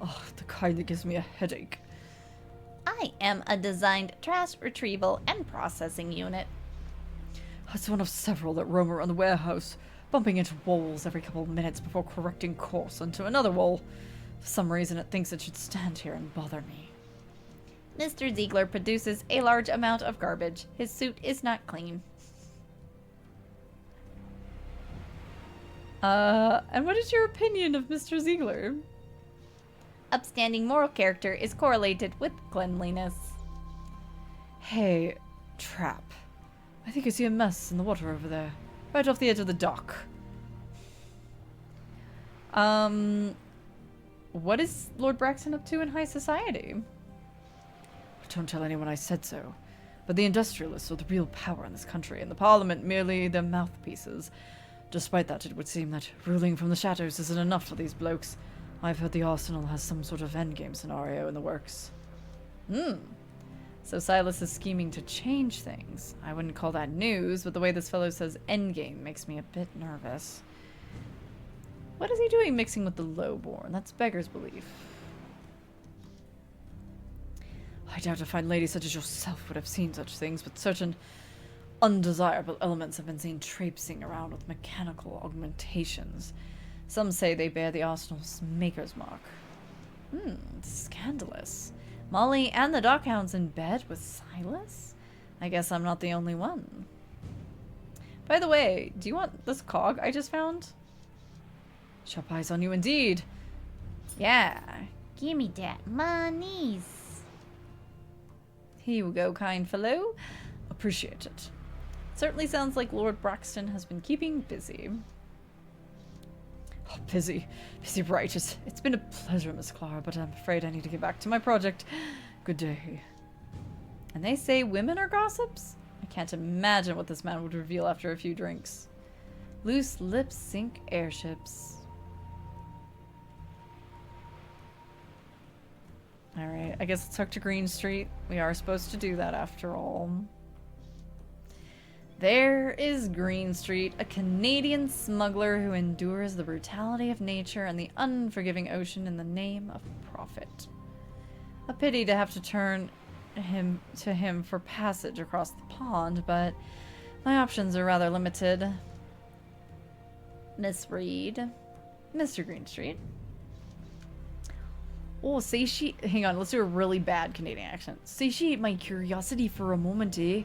Oh, the kind that gives me a headache. I am a designed trash retrieval and processing unit. It's one of several that roam around the warehouse, bumping into walls every couple of minutes before correcting course onto another wall. For some reason it thinks it should stand here and bother me. Mr. Ziegler produces a large amount of garbage. His suit is not clean. And what is your opinion of Mr. Ziegler? Upstanding moral character is correlated with cleanliness. Hey, Trap. I think I see a mess in the water over there. Right off the edge of the dock. What is Lord Braxton up to in high society? Don't tell anyone I said so. But the industrialists are the real power in this country, and the Parliament merely their mouthpieces. Despite that, it would seem that ruling from the shadows isn't enough for these blokes. I've heard the Arsenal has some sort of endgame scenario in the works. So Silas is scheming to change things. I wouldn't call that news, but the way this fellow says endgame makes me a bit nervous. What is he doing mixing with the lowborn? That's beggar's belief. I doubt a fine lady such as yourself would have seen such things, but certain undesirable elements have been seen traipsing around with mechanical augmentations. Some say they bear the arsenal's maker's mark. Scandalous. Molly and the Dockhounds in bed with Silas? I guess I'm not the only one. By the way, do you want this cog I just found? Sharp eyes on you indeed. Yeah. Gimme that monies. Here you go, kind fellow. Appreciate it. Certainly sounds like Lord Braxton has been keeping busy. Oh, busy right. It's been a pleasure, Miss Clara, but I'm afraid I need to get back to my project. Good day. And they say women are gossips? I can't imagine what this man would reveal after a few drinks. Loose lips sink airships. Alright, I guess let's talk to Green Street. We are supposed to do that after all. There is Green Street, a Canadian smuggler who endures the brutality of nature and the unforgiving ocean in the name of profit. A pity to have to turn to him for passage across the pond, but my options are rather limited. Miss Reed. Mr. Green Street. Oh, hang on, let's do a really bad Canadian accent. Satiate my curiosity for a moment, eh?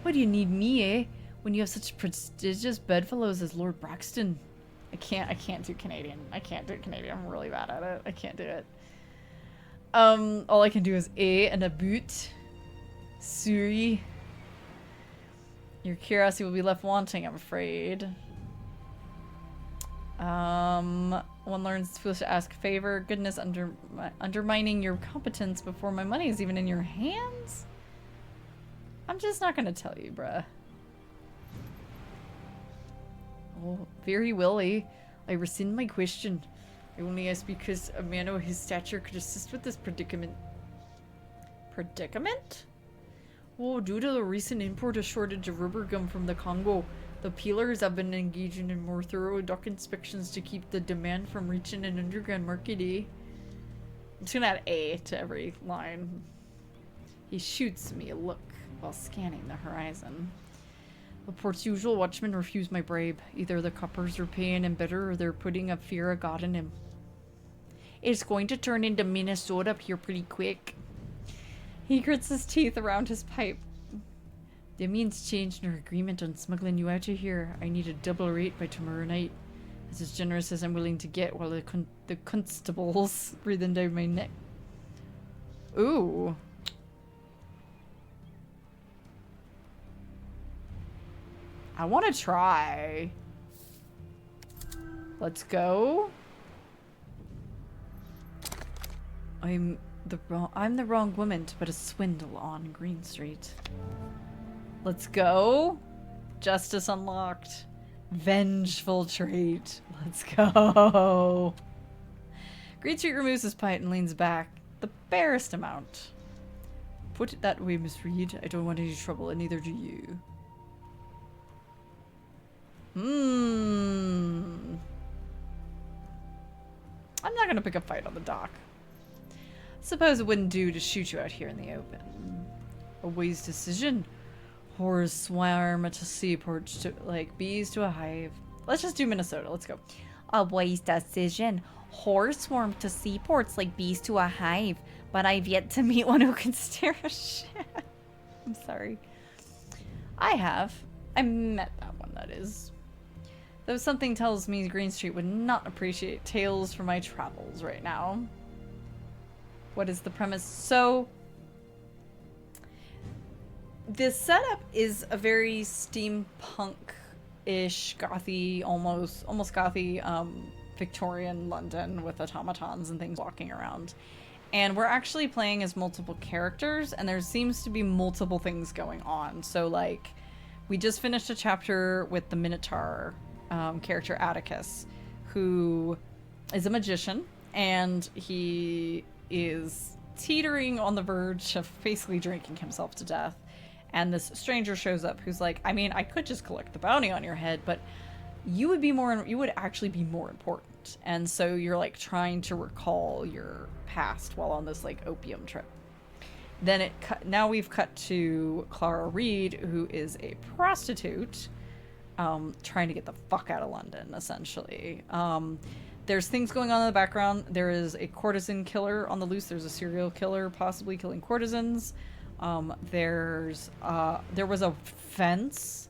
Why do you need me, eh? When you have such prestigious bedfellows as Lord Braxton. I can't do Canadian. I can't do Canadian. I'm really bad at it. I can't do it. All I can do is a and a boot. Sorry. Your curiosity will be left wanting, I'm afraid. One learns it's foolish to ask a favor. Goodness, undermining your competence before my money is even in your hands? I'm just not gonna tell you, bruh. Oh, very willy. I rescind my question. I only ask because a man of his stature could assist with this predicament. Predicament? Oh, due to the recent import of shortage of rubber gum from the Congo, the peelers have been engaging in more thorough dock inspections to keep the demand from reaching an underground market, eh? I'm just gonna add A to every line. He shoots me a look while scanning the horizon. The port's usual watchmen refuse my bribe. Either the coppers are paying him better or they're putting a fear of God in him. It's going to turn into Minnesota up here pretty quick. He grits his teeth around his pipe. The means changed our agreement on smuggling you out of here. I need a double rate by tomorrow night. It's as generous as I'm willing to get while the constables breathing down my neck. Ooh. I want to try. Let's go. I'm the wrong woman to put a swindle on Green Street. Let's go. Justice unlocked. Vengeful trait. Let's go. Green Street removes his pipe and leans back. The barest amount. Put it that way, Miss Reed. I don't want any trouble, and neither do you. I'm not gonna pick a fight on the dock. Suppose it wouldn't do to shoot you out here in the open. A wise decision. Horrors swarm to seaports like bees to a hive. Let's just do Minnesota. Let's go. A wise decision. Horrors swarm to seaports like bees to a hive, but I've yet to meet one who can steer a ship. I'm sorry. I have. I met that one, that is. Though something tells me Green Street would not appreciate tales from my travels right now. What is the premise? So, this setup is a very steampunk-ish, gothy, almost gothy, Victorian London with automatons and things walking around. And we're actually playing as multiple characters, and there seems to be multiple things going on. So, like, we just finished a chapter with the Minotaur character Atticus, who is a magician, and he is teetering on the verge of basically drinking himself to death. And this stranger shows up who's like, I mean, I could just collect the bounty on your head, but you would actually be more important. And so you're like trying to recall your past while on this like opium trip. Then now we've cut to Clara Reed, who is a prostitute, trying to get the fuck out of London, essentially. There's things going on in the background. There is a courtesan killer on the loose. There's a serial killer possibly killing courtesans. There was a fence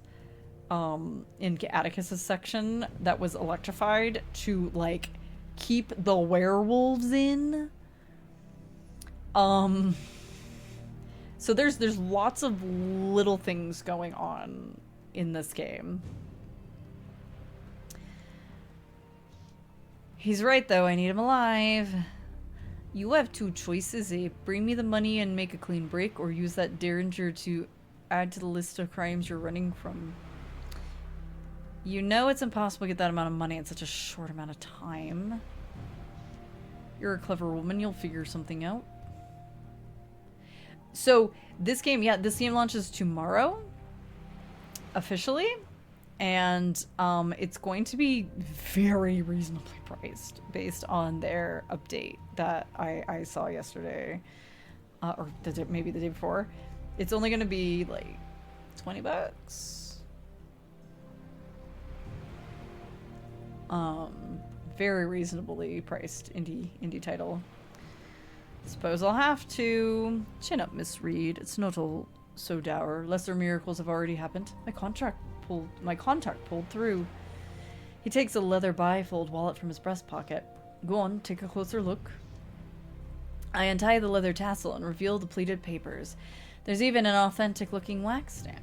in Atticus's section that was electrified to like keep the werewolves in. So there's lots of little things going on in this game. He's right though, I need him alive. You have two choices, eh? Bring me the money and make a clean break, or use that derringer to add to the list of crimes you're running from. You know it's impossible to get that amount of money in such a short amount of time. You're a clever woman, you'll figure something out. So this game launches tomorrow, officially, and it's going to be very reasonably priced based on their update that I saw yesterday, or maybe the day before. It's only going to be like $20. Very reasonably priced indie title. Suppose I'll have to. Chin up, Miss Reed. It's not all so dour. Lesser miracles have already happened. My contact pulled through. He takes a leather bifold wallet from his breast pocket. Go on, take a closer look. I untie the leather tassel and reveal the pleated papers. There's even an authentic-looking wax stamp.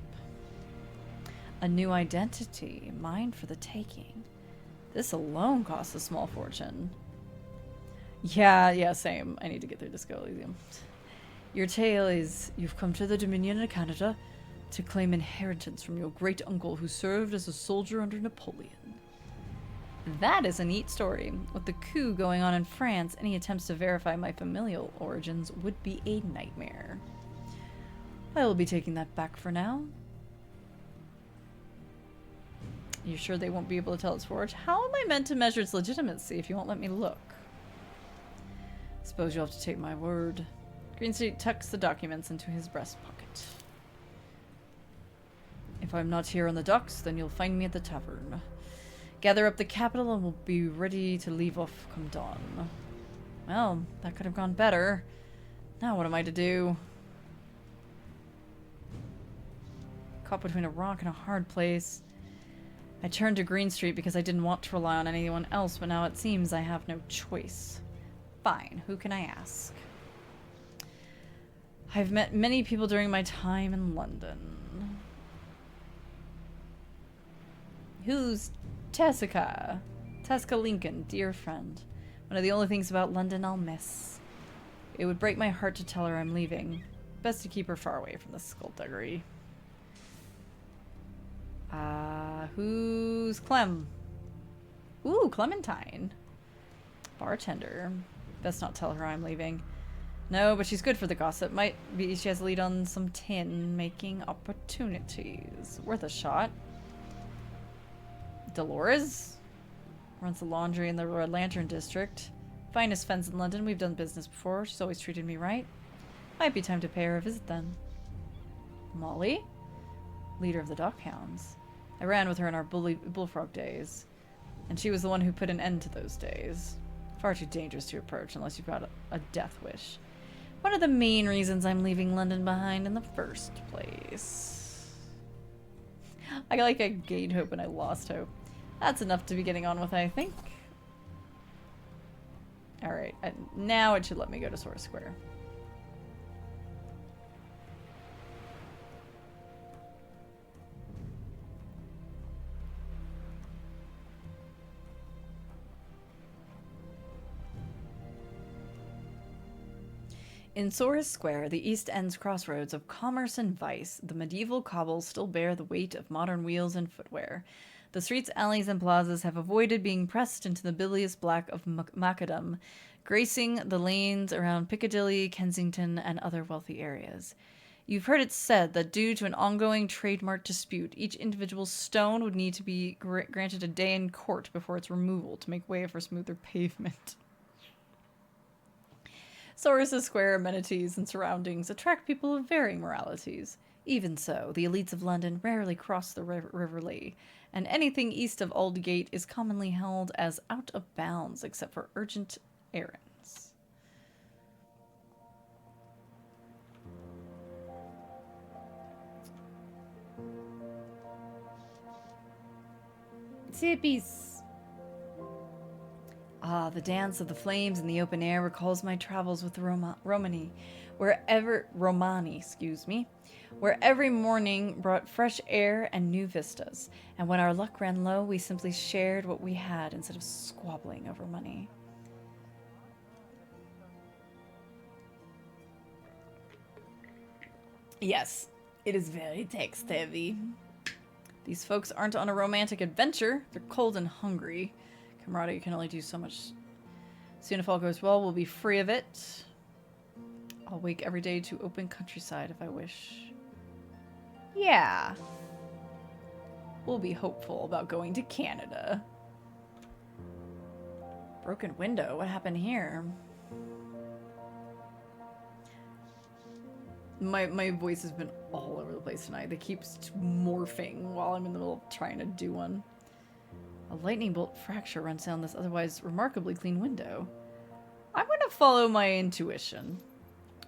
A new identity, mine for the taking. This alone costs a small fortune. Yeah, same. I need to get through Disco Elysium. Your tale is you've come to the Dominion of Canada to claim inheritance from your great uncle who served as a soldier under Napoleon. That is a neat story. With the coup going on in France, any attempts to verify my familial origins would be a nightmare. I will be taking that back for now. You sure they won't be able to tell it's forged? How am I meant to measure its legitimacy if you won't let me look? Suppose you'll have to take my word. Greenstreet tucks the documents into his breast pocket. If I'm not here on the docks, then you'll find me at the tavern. Gather up the capital and we'll be ready to leave off come dawn. Well, that could have gone better. Now what am I to do? Caught between a rock and a hard place. I turned to Greenstreet because I didn't want to rely on anyone else, but now it seems I have no choice. Fine, who can I ask? I've met many people during my time in London. Who's Tessica? Tessica Lincoln, dear friend. One of the only things about London I'll miss. It would break my heart to tell her I'm leaving. Best to keep her far away from the skullduggery. Who's Clem? Ooh, Clementine. Bartender. Best not tell her I'm leaving. No, but she's good for the gossip. Might be she has a lead on some tin-making opportunities. Worth a shot. Dolores? Runs the laundry in the Red Lantern district. Finest fence in London. We've done business before. She's always treated me right. Might be time to pay her a visit then. Molly? Leader of the Dockhounds. I ran with her in our bullfrog days. And she was the one who put an end to those days. Far too dangerous to approach unless you've got a death wish. One of the main reasons I'm leaving London behind in the first place. I like I gained hope and I lost hope. That's enough to be getting on with, I think. Alright, now it should let me go to Source Square. In Soris Square, the East End's crossroads of commerce and vice, the medieval cobbles still bear the weight of modern wheels and footwear. The streets, alleys, and plazas have avoided being pressed into the bilious black of macadam, gracing the lanes around Piccadilly, Kensington, and other wealthy areas. You've heard it said that due to an ongoing trademark dispute, each individual stone would need to be granted a day in court before its removal to make way for smoother pavement. Saurus' square amenities and surroundings attract people of varying moralities. Even so, the elites of London rarely cross the River Lee, and anything east of Aldgate is commonly held as out of bounds except for urgent errands. Zippies! Ah, the dance of the flames in the open air recalls my travels with the Romani, where every morning brought fresh air and new vistas, and when our luck ran low, we simply shared what we had instead of squabbling over money. Yes, it is very text-heavy. These folks aren't on a romantic adventure. They're cold and hungry. Camaraderie can only do so much. Soon, if all goes well, we'll be free of it. I'll wake every day to open countryside if I wish. Yeah. We'll be hopeful about going to Canada. Broken window. What happened here? My voice has been all over the place tonight. They keep morphing while I'm in the middle of trying to do one. A lightning bolt fracture runs down this otherwise remarkably clean window. I'm going to follow my intuition.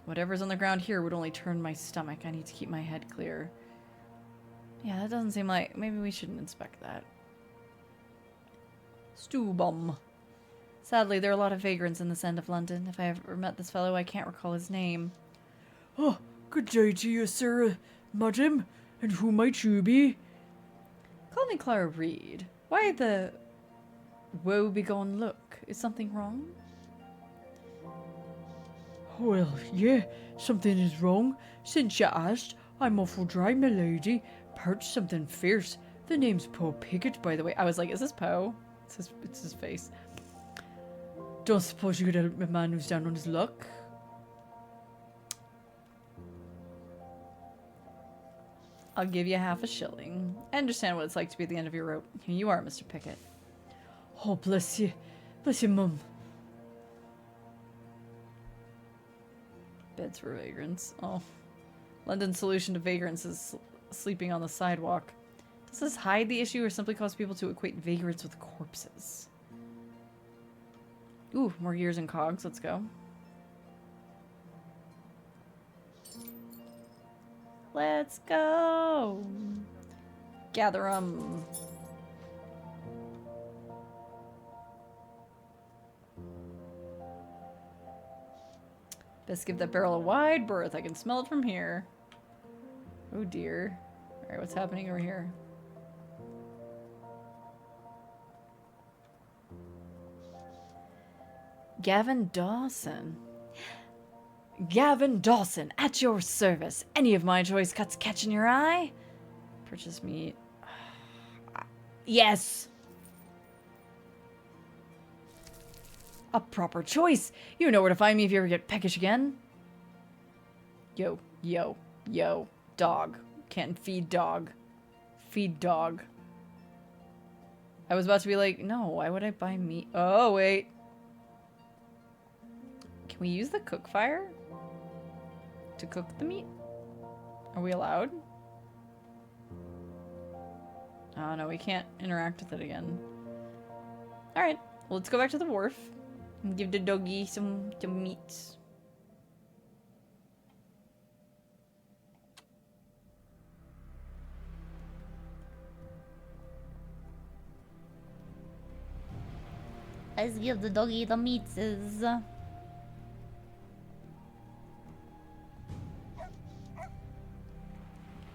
Whatever's on the ground here would only turn my stomach. I need to keep my head clear. Yeah, that doesn't seem like... Maybe we shouldn't inspect that. Stew bomb. Sadly, there are a lot of vagrants in this end of London. If I ever met this fellow, I can't recall his name. Oh, good day to you, sir, madam. And who might you be? Call me Clara Reed. Why the woe-begone look? Is something wrong? Well, yeah, something is wrong. Since you asked, I'm awful dry, my lady. Perch something fierce. The name's Poe Pickett, by the way. I was like, is this Poe? It's his face. Don't suppose you could help a man who's down on his luck? I'll give you half a shilling. I understand what it's like to be at the end of your rope. Here you are, Mr. Pickett. Oh, bless you. Bless you, mum. Beds for vagrants. Oh. London's solution to vagrants is sleeping on the sidewalk. Does this hide the issue or simply cause people to equate vagrants with corpses? Ooh, more gears and cogs. Let's go. Let's go. Gather 'em. Best give that barrel a wide berth. I can smell it from here. Oh dear. Alright, what's happening over here? Gavin Dawson. Gavin Dawson, at your service. Any of my choice cuts catching your eye? Purchase meat. Yes! A proper choice. You know where to find me if you ever get peckish again. Yo, yo, yo. Dog. Can't feed dog. Feed dog. I was about to be like, no, why would I buy meat? Oh, wait. Can we use the cook fire to cook the meat? Are we allowed? Oh, no, we can't interact with it again. Alright, well, let's go back to the wharf and give the doggy some meat. Let's give the doggy the meatses.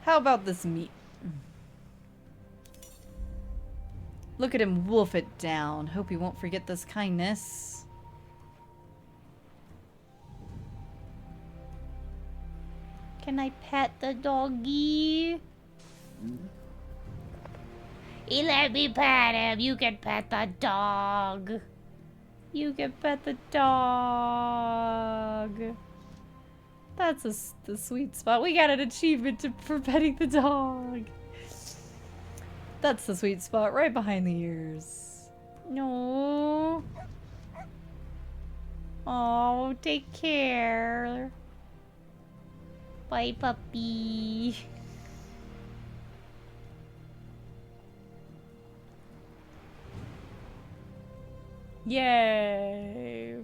How about this meat? Look at him wolf it down. Hope he won't forget this kindness. Can I pet the doggy? He let me pet him. You can pet the dog. You can pet the dog. That's the sweet spot. We got an achievement for petting the dog. That's the sweet spot right behind the ears. No. Oh, take care. Bye, puppy. Yay.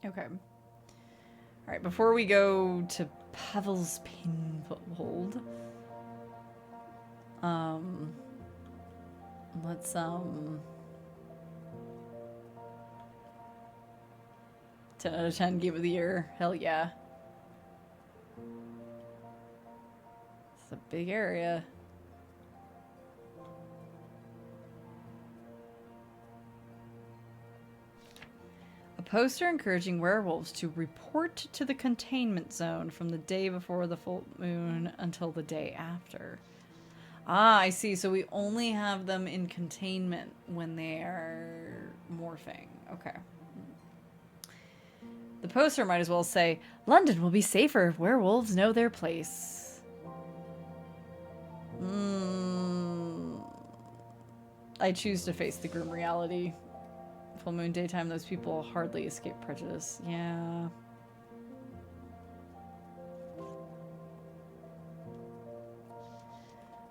Okay. All right, before we go to Pavel's Pinfold, let's 10 out of 10 game of the year. Hell yeah. It's a big area. A poster encouraging werewolves to report to the containment zone from the day before the full moon until the day after. Ah, I see. So we only have them in containment when they are morphing. Okay. The poster might as well say, London will be safer if werewolves know their place. I choose to face the grim reality. Full moon daytime, those people hardly escape prejudice. Yeah.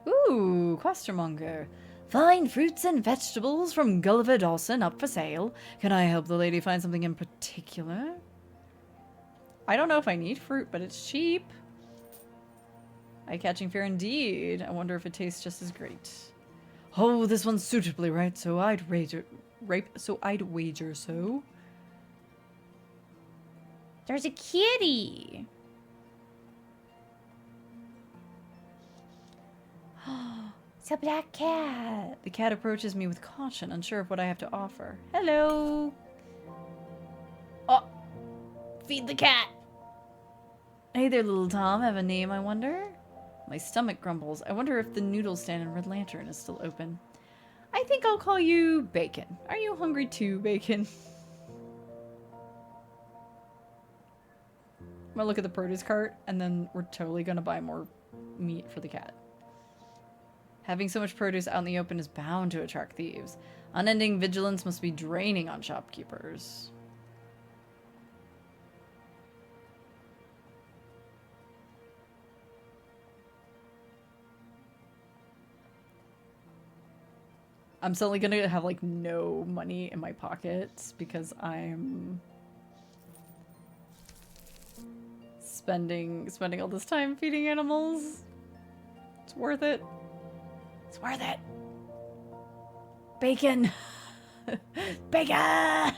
Ooh, questermonger. Fine fruits and vegetables from Gulliver Dawson up for sale. Can I help the lady find something in particular? I don't know if I need fruit, but it's cheap. Eye-catching fare indeed. I wonder if it tastes just as great. Oh, this one's suitably ripe, so I'd wager so. There's a kitty. It's a black cat. The cat approaches me with caution, unsure of what I have to offer. Hello. Oh, feed the cat. Hey there, little Tom. Have a name, I wonder? My stomach grumbles. I wonder if the noodle stand in Red Lantern is still open. I think I'll call you Bacon. Are you hungry too, Bacon? I'm gonna look at the produce cart, and then we're totally gonna buy more meat for the cat. Having so much produce out in the open is bound to attract thieves. Unending vigilance must be draining on shopkeepers. I'm suddenly gonna have like no money in my pockets because I'm spending all this time feeding animals. It's worth it. It's worth it. Bacon. Bacon.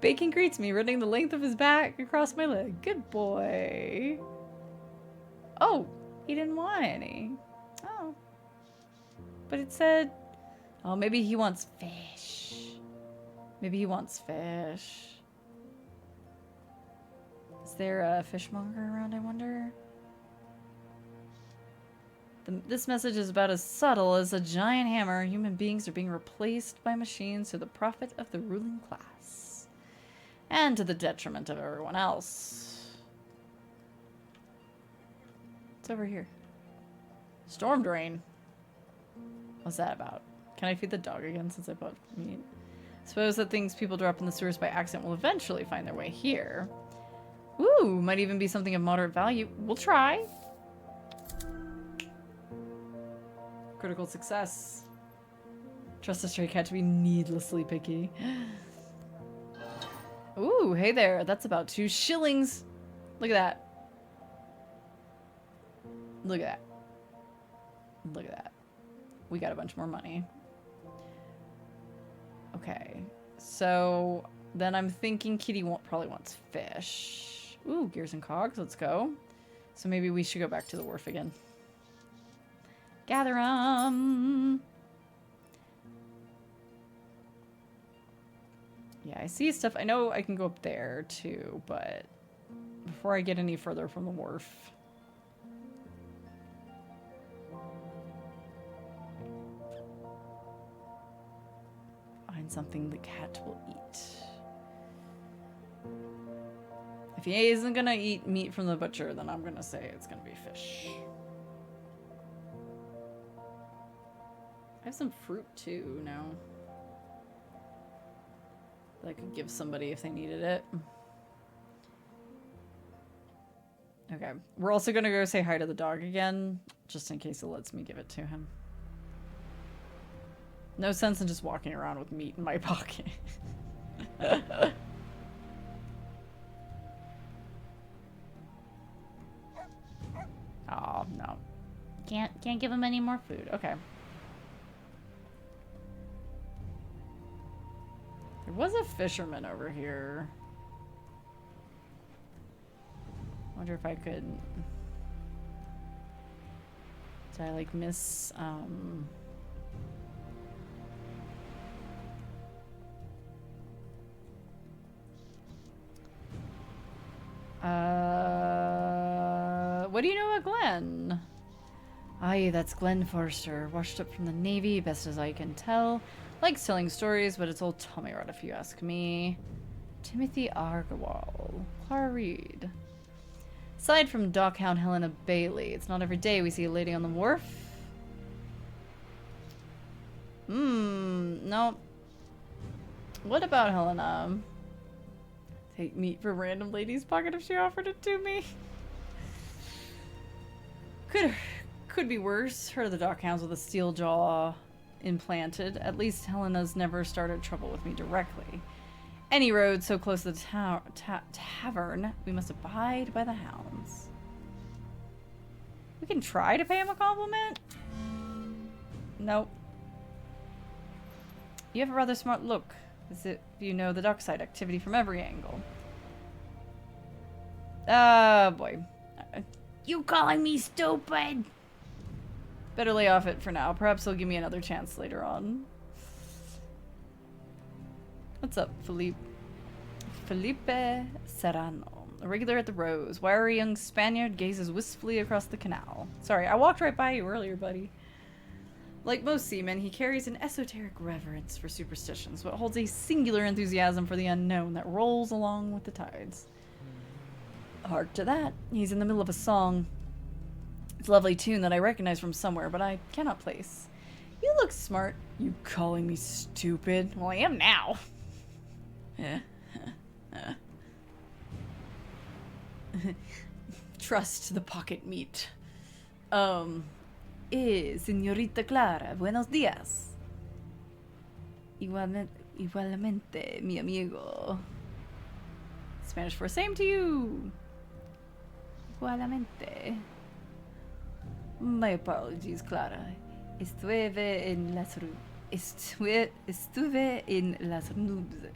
Bacon greets me, running the length of his back across my leg. Good boy. Oh, he didn't want any. Oh. But it said, oh, maybe he wants fish. Maybe he wants fish. Is there a fishmonger around, I wonder? This message is about as subtle as a giant hammer. Human beings are being replaced by machines to the profit of the ruling class. And to the detriment of everyone else. It's over here. Storm drain. What's that about? Can I feed the dog again since I bought meat? Suppose that things people drop in the sewers by accident will eventually find their way here. Ooh, might even be something of moderate value. We'll try. Critical success. Trust a stray cat to be needlessly picky. Ooh, hey there. That's about 2 shillings. Look at that. Look at that. Look at that. We got a bunch more money. Okay. So then I'm thinking Kitty probably wants fish. Ooh, gears and cogs. Let's go. So maybe we should go back to the wharf again. Gather 'em. Yeah, I see stuff. I know I can go up there too, but before I get any further from the wharf. Find something the cat will eat. If he isn't gonna eat meat from the butcher, then I'm gonna say it's gonna be fish. I have some fruit too now. That I could give somebody if they needed it. Okay. We're also gonna go say hi to the dog again, just in case it lets me give it to him. No sense in just walking around with meat in my pocket. Oh, no. Can't give him any more food. Okay. There was a fisherman over here. Wonder if I could... Did I, like, miss, what do you know about Glenn? Aye, that's Glenn Forster, washed up from the Navy, best as I can tell. Likes telling stories, but it's old Tommy Rod if you ask me. Timothy Argawal. Clara Reed. Aside from Dockhound Helena Bailey, it's not every day we see a lady on the wharf. No. What about Helena? Take meat from random lady's pocket if she offered it to me. Could be worse. Her the Dockhounds with a steel jaw implanted. At least Helena's never started trouble with me directly. Any road so close to the tavern, we must abide by the hounds. We can try to pay him a compliment? Nope. You have a rather smart look, as if you know the dockside activity from every angle. Boy. You calling me stupid? Better lay off it for now. Perhaps he'll give me another chance later on. What's up, Felipe? Felipe Serrano, a regular at the Rose. Wiry young Spaniard gazes wistfully across the canal. Sorry, I walked right by you earlier, buddy. Like most seamen, he carries an esoteric reverence for superstitions, but holds a singular enthusiasm for the unknown that rolls along with the tides. Hark to that. He's in the middle of a song. It's a lovely tune that I recognize from somewhere, but I cannot place. You look smart. You calling me stupid? Well, I am now. Trust the pocket meat. Señorita Clara, buenos días. Igualmente, mi amigo. Spanish for same to you. Igualmente. My apologies, Clara. Estuve en las nubes.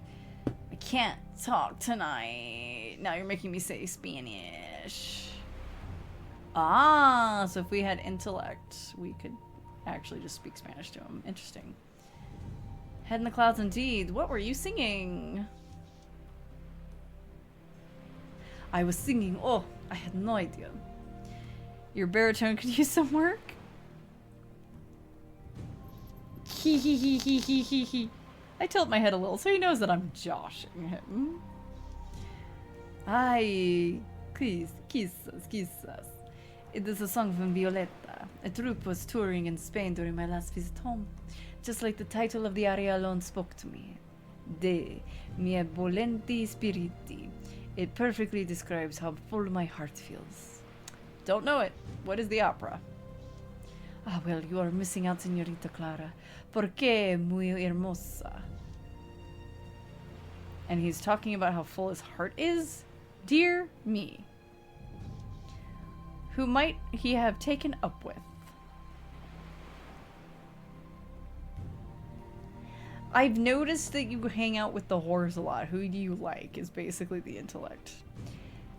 I can't talk tonight. Now you're making me say Spanish. Ah, so if we had intellect, we could actually just speak Spanish to him. Interesting. Head in the clouds indeed. What were you singing? I was singing. Oh, I had no idea. Your baritone could use some work? Hee hee hee hee hee hee hee. I tilt my head a little so he knows that I'm joshing him. Ay, quizás. It is a song from Violetta. A troupe was touring in Spain during my last visit home. Just like the title of the aria alone spoke to me. De mie volenti spiriti. It perfectly describes how full my heart feels. Don't know it. What is the opera? Ah, well, you are missing out, Señorita Clara. Porque muy hermosa. And he's talking about how full his heart is? Dear me. Who might he have taken up with? I've noticed that you hang out with the whores a lot. Who do you like is basically the intellect.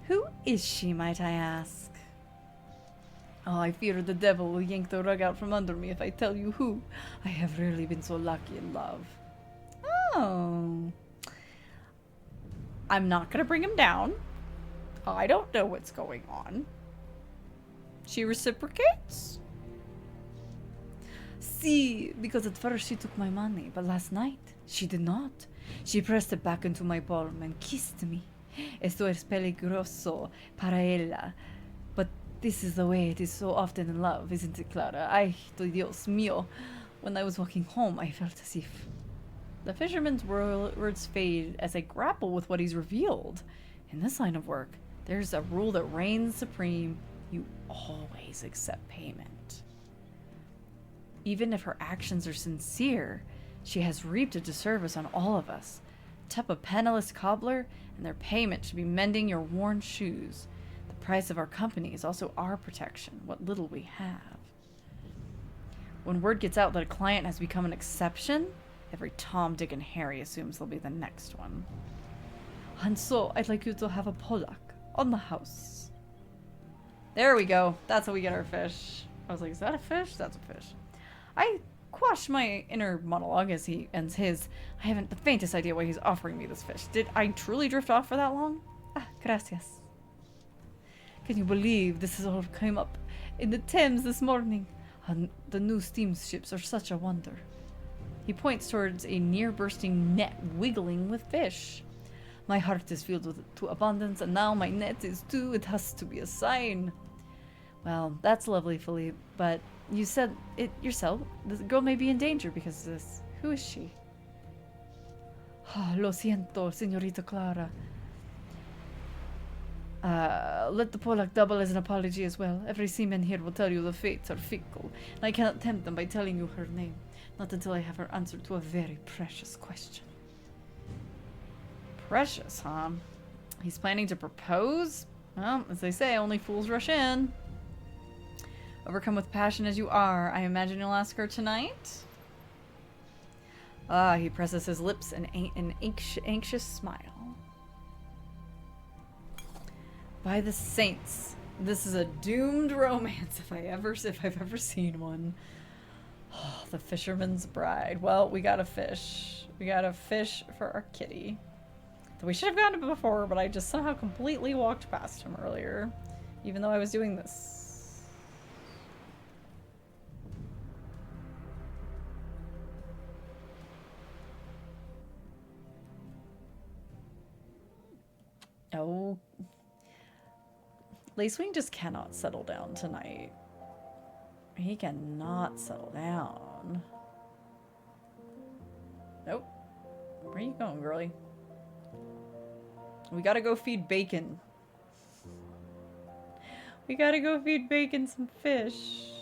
Who is she, might I ask? Oh, I fear the devil will yank the rug out from under me if I tell you who. I have rarely been so lucky in love. Oh. I'm not gonna bring him down. I don't know what's going on. She reciprocates? See, because at first she took my money, but last night she did not. She pressed it back into my palm and kissed me. Esto es peligroso para ella. But this is the way it is so often in love, isn't it, Clara? Ay, Dios mío. When I was walking home, I felt as if... The fisherman's words fade as I grapple with what he's revealed. In this line of work, there's a rule that reigns supreme. You always accept payment. Even if her actions are sincere, she has reaped a disservice on all of us. Tip a penniless cobbler, and their payment should be mending your worn shoes. The price of our company is also our protection, what little we have. When word gets out that a client has become an exception, every Tom, Dick, and Harry assumes they'll be the next one. And so, I'd like you to have a Pollock on the house. There we go. That's how we get our fish. I was like, is that a fish? That's a fish. I quashed my inner monologue as he ends his. I haven't the faintest idea why he's offering me this fish. Did I truly drift off for that long? Ah, gracias. Can you believe this has all come up in the Thames this morning? And the new steamships are such a wonder. He points towards a near-bursting net wiggling with fish. My heart is filled to abundance, and now my net is too. It has to be a sign. Well, that's lovely, Philippe, but you said it yourself. The girl may be in danger because of this. Who is she? Lo siento, señorita Clara. Let the Pollock double as an apology as well. Every seaman here will tell you the fates are fickle, and I cannot tempt them by telling you her name. Not until I have her answer to a very precious question. Precious, huh? He's planning to propose? Well, as they say, only fools rush in. Overcome with passion as you are, I imagine you'll ask her tonight? Ah, he presses his lips in an anxious smile. By the saints, this is a doomed romance if I've ever seen one. Oh, the fisherman's bride. Well, we got a fish. We got a fish for our kitty. We should have gotten it before, but I just somehow completely walked past him earlier, even though I was doing this. Oh. Lacewing just cannot settle down tonight. He cannot settle down. Nope. Where are you going, girlie? We gotta go feed Bacon. We gotta go feed Bacon some fish.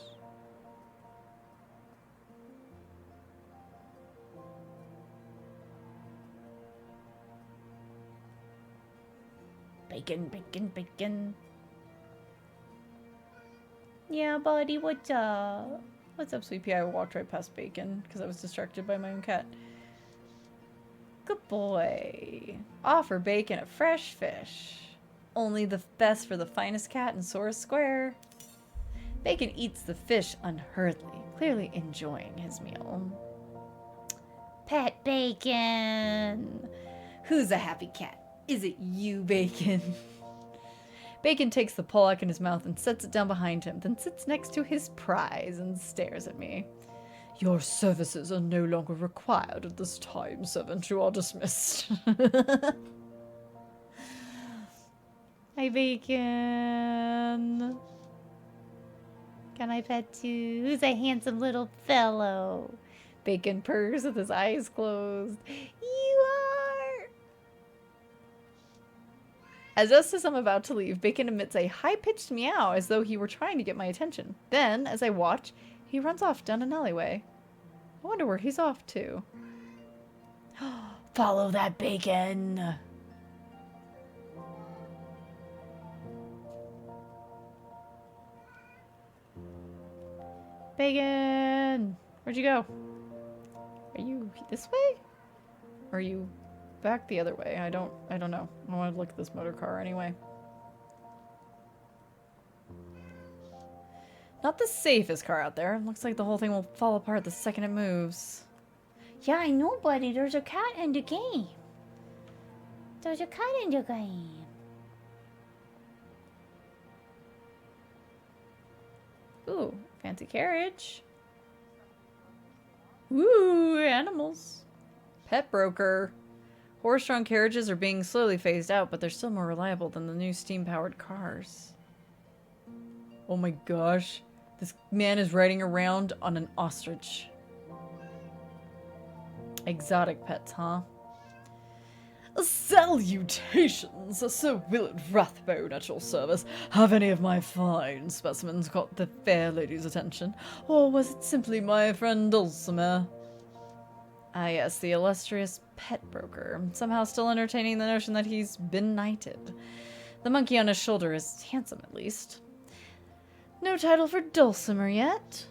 Bacon, bacon, bacon. Yeah, buddy, what's up? What's up, sweet pea? I walked right past Bacon because I was distracted by my own cat. Good boy. Offer Bacon a fresh fish. Only the best for the finest cat in Sora Square. Bacon eats the fish unhurriedly, clearly enjoying his meal. Pet Bacon. Who's a happy cat? Is it you, Bacon? Bacon takes the pollock in his mouth and sets it down behind him, then sits next to his prize and stares at me. Your services are no longer required at this time, servant. You are dismissed. Hi, Bacon. Can I pet you? Who's a handsome little fellow? Bacon purrs with his eyes closed. You are. Just as I'm about to leave, Bacon emits a high-pitched meow as though he were trying to get my attention. Then, as I watch, he runs off down an alleyway. I wonder where he's off to. Follow that Bacon! Bacon! Where'd you go? Are you this way? Or are you back the other way? I don't know. I want to look at this motor car anyway. Not the safest car out there. Looks like the whole thing will fall apart the second it moves. Yeah, I know, buddy. There's a cat in the game. There's a cat in the game. Ooh, fancy carriage. Ooh, animals. Pet broker. Horse-drawn carriages are being slowly phased out, but they're still more reliable than the new steam-powered cars. Oh my gosh. This man is riding around on an ostrich. Exotic pets, huh? Salutations, Sir Willard Rathbone at your service. Have any of my fine specimens caught the fair lady's attention, or was it simply my friend Dulcimer? Ah yes, the illustrious pet broker, somehow still entertaining the notion that he's been knighted. The monkey on his shoulder is handsome, at least. No title for Dulcimer yet?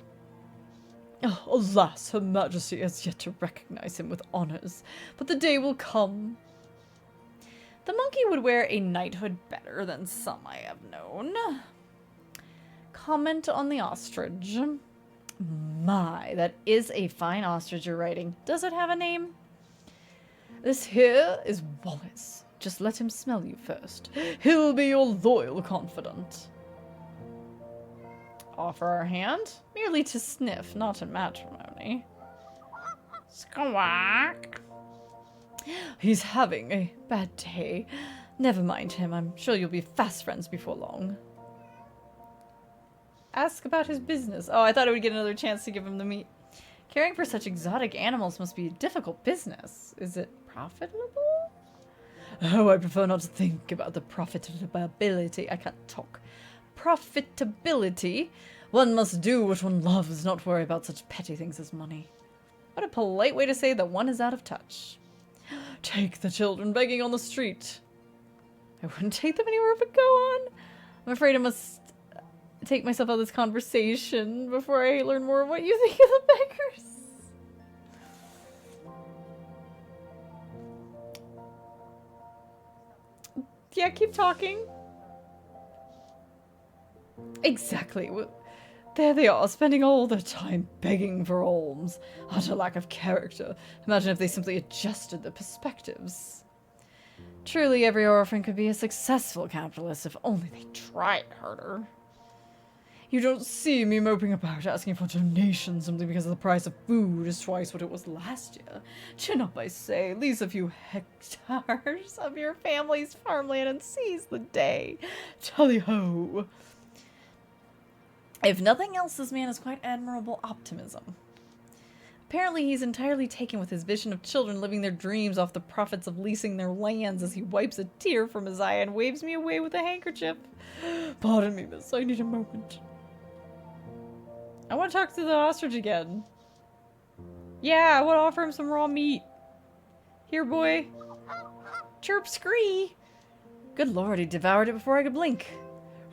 Oh, alas, Her Majesty has yet to recognize him with honors, but the day will come. The monkey would wear a knighthood better than some I have known. Comment on the ostrich. My, that is a fine ostrich you're riding. Does it have a name? This here is Wallace. Just let him smell you first. He'll be your loyal confidant. Offer our hand? Merely to sniff, not in matrimony. Squawk. He's having a bad day. Never mind him. I'm sure you'll be fast friends before long. Ask about his business. Oh, I thought I would get another chance to give him the meat. Caring for such exotic animals must be a difficult business. Is it profitable? Oh, I prefer not to think about the profitability. I can't talk. Profitability? One must do what one loves, not worry about such petty things as money. What a polite way to say that one is out of touch. Take the children begging on the street. I wouldn't take them anywhere but go on. I'm afraid I must take myself out of this conversation before I learn more of what you think of the beggars. Yeah, keep talking. Exactly. There they are, spending all their time begging for alms. Utter lack of character. Imagine if they simply adjusted their perspectives. Truly, every orphan could be a successful capitalist if only they tried harder. You don't see me moping about asking for donations simply because the price of food is twice what it was last year. Chin up, I say, lease a few hectares of your family's farmland and seize the day. Tally-ho! If nothing else, this man has quite admirable optimism. Apparently, he's entirely taken with his vision of children living their dreams off the profits of leasing their lands as he wipes a tear from his eye and waves me away with a handkerchief. Pardon me, miss, I need a moment. I want to talk to the ostrich again. Yeah, I want to offer him some raw meat. Here, boy. Chirp scree. Good lord, he devoured it before I could blink.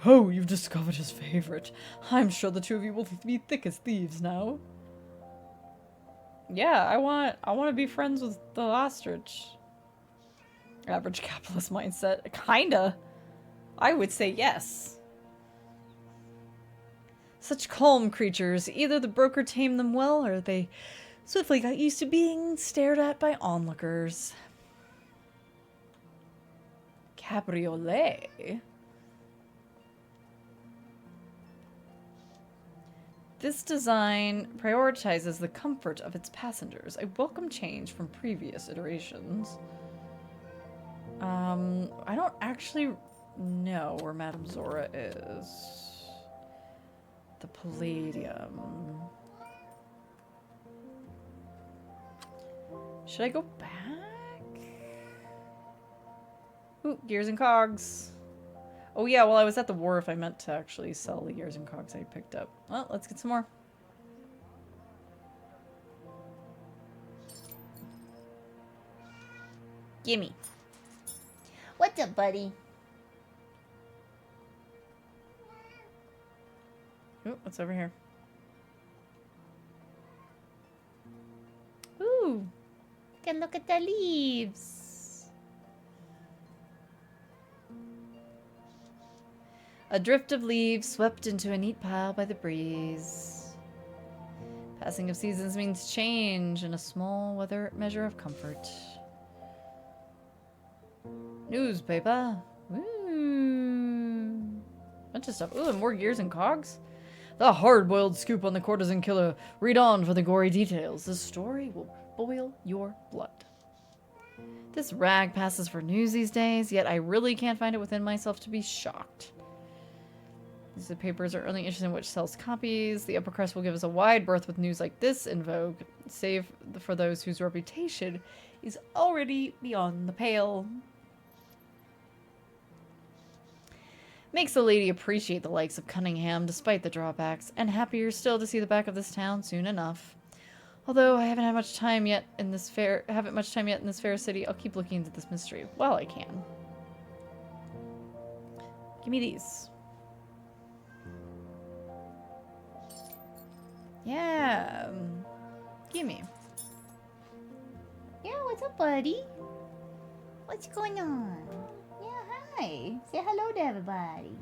Oh, you've discovered his favorite. I'm sure the two of you will be thick as thieves now. Yeah, I want to be friends with the ostrich. Average capitalist mindset. Kinda. I would say yes. Such calm creatures. Either the broker tamed them well, or they swiftly got used to being stared at by onlookers. Cabriolet? This design prioritizes the comfort of its passengers, a welcome change from previous iterations. I don't actually know where Madame Zora is. The Palladium. Should I go back? Ooh, gears and cogs. Oh yeah, well I was at the wharf. I meant to actually sell the gears and cogs I picked up. Well, let's get some more. Gimme. What's up, buddy? Ooh, what's over here? Ooh, Can look at the leaves. a drift of leaves swept into a neat pile by the breeze. Passing of seasons means change and a small measure of comfort. Newspaper. Ooh. Bunch of stuff. Ooh, and more gears and cogs. The hard-boiled scoop on the courtesan killer. Read on for the gory details. This story will boil your blood. This rag passes for news these days, yet I really can't find it within myself to be shocked. These papers are only interested in which sells copies. The upper crust will give us a wide berth with news like this in vogue. save for those whose reputation is already beyond the pale. Makes the lady appreciate the likes of Cunningham despite the drawbacks, and happier still to see the back of this town soon enough. Although I haven't much time yet in this fair city, I'll keep looking into this mystery while I can. Give me these. Yeah. Gimme. Yeah, what's up, buddy? What's going on? Yeah, hi. Say hello to everybody.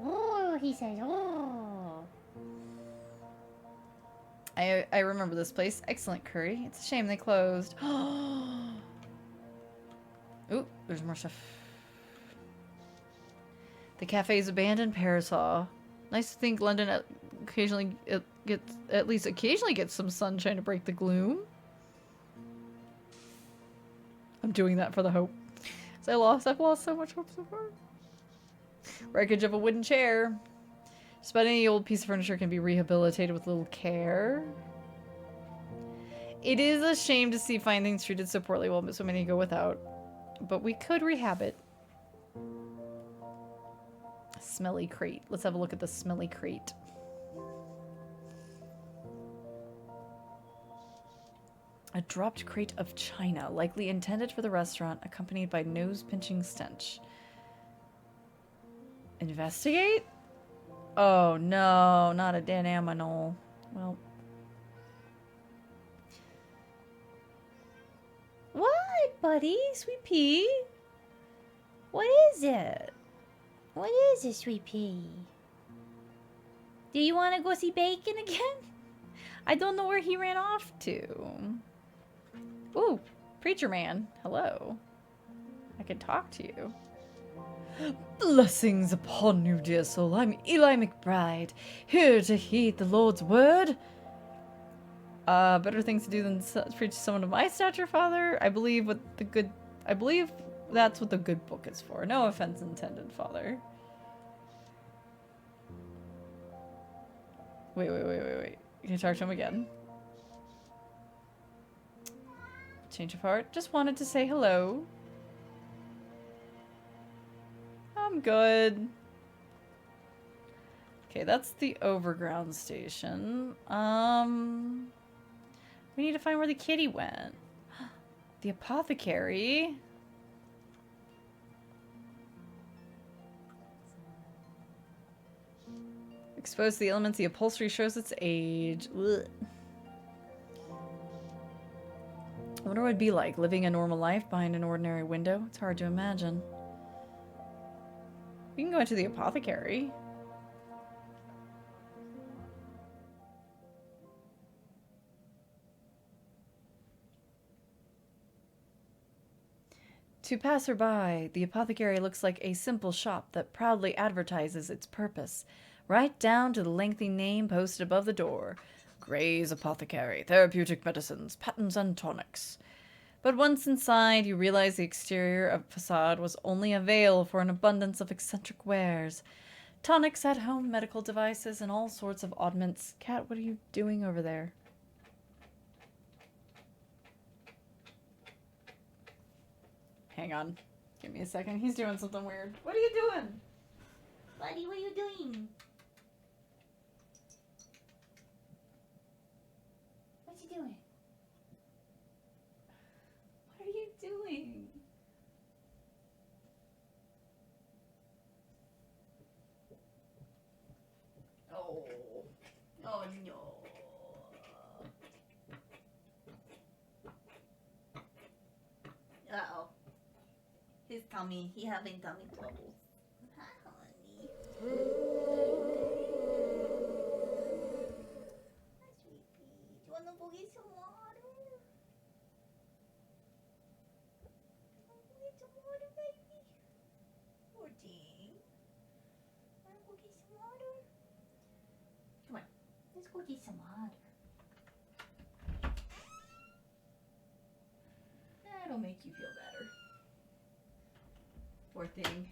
Oh, he says, oh. I remember this place. Excellent curry. It's a shame they closed. Ooh, there's more stuff. The cafe's abandoned. Parasol. Nice to think London at least occasionally gets some sunshine to break the gloom. I'm doing that for the hope. I've lost so much hope so far. Wreckage of a wooden chair. Just about any old piece of furniture can be rehabilitated with little care. It is a shame to see fine things treated so poorly while so many go without. But we could rehab it. Smelly crate. Let's have a look at the smelly crate. A dropped crate of china, likely intended for the restaurant, accompanied by nose-pinching stench. Investigate? Oh no, not a dead animal. Well. What, buddy? Sweet pea? What is it? What is it, sweet pea? Do you want to go see Bacon again? I don't know where he ran off to. Ooh, preacher man. Hello. I can talk to you. Blessings upon you, dear soul. I'm Eli McBride, here to heed the Lord's word. Better things to do than preach to someone of my stature, Father. I believe that's what the good book is for. No offense intended, Father. Wait. Can you talk to him again? Change of heart. Just wanted to say hello. I'm good. Okay, that's the overground station. We need to find where the kitty went. The apothecary. Exposed to the elements, the upholstery shows its age. Ugh. I wonder what it'd be like living a normal life behind an ordinary window. It's hard to imagine. We can go into the apothecary. To passerby, the apothecary looks like a simple shop that proudly advertises its purpose, right down to the lengthy name posted above the door. Gray's Apothecary, therapeutic medicines, patents and tonics. But once inside, you realize the exterior of facade was only a veil for an abundance of eccentric wares. Tonics, at-home medical devices, and all sorts of oddments. Cat, what are you doing over there? Hang on. Give me a second. He's doing something weird. What are you doing? Buddy, what are you doing? What you doing? What are you doing? Oh. Oh no. Uh-oh. His tummy. He having tummy troubles. Hi, honey. Hi, sweet pea. Do you want to go get some water? Want to go get some water, baby? Poor thing. Want to go get some water? Come on. Let's go get some water. That'll make you feel better. Poor thing.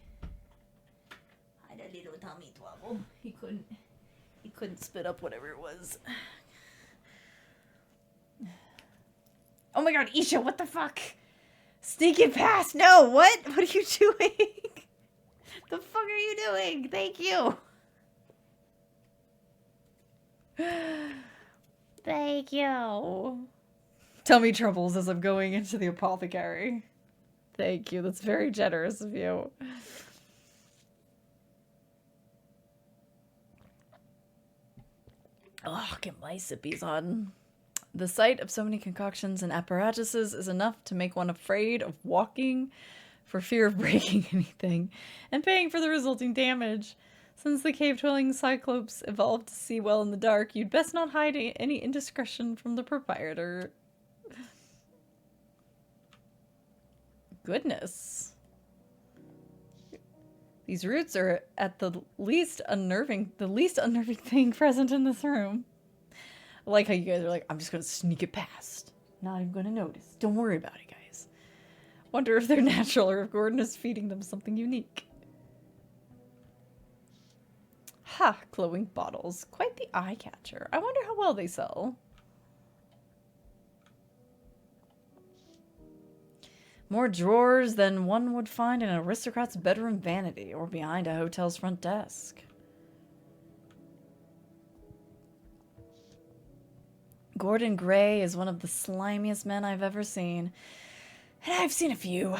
Had a little tummy trouble. He couldn't spit up whatever it was. my god, Isha, what the fuck? Sneak it past. No, what? What are you doing? The fuck are you doing? Thank you. Thank you. Tell me troubles as I'm going into the apothecary. Thank you. That's very generous of you. Oh, get my sippies on. The sight of so many concoctions and apparatuses is enough to make one afraid of walking for fear of breaking anything and paying for the resulting damage. Since the cave-dwelling cyclopes evolved to see well in the dark, you'd best not hide any indiscretion from the proprietor. Goodness. These roots are at the least unnerving thing present in this room. I like how you guys are like, I'm just gonna sneak it past. Not even gonna notice. Don't worry about it, guys. Wonder if they're natural or if Gordon is feeding them something unique. Ha! Glowing bottles. Quite the eye catcher. I wonder how well they sell. More drawers than one would find in an aristocrat's bedroom vanity or behind a hotel's front desk. Gordon Gray is one of the slimiest men I've ever seen. And I've seen a few.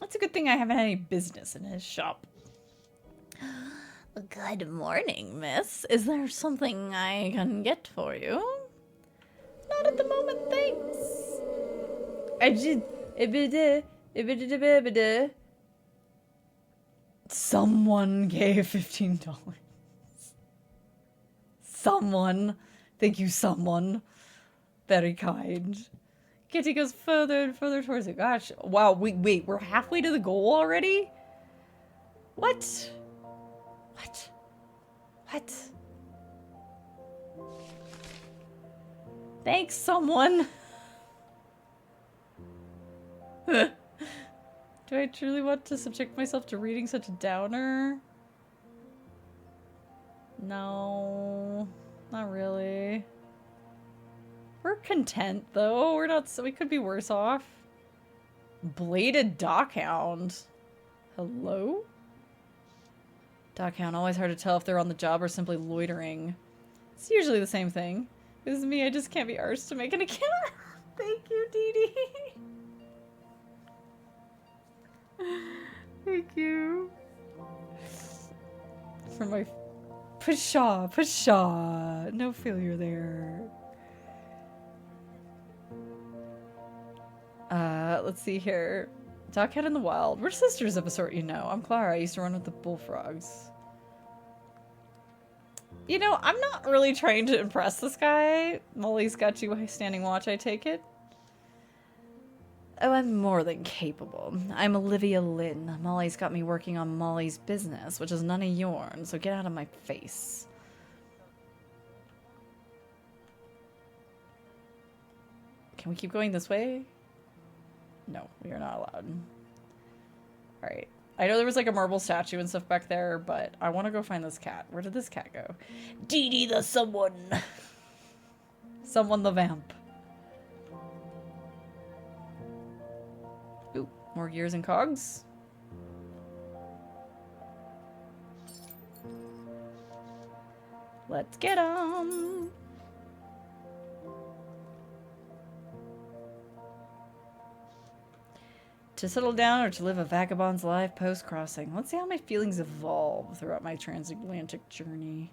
It's a good thing I haven't had any business in his shop. Good morning, miss. Is there something I can get for you? Not at the moment, thanks. Someone gave $15. Someone. Thank you, someone. Very kind. Kitty goes further and further towards it. Gosh. Wow, wait, we're halfway to the goal already? What? What? What? Thanks, someone. Do I truly want to subject myself to reading such a downer? No, not really. We're content, though. We're not, so we could be worse off. Bladed Dockhound. Hello? Dockhound, always hard to tell if they're on the job or simply loitering. It's usually the same thing. This is me, I just can't be arsed to make an account. Thank you, Dee Dee. Thank you. For my pshaw. No failure there. Let's see here. Dockhead in the Wild. We're sisters of a sort, you know. I'm Clara. I used to run with the bullfrogs. You know, I'm not really trying to impress this guy. Molly's got you standing watch, I take it. Oh, I'm more than capable. I'm Olivia Lynn. Molly's got me working on Molly's business, which is none of yours, so get out of my face. Can we keep going this way? No, we are not allowed. Alright. I know there was like a marble statue and stuff back there, but I want to go find this cat. Where did this cat go? Dee Dee the someone. Someone the vamp. Ooh, more gears and cogs. Let's get 'em. To settle down or to live a vagabond's life post-crossing. Let's see how my feelings evolve throughout my transatlantic journey.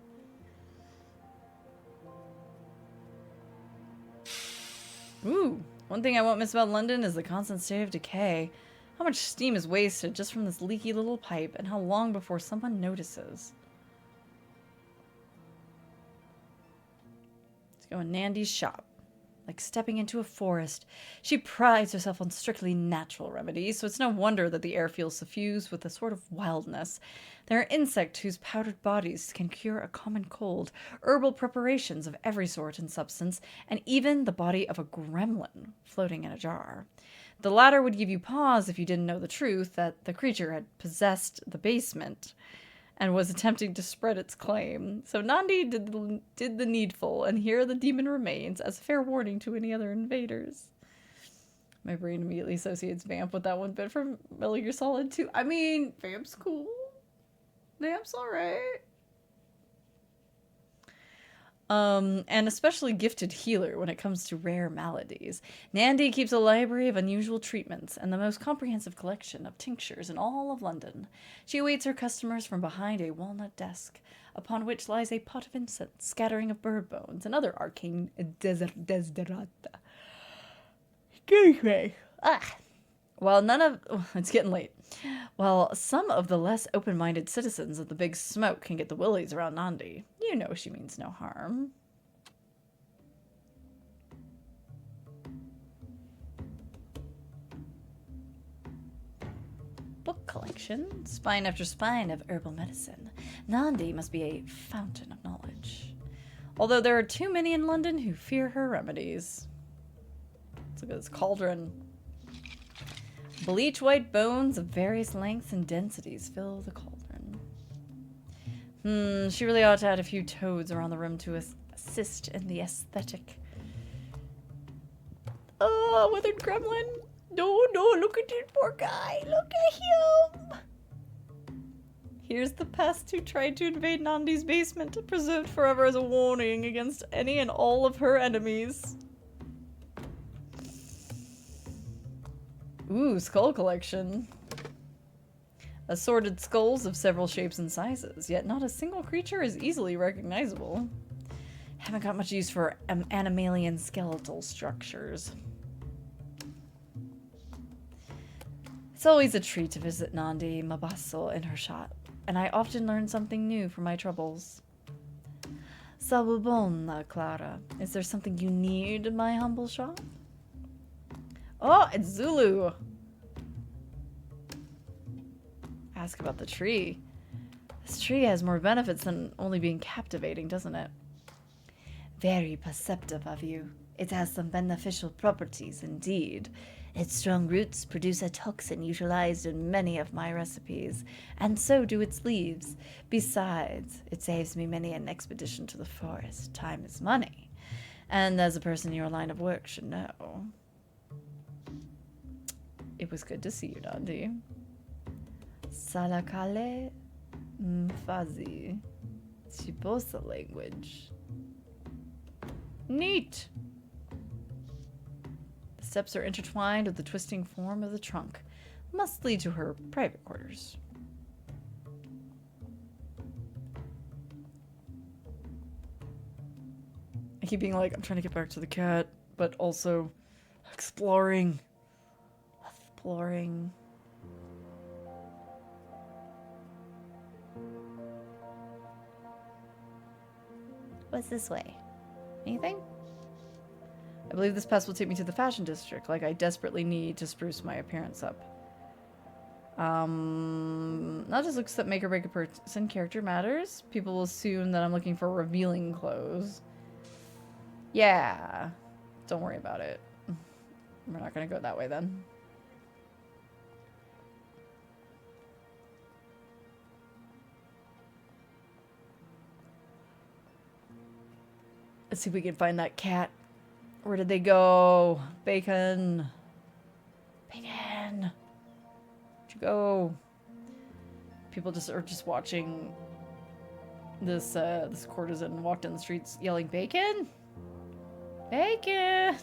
Ooh, one thing I won't miss about London is the constant state of decay. How much steam is wasted just from this leaky little pipe, and how long before someone notices. Let's go in Nandy's shop. Like stepping into a forest. She prides herself on strictly natural remedies, so it's no wonder that the air feels suffused with a sort of wildness. There are insects whose powdered bodies can cure a common cold, herbal preparations of every sort and substance, and even the body of a gremlin floating in a jar. The latter would give you pause if you didn't know the truth, that the creature had possessed the basement. and was attempting to spread its claim. So Nandi did the needful, and here the demon remains as a fair warning to any other invaders. My brain immediately associates Vamp with that one bit from Metal Gear Solid 2. I mean, Vamp's cool. Vamp's alright. An especially gifted healer when it comes to rare maladies. Nandi keeps a library of unusual treatments and the most comprehensive collection of tinctures in all of London. She awaits her customers from behind a walnut desk, upon which lies a pot of incense, scattering of bird bones, and other arcane desiderata. It's getting late. While some of the less open-minded citizens of the Big Smoke can get the willies around Nandi, you know she means no harm. Book collection, spine after spine of herbal medicine. Nandi must be a fountain of knowledge. Although there are too many in London who fear her remedies. Let's look at this cauldron. Bleach white bones of various lengths and densities fill the cauldron. She really ought to add a few toads around the room to assist in the aesthetic. Oh, withered gremlin. No, look at it, poor guy. Look at him. Here's the pest who tried to invade Nandi's basement, preserved forever as a warning against any and all of her enemies. Ooh, skull collection. Assorted skulls of several shapes and sizes, yet not a single creature is easily recognizable. Haven't got much use for animalian skeletal structures. It's always a treat to visit Nandi Mabasso in her shop, and I often learn something new from my troubles. Sabubona, Clara. Is there something you need in my humble shop? Oh, it's Zulu. Ask about the tree. This tree has more benefits than only being captivating, doesn't it? Very perceptive of you. It has some beneficial properties indeed. Its strong roots produce a toxin utilized in many of my recipes, and so do its leaves. Besides, it saves me many an expedition to the forest. Time is money, and as a person in your line of work should know. It was good to see you, Nandi. Salakale Mfazi. Chibosa language. Neat! The steps are intertwined with the twisting form of the trunk. Must lead to her private quarters. I keep being like, I'm trying to get back to the cat, but also exploring. Exploring. What's this way? Anything? I believe this path will take me to the fashion district, like I desperately need to spruce my appearance up. Not just looks that make or break a person, character matters. People will assume that I'm looking for revealing clothes. Yeah. Don't worry about it. We're not gonna go that way then. Let's see if we can find that cat. Where did they go? Bacon. Bacon. Where'd you go? People are just watching this this courtesan walk down the streets yelling bacon. Bacon.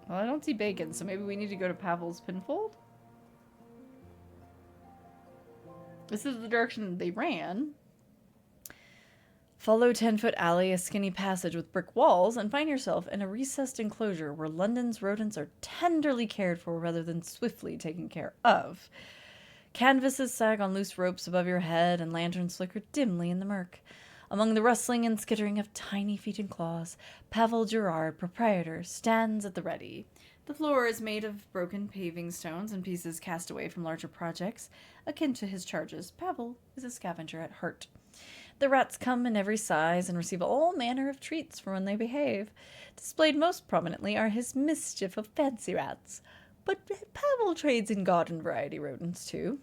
Well, I don't see bacon, so maybe we need to go to Pavel's Pinfold? This is the direction they ran. Follow 10-foot alley, a skinny passage with brick walls, and find yourself in a recessed enclosure where London's rodents are tenderly cared for rather than swiftly taken care of. Canvases sag on loose ropes above your head, and lanterns flicker dimly in the murk. Among the rustling and skittering of tiny feet and claws, Pavel Gerard, proprietor, stands at the ready. The floor is made of broken paving stones and pieces cast away from larger projects. Akin to his charges, Pavel is a scavenger at heart. The rats come in every size and receive all manner of treats for when they behave. Displayed most prominently are his mischief of fancy rats, but Pavel trades in garden variety rodents too.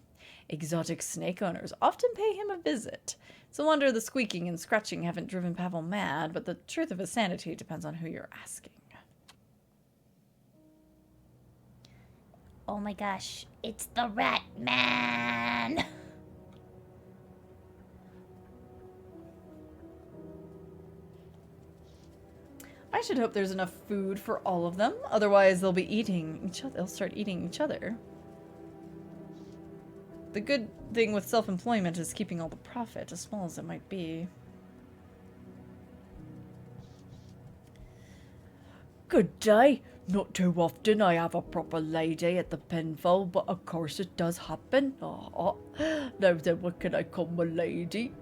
Exotic snake owners often pay him a visit. It's a wonder the squeaking and scratching haven't driven Pavel mad, but the truth of his sanity depends on who you're asking. Oh my gosh, it's the Rat Man! I should hope there's enough food for all of them, otherwise they'll be eating each other. They'll start eating each other. The good thing with self-employment is keeping all the profit, as small as it might be. Good day. Not too often I have a proper lady at the pinfold, but of course it does happen. Now then, what can I call my lady?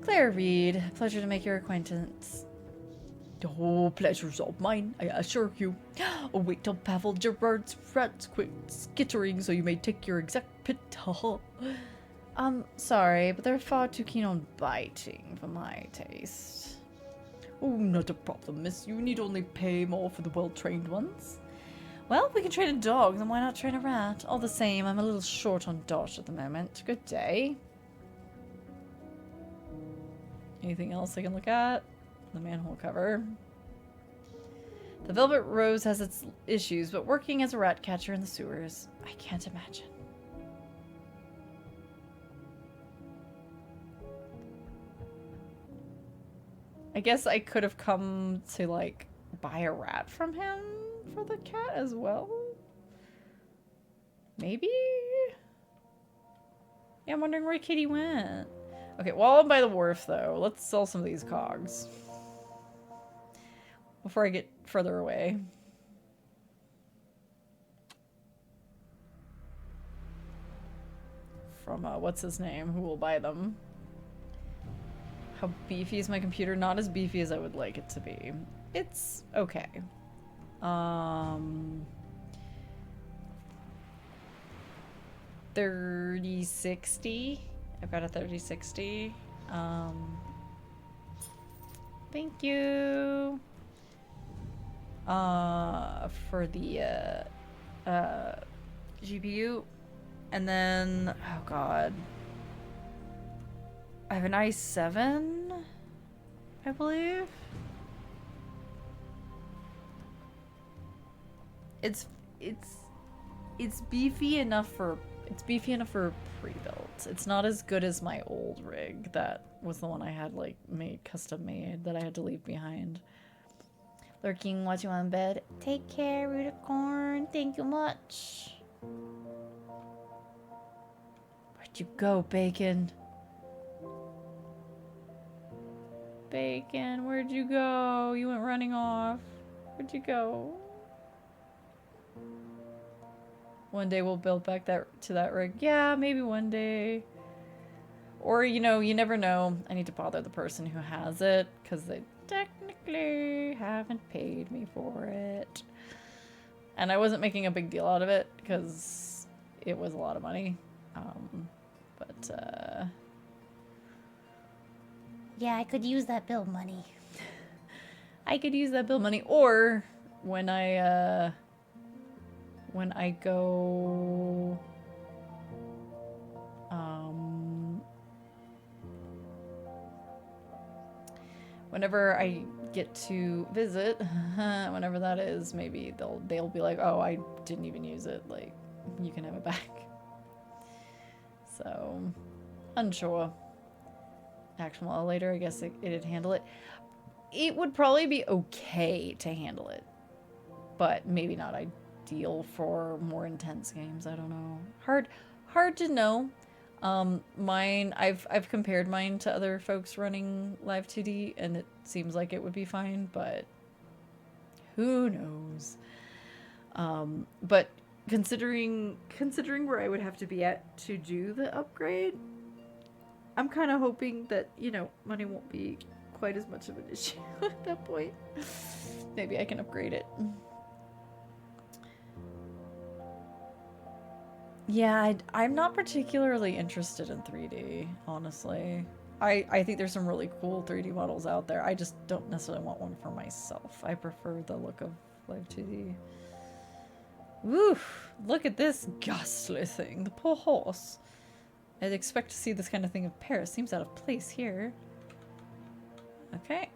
Claire Reed, pleasure to make your acquaintance. Oh, pleasure's all mine, I assure you. Oh, wait till Pavel Gerard's rats quit skittering so you may take your exact pit. Sorry, but they're far too keen on biting for my taste. Oh, not a problem, miss. You need only pay more for the well-trained ones. Well, we can train a dog, then why not train a rat? All the same, I'm a little short on dosh at the moment. Good day. Anything else I can look at? The manhole cover. The Velvet Rose has its issues, but working as a rat catcher in the sewers, I can't imagine. I guess I could have come to, like, buy a rat from him for the cat as well? Maybe? Yeah, I'm wondering where Kitty went. Okay, while I'm by the wharf, though, let's sell some of these cogs. Before I get further away. From, what's his name? Who will buy them? How beefy is my computer? Not as beefy as I would like it to be. It's okay. 3060. I've got a 3060. Thank you. For the GPU. And then, oh god. I have an i7, I believe. It's beefy enough for pre-built. It's not as good as my old rig. That was the one I had like custom made that I had to leave behind. Lurking, watching on bed. Take care, Ruticorn. Thank you much. Where'd you go, Bacon? Bacon, where'd you go? You went running off. Where'd you go? One day we'll build back to that rig. Yeah, maybe one day. Or, you know, you never know. I need to bother the person who has it, because they technically haven't paid me for it. And I wasn't making a big deal out of it, because it was a lot of money. Yeah, I could use that bill money. I could use that bill money, or when I go, whenever I get to visit, whenever that is, maybe they'll be like, oh, I didn't even use it, like, you can have it back. So, unsure. Action while later, I guess it'd handle it. It would probably be okay to handle it, but maybe not ideal for more intense games. I don't know. Hard to know. Mine, I've compared mine to other folks running Live 2D, and it seems like it would be fine, but who knows? But considering where I would have to be at to do the upgrade, I'm kind of hoping that, you know, money won't be quite as much of an issue at that point. Maybe I can upgrade it. Yeah, I'm not particularly interested in 3D, honestly. I think there's some really cool 3D models out there. I just don't necessarily want one for myself. I prefer the look of Live 2D. Woo! Look at this ghastly thing. The poor horse. I'd expect to see this kind of thing in Paris. Seems out of place here. Okay.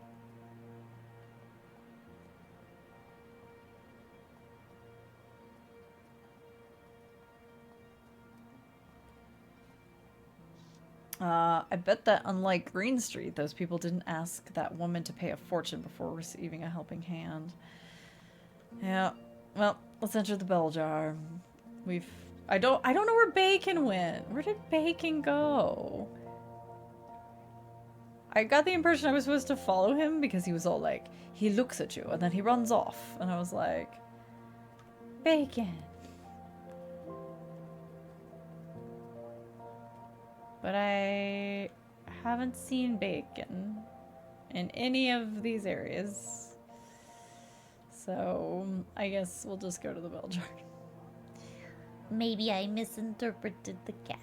I bet that unlike Green Street, those people didn't ask that woman to pay a fortune before receiving a helping hand. Yeah. Well, let's enter the bell jar. I don't know where Bacon went. Where did Bacon go? I got the impression I was supposed to follow him because he was all like, he looks at you and then he runs off. And I was like, Bacon. But I haven't seen Bacon in any of these areas. So I guess we'll just go to the bell jar. Maybe I misinterpreted the cat.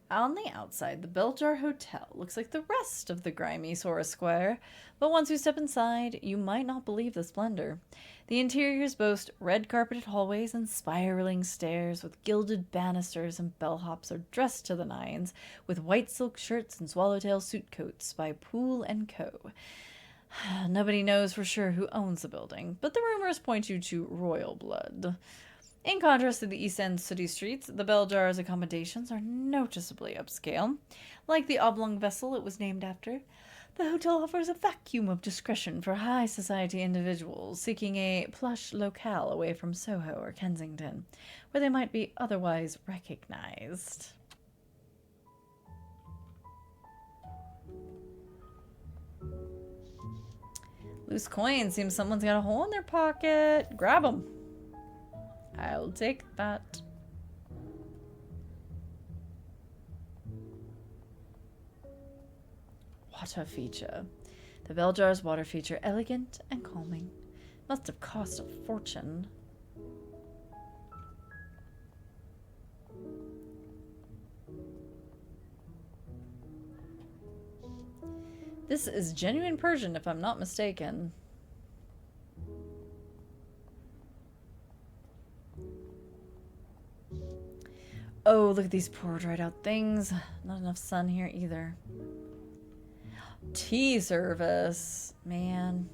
On the outside, the Bell Jar Hotel looks like the rest of the grimy Sora Square, but once you step inside, you might not believe the splendor. The interiors boast red-carpeted hallways and spiraling stairs with gilded banisters, and bellhops are dressed to the nines with white silk shirts and swallowtail suit coats by Poole & Co. Nobody knows for sure who owns the building, but the rumors point you to royal blood. In contrast to the East End city streets, the Bell Jar's accommodations are noticeably upscale. Like the oblong vessel it was named after, the hotel offers a vacuum of discretion for high society individuals seeking a plush locale away from Soho or Kensington, where they might be otherwise recognized. Loose coin. Seems someone's got a hole in their pocket. Grab them. I'll take that. Water feature. The bell jar's water feature, elegant and calming. Must have cost a fortune. This is genuine Persian, if I'm not mistaken. Oh, look at these poor dried out things. Not enough sun here either. Tea service. Man.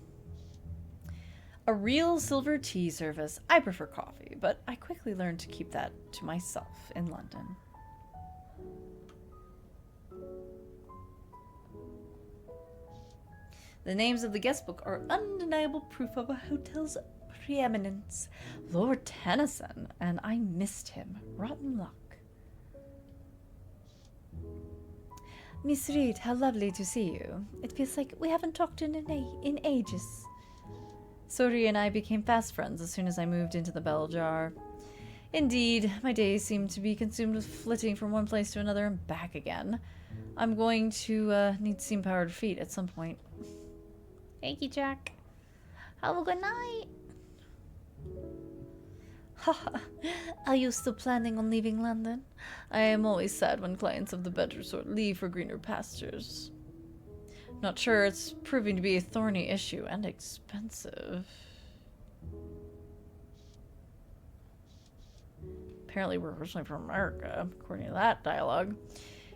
A real silver tea service. I prefer coffee, but I quickly learned to keep that to myself in London. The names of the guest book are undeniable proof of a hotel's preeminence. Lord Tennyson, and I missed him. Rotten luck. Miss Reed, how lovely to see you. It feels like we haven't talked in ages. Sori and I became fast friends as soon as I moved into the bell jar. Indeed, my days seem to be consumed with flitting from one place to another and back again. I'm going to need steam-powered feet at some point. Thank you, Jack. Have a good night. Haha, are you still planning on leaving London? I am always sad when clients of the better sort leave for greener pastures. Not sure, it's proving to be a thorny issue and expensive. Apparently we're originally from America, according to that dialogue.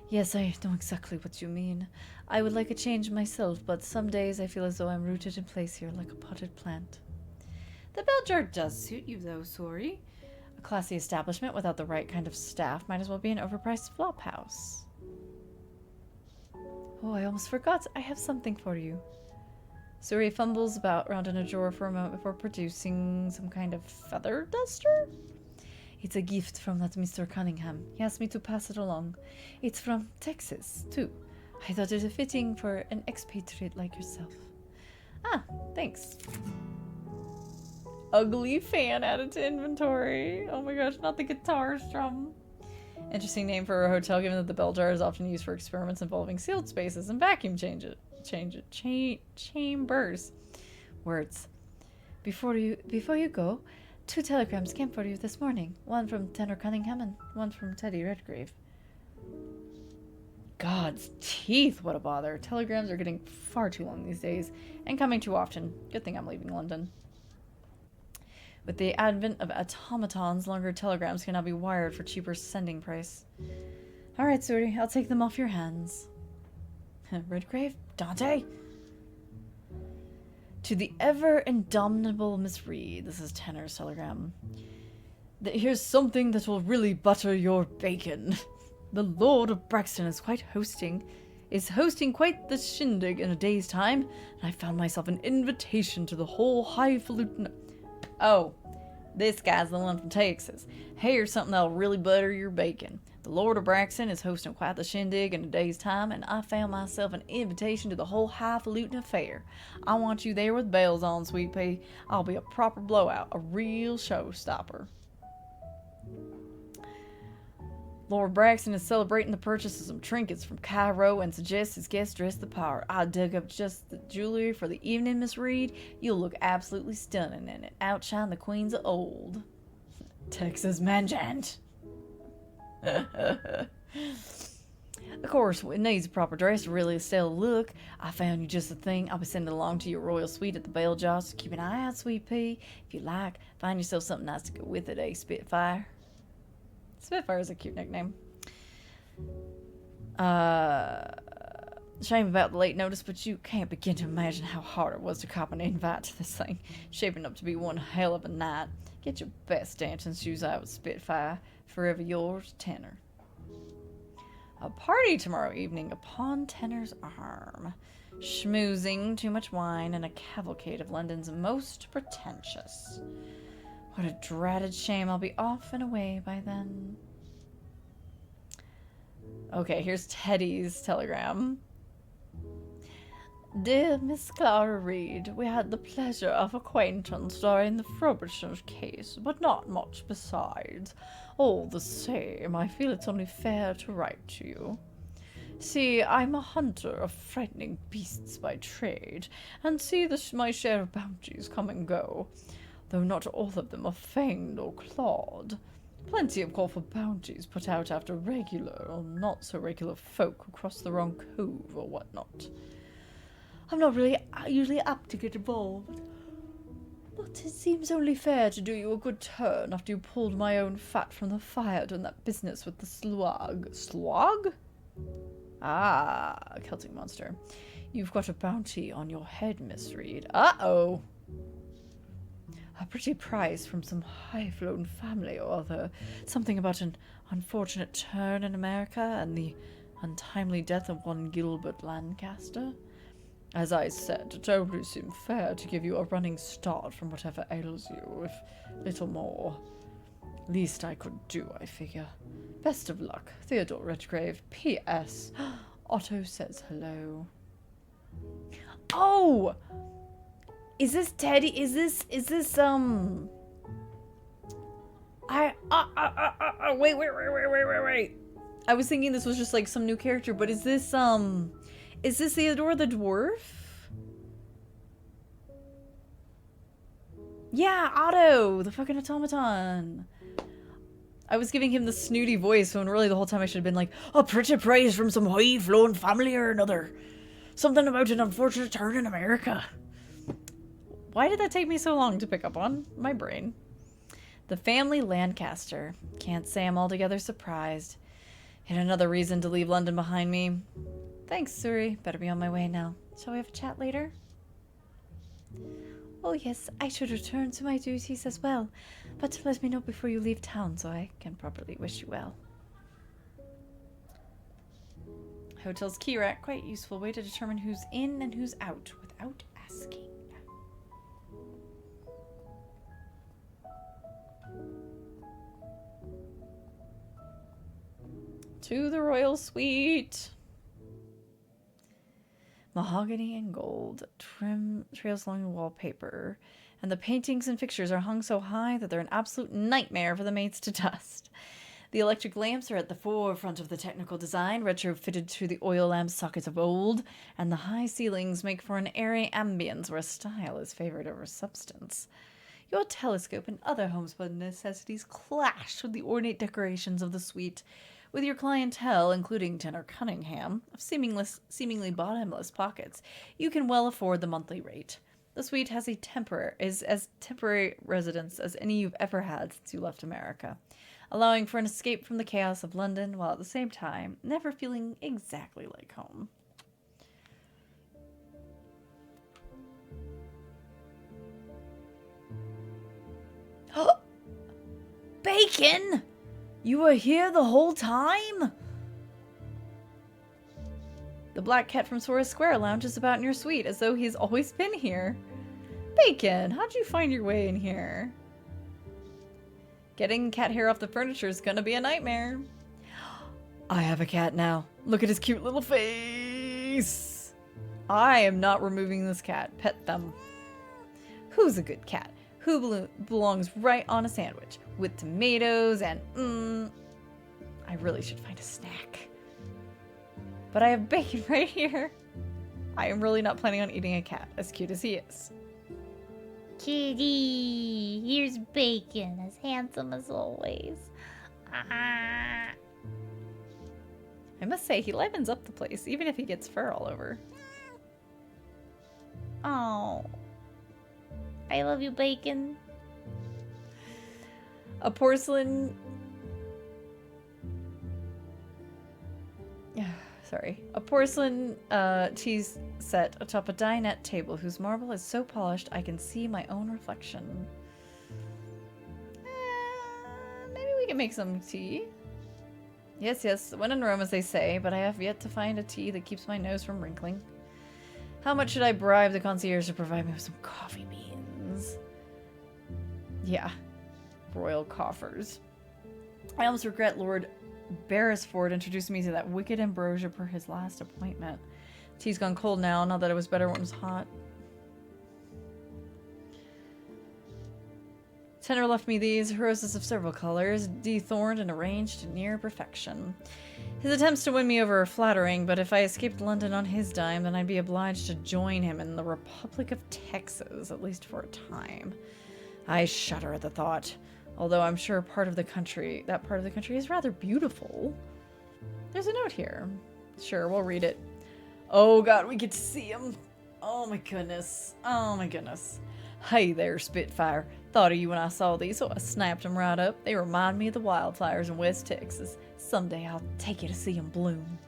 Yes, I know exactly what you mean. I would like a change myself, but some days I feel as though I'm rooted in place here like a potted plant. The bell jar does suit you, though, Sori. A classy establishment without the right kind of staff might as well be an overpriced flop house. Oh, I almost forgot. I have something for you. Sori fumbles around in a drawer for a moment before producing some kind of feather duster. It's a gift from that Mr. Cunningham. He asked me to pass it along. It's from Texas, too. I thought it was fitting for an expatriate like yourself. Ah, thanks. Ugly fan added to inventory. Oh my gosh, not the guitar strum. Interesting name for a hotel, given that the bell jar is often used for experiments involving sealed spaces and vacuum chambers. Words. Before you go, 2 telegrams came for you this morning. One from Tanner Cunningham and one from Teddy Redgrave. God's teeth, what a bother. Telegrams are getting far too long these days, and coming too often. Good thing I'm leaving London. With the advent of automatons, longer telegrams can now be wired for cheaper sending price. Alright, Suri, I'll take them off your hands. Redgrave? Dante? To the ever-indomitable Miss Reed, this is Tanner's telegram. Here's something that will really butter your bacon. The Lord of Braxton is hosting quite the shindig in a day's time, and I found myself an invitation to the whole highfalutin... Oh, this guy's the one from Texas. Here's something that'll really butter your bacon. The Lord of Braxton is hosting quite the shindig in a day's time, and I found myself an invitation to the whole highfalutin affair. I want you there with bells on, Sweet Pea. I'll be a proper blowout, a real showstopper. Lord Braxton is celebrating the purchase of some trinkets from Cairo and suggests his guests dress the part. I dug up just the jewelry for the evening, Miss Reed. You'll look absolutely stunning in it. Outshine the queens of old. Texas Manjant. Of course, it needs a proper dress to really stellar look. I found you just the thing. I'll be sending it along to your royal suite at the Bell Jaw, so keep an eye out, Sweet Pea. If you like, find yourself something nice to go with it, eh, Spitfire? Spitfire is a cute nickname. Shame about the late notice, but you can't begin to imagine how hard it was to cop an invite to this thing. Shaping up to be one hell of a night. Get your best dancing shoes out with Spitfire. Forever yours, Tanner. A party tomorrow evening upon Tanner's arm. Schmoozing, too much wine, and a cavalcade of London's most pretentious. What a dratted shame I'll be off and away by then. Okay, here's Teddy's telegram. Dear Miss Clara Reed, we had the pleasure of acquaintance during the Frobisher case, but not much besides. All the same, I feel it's only fair to write to you. See, I'm a hunter of frightening beasts by trade, and see my share of bounties come and go, though not all of them are fanged or clawed. Plenty of call for bounties put out after regular or not-so-regular folk who cross the wrong cove or whatnot. I'm not really usually apt to get involved, but it seems only fair to do you a good turn after you pulled my own fat from the fire during that business with the slug. Slug? Ah, a Celtic monster. You've got a bounty on your head, Miss Reed. Uh-oh. A pretty prize from some high-flown family or other. Something about an unfortunate turn in America and the untimely death of one Gilbert Lancaster. As I said, it only seemed fair to give you a running start from whatever ails you, if little more. Least I could do, I figure. Best of luck, Theodore Redgrave. P.S. Otto says hello. Oh! Is this Teddy? Is this, wait. I was thinking this was just like some new character, but is this Theodore the dwarf? Yeah, Otto, the fucking automaton. I was giving him the snooty voice when really the whole time I should have been like, a pretty praise from some high-flown family or another. Something about an unfortunate turn in America. Why did that take me so long to pick up on? My brain. The family Lancaster. Can't say I'm altogether surprised. Yet another reason to leave London behind me. Thanks, Suri. Better be on my way now. Shall we have a chat later? Oh yes, I should return to my duties as well. But let me know before you leave town so I can properly wish you well. Hotel's key rack. Quite useful way to determine who's in and who's out without asking. To the royal suite. Mahogany and gold. Trim trails along the wallpaper. And the paintings and fixtures are hung so high that they're an absolute nightmare for the maids to dust. The electric lamps are at the forefront of the technical design, retrofitted to the oil lamp sockets of old, and the high ceilings make for an airy ambience where style is favored over substance. Your telescope and other homespun necessities clash with the ornate decorations of the suite. With your clientele, including Tenor Cunningham, of seemingly bottomless pockets, you can well afford the monthly rate. The suite has is as temporary residence as any you've ever had since you left America, allowing for an escape from the chaos of London while at the same time never feeling exactly like home. Bacon! You were here the whole time? The black cat from Sora's Square lounges about in your suite as though he's always been here. Bacon, how'd you find your way in here? Getting cat hair off the furniture is gonna be a nightmare. I have a cat now. Look at his cute little face. I am not removing this cat. Pet them. Who's a good cat? Who belongs right on a sandwich with tomatoes and I really should find a snack. But I have Bacon right here. I am really not planning on eating a cat, as cute as he is. Kitty, here's Bacon, as handsome as always. Ah. I must say, he livens up the place, even if he gets fur all over. Oh. I love you, Bacon. A porcelain... A porcelain cheese set atop a dinette table whose marble is so polished I can see my own reflection. Maybe we can make some tea. Yes, when in Rome, as they say, but I have yet to find a tea that keeps my nose from wrinkling. How much should I bribe the concierge to provide me with some coffee beans? Yeah, royal coffers. I almost regret Lord Beresford introduced me to that wicked ambrosia per his last appointment. Tea's gone cold now that it was better when it was hot. Tenor left me these roses of several colors, dethorned and arranged to near perfection. His attempts to win me over are flattering, but if I escaped London on his dime, then I'd be obliged to join him in the Republic of Texas, at least for a time. I shudder at the thought. Although I'm sure that part of the country is rather beautiful. There's a note here. Sure, we'll read it. Oh god, we get to see him. Oh my goodness. Hey there, Spitfire. Thought of you when I saw these, so I snapped them right up. They remind me of the wildflowers in West Texas. Someday I'll take you to see them bloom.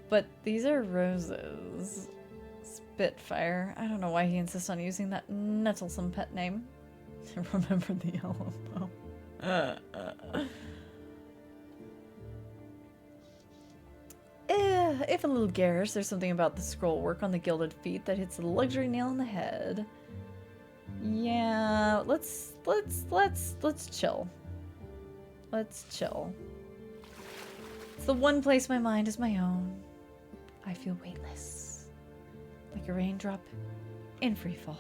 But these are roses. Spitfire. I don't know why he insists on using that nettlesome pet name. Remember the Alamo. If a little garish, there's something about the scroll work on the gilded feet that hits the luxury nail on the head. Yeah, let's chill. Let's chill. It's the one place my mind is my own. I feel weightless, like a raindrop in free fall.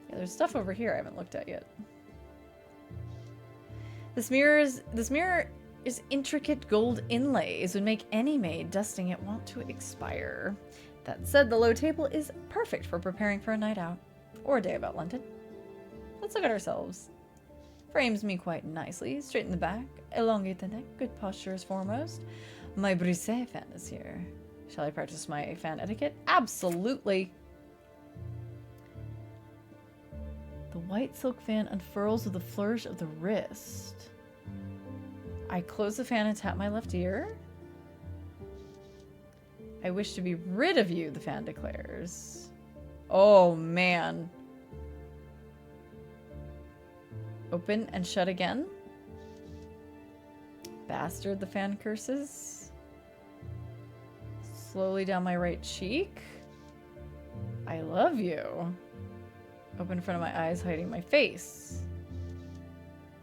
Yeah, there's stuff over here I haven't looked at yet. This mirror is intricate gold inlays would make any maid dusting it want to expire. That said, the low table is perfect for preparing for a night out or a day about London. Let's look at ourselves. Frames me quite nicely. Straighten the back, elongate the neck. Good posture is foremost. My brise fan is here. Shall I practice my fan etiquette? Absolutely. The white silk fan unfurls with a flourish of the wrist. I close the fan and tap my left ear. I wish to be rid of you, the fan declares. Oh, man. Open and shut again. Bastard, the fan curses. Slowly down my right cheek. I love you. Open in front of my eyes, hiding my face.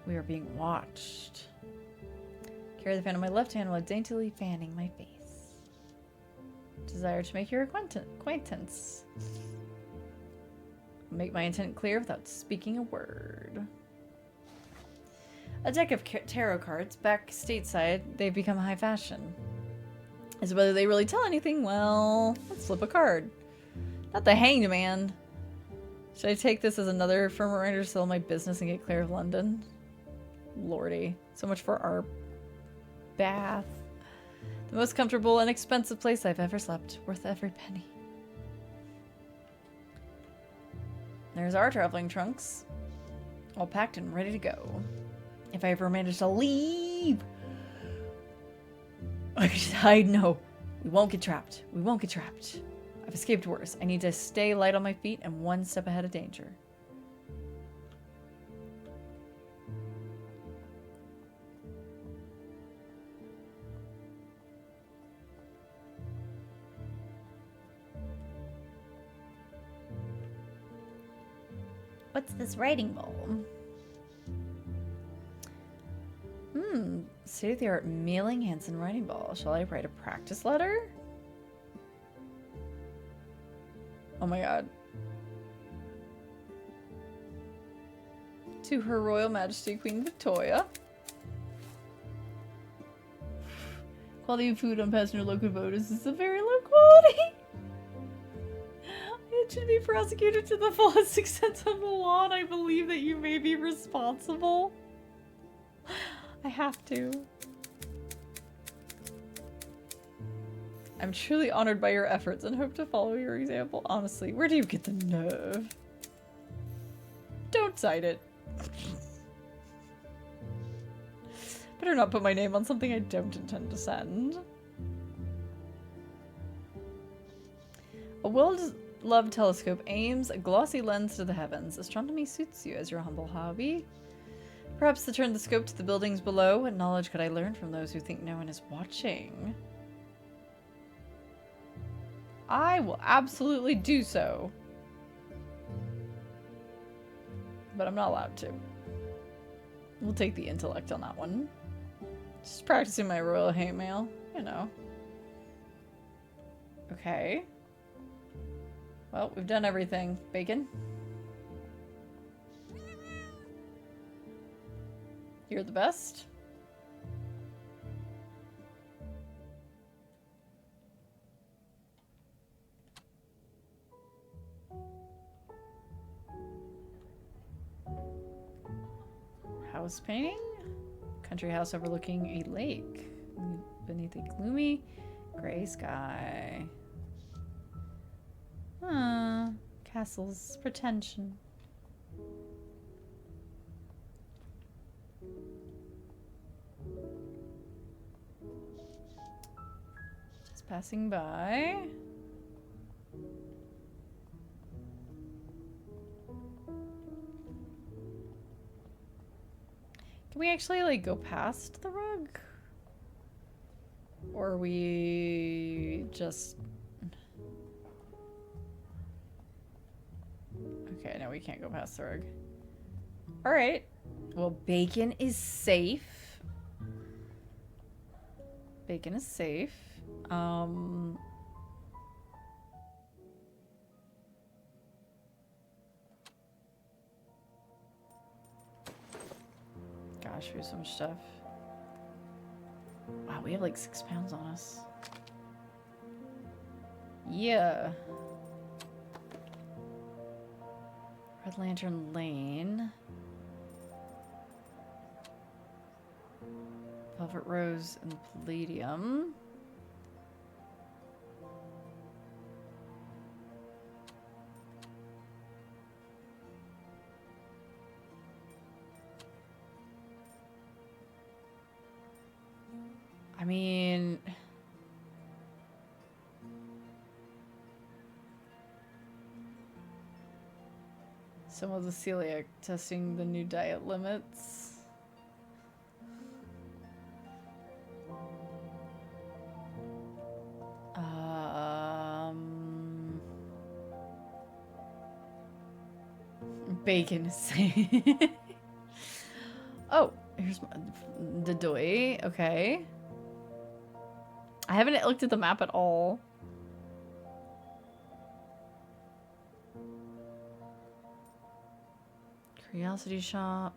We are being watched. Carry the fan in my left hand while daintily fanning my face. Desire to make your acquaintance. Make my intent clear without speaking a word. A deck of tarot cards. Back stateside, they've become high fashion. As whether they really tell anything, well, let's flip a card. Not the Hanged Man. Should I take this as another firm reminder to sell my business and get clear of London? Lordy. So much for our bath. The most comfortable and expensive place I've ever slept. Worth every penny. There's our traveling trunks. All packed and ready to go. If I ever manage to leave. I should hide. No. We won't get trapped. We won't get trapped. I've escaped worse. I need to stay light on my feet and one step ahead of danger. What's this writing bowl? State-of-the-art Mealing Hansen writing ball. Shall I write a practice letter? Oh my god. To Her Royal Majesty Queen Victoria. Quality of food on passenger locomotives is a very low quality. It should be prosecuted to the fullest extent of the law, and I believe that you may be responsible. I have to. I'm truly honored by your efforts and hope to follow your example. Honestly, where do you get the nerve? Don't cite it. Better not put my name on something I don't intend to send. A well-loved telescope aims a glossy lens to the heavens. Astronomy suits you as your humble hobby. Perhaps to turn the scope to the buildings below. What knowledge could I learn from those who think no one is watching? I will absolutely do so. But I'm not allowed to. We'll take the intellect on that one. Just practicing my royal hate mail, you know. Okay. Well, we've done everything. Bacon? You're the best. House painting? Country house overlooking a lake beneath a gloomy gray sky. Castle's pretension. Just passing by. Can we actually, like, go past the rug? Or are we just... Okay, no, we can't go past the rug. Alright. Well, Bacon is safe. Bacon is safe. Gosh, we have so much stuff. Wow, we have like 6 pounds on us. Yeah. Red Lantern Lane. Velvet Rose and Palladium. I mean... Some of the celiac testing the new diet limits. Bacon is saying. Oh, here's the doy. Okay. I haven't looked at the map at all. Curiosity shop.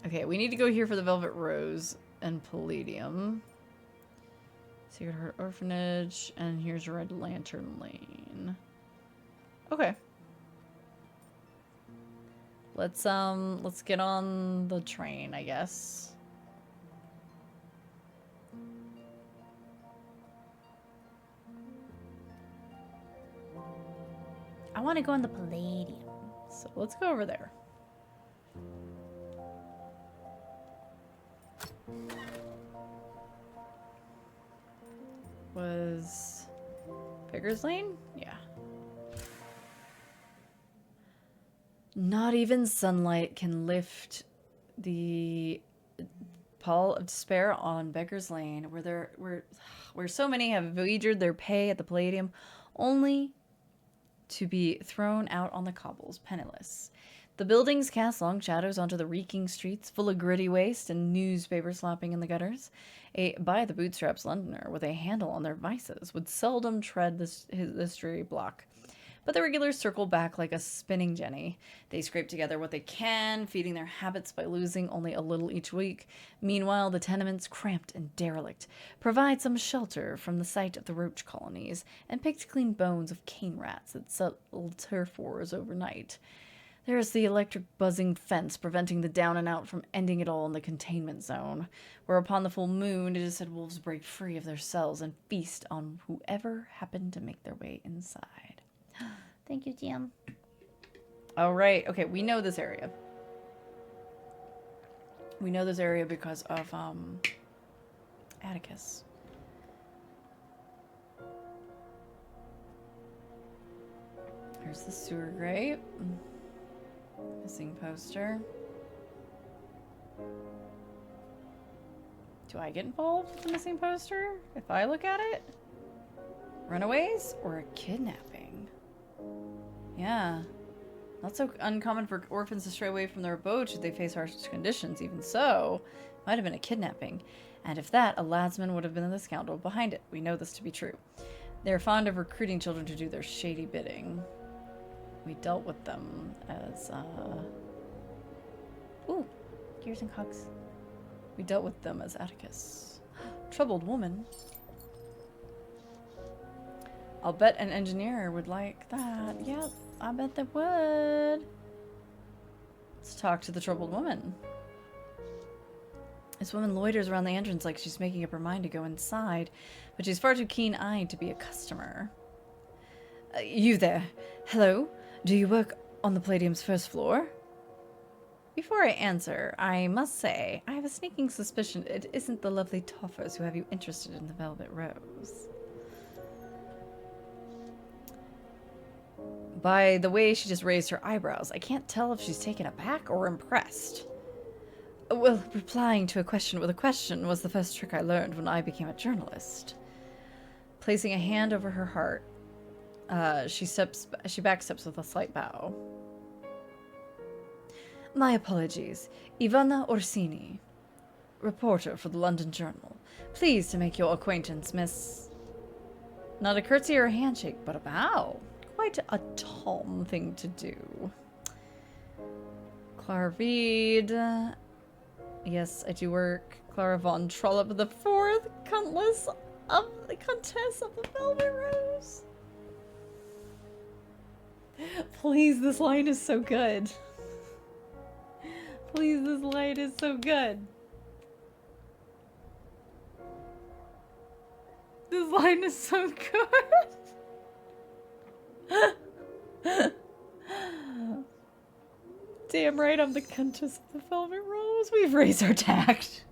Okay, we need to go here for the Velvet Rose and Palladium. Sacred Heart Orphanage, and here's Red Lantern Lane. Okay. Let's get on the train, I guess. I want to go on the Palladium. So let's go over there. Was Beggar's Lane? Yeah. Not even sunlight can lift the pall of despair on Beggar's Lane, where so many have wagered their pay at the Palladium, only to be thrown out on the cobbles, penniless. The buildings cast long shadows onto the reeking streets, full of gritty waste and newspaper slapping in the gutters. A by-the-bootstraps Londoner with a handle on their vices would seldom tread this dreary block. But the regulars circle back like a spinning jenny. They scrape together what they can, feeding their habits by losing only a little each week. Meanwhile, the tenements, cramped and derelict, provide some shelter from the sight of the roach colonies and picked clean bones of cane rats that settle turf wars overnight. There is the electric buzzing fence preventing the down and out from ending it all in the containment zone, where upon the full moon it is said wolves break free of their cells and feast on whoever happened to make their way inside. Thank you, GM. All right. Okay, we know this area. We know this area because of Atticus. Here's the sewer grate. Missing poster. Do I get involved with the missing poster if I look at it? Runaways or a kidnapping? Yeah. Not so uncommon for orphans to stray away from their abode should they face harsh conditions. Even so, might have been a kidnapping. And if that, a ladsman would have been the scoundrel behind it. We know this to be true. They're fond of recruiting children to do their shady bidding. We dealt with them as, Ooh, gears and cogs. we dealt with them as Atticus. Troubled woman. I'll bet an engineer would like that. Yep, I bet they would. Let's talk to the troubled woman. This woman loiters around the entrance like she's making up her mind to go inside, but she's far too keen-eyed to be a customer. You there. Hello? Do you work on the Palladium's first floor? Before I answer, I must say, I have a sneaking suspicion it isn't the lovely toffers who have you interested in the Velvet Rose. By the way she just raised her eyebrows, I can't tell if she's taken aback or impressed. Well, replying to a question with a question was the first trick I learned when I became a journalist. Placing a hand over her heart, she backsteps with a slight bow. My apologies. Ivana Orsini, reporter for the London Journal. Pleased to make your acquaintance, Miss... Not a curtsy or a handshake, but a bow. Quite a Tom thing to do. Clara Reed. Yes, I do work. Clara von Trollope, the fourth Countess of the Velvet Rose. Please, this line is so good. Please, this line is so good. This line is so good. Damn right, I'm the Countess of the Velvet Rose. We've raised our tact.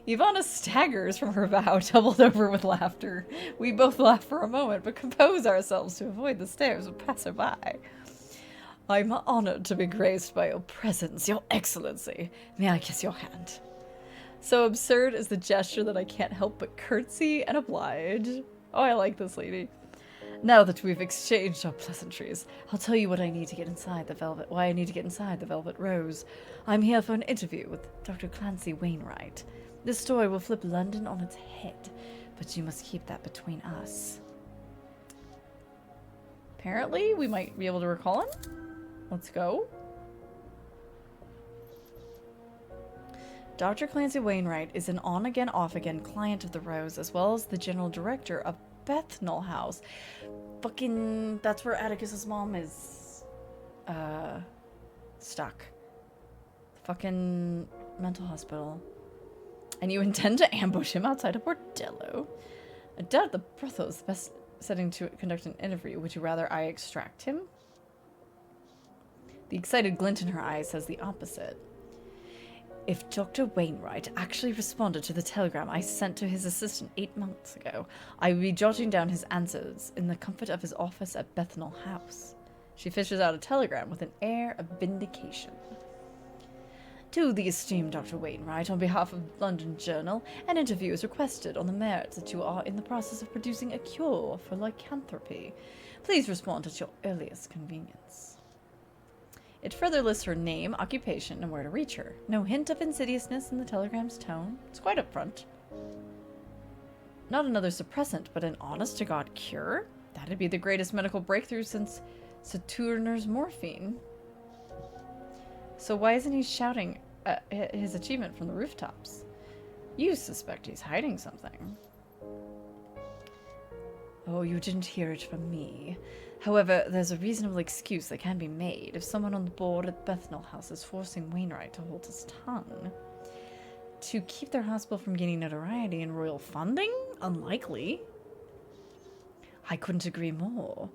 Ivana staggers from her vow, doubled over with laughter. We both laugh for a moment, but compose ourselves to avoid the stares of passerby. I'm honored to be graced by your presence, your excellency. May I kiss your hand? So absurd is the gesture that I can't help but curtsy and oblige. Oh, I like this lady. Now that we've exchanged our pleasantries, I'll tell you what I need to get inside the Velvet... why I need to get inside the Velvet Rose. I'm here for an interview with Dr. Clancy Wainwright. This story will flip London on its head, but you must keep that between us. Apparently, we might be able to recall him. Let's go. Dr. Clancy Wainwright is an on-again, off-again client of the Rose, as well as the general director of Bethnal House. Fucking, that's where Atticus's mom is, stuck. Fucking mental hospital. And you intend to ambush him outside a bordello? I doubt the brothel is the best setting to conduct an interview. Would you rather I extract him? The excited glint in her eyes says the opposite. If Dr. Wainwright actually responded to the telegram I sent to his assistant 8 months ago, I would be jotting down his answers in the comfort of his office at Bethnal House. She fishes out a telegram with an air of vindication. To the esteemed Dr. Wainwright, on behalf of London Journal, an interview is requested on the merits that you are in the process of producing a cure for lycanthropy. Please respond at your earliest convenience. It further lists her name, occupation, and where to reach her. No hint of insidiousness in the telegram's tone. It's quite upfront. Not another suppressant, but an honest-to-God cure? That'd be the greatest medical breakthrough since Saturner's morphine. So why isn't he shouting his achievement from the rooftops? You suspect he's hiding something. Oh, you didn't hear it from me. However, there's a reasonable excuse that can be made if someone on the board at Bethnal House is forcing Wainwright to hold his tongue. To keep their hospital from gaining notoriety and royal funding? Unlikely. I couldn't agree more.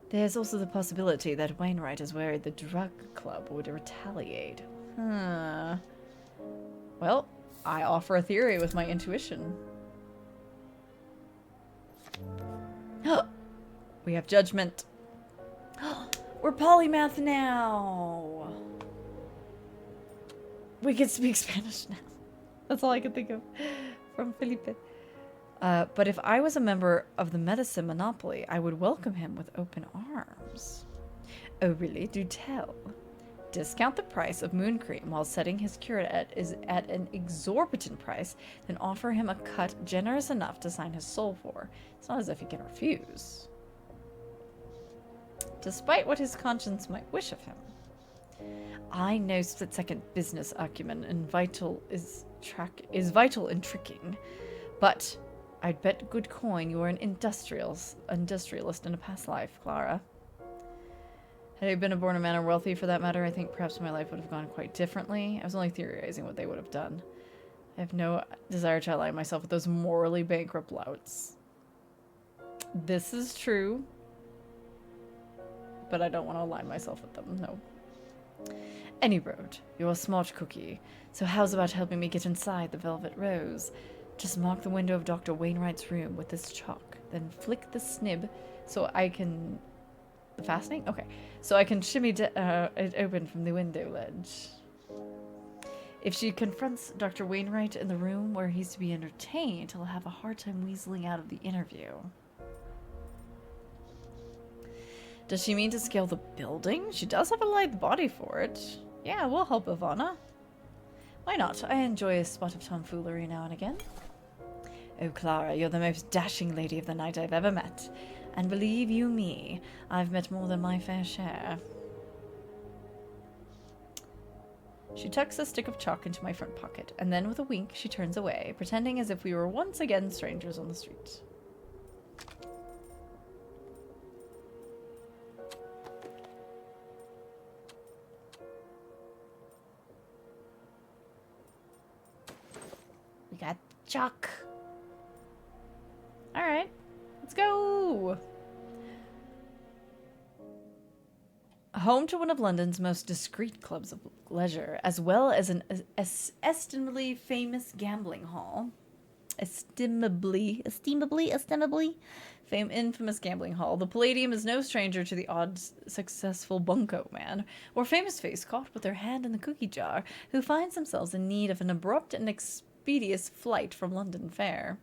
There's also the possibility that Wainwright is worried the drug club would retaliate. Well, I offer a theory with my intuition. We have judgment. We're polymath now. We can speak Spanish now. That's all I can think of from Felipe. But if I was a member of the medicine monopoly, I would welcome him with open arms. Oh, really? Do tell. Discount the price of moon cream while setting his cure at an exorbitant price, then offer him a cut generous enough to sign his soul for. It's not as if he can refuse. Despite what his conscience might wish of him. I know split-second business acumen and is vital in tricking, but I'd bet good coin you were an industrialist in a past life, Clara. Had I been born a man or wealthy, for that matter, I think perhaps my life would have gone quite differently. I was only theorizing what they would have done. I have no desire to ally myself with those morally bankrupt louts. This is true, but I don't want to align myself with them, no. Any road, you're a smart cookie, so how's about helping me get inside the Velvet Rose? Just mark the window of Dr. Wainwright's room with this chalk, then flick the snib so I can... The fastening? Okay. So I can shimmy it open from the window ledge. If she confronts Dr. Wainwright in the room where he's to be entertained, he'll have a hard time weaseling out of the interview. Does she mean to scale the building? She does have a lithe body for it. Yeah, we'll help Ivana. Why not? I enjoy a spot of tomfoolery now and again. Oh, Clara, you're the most dashing lady of the night I've ever met. And believe you me, I've met more than my fair share. She tucks a stick of chalk into my front pocket, and then with a wink, she turns away, pretending as if we were once again strangers on the street. We got chalk. All right, let's go. Home to one of London's most discreet clubs of leisure, as well as an estimably famous gambling hall. Estimably. Infamous gambling hall. The Palladium is no stranger to the odd successful bunco man, or famous face caught with their hand in the cookie jar, who finds themselves in need of an abrupt and expeditious flight from London fare.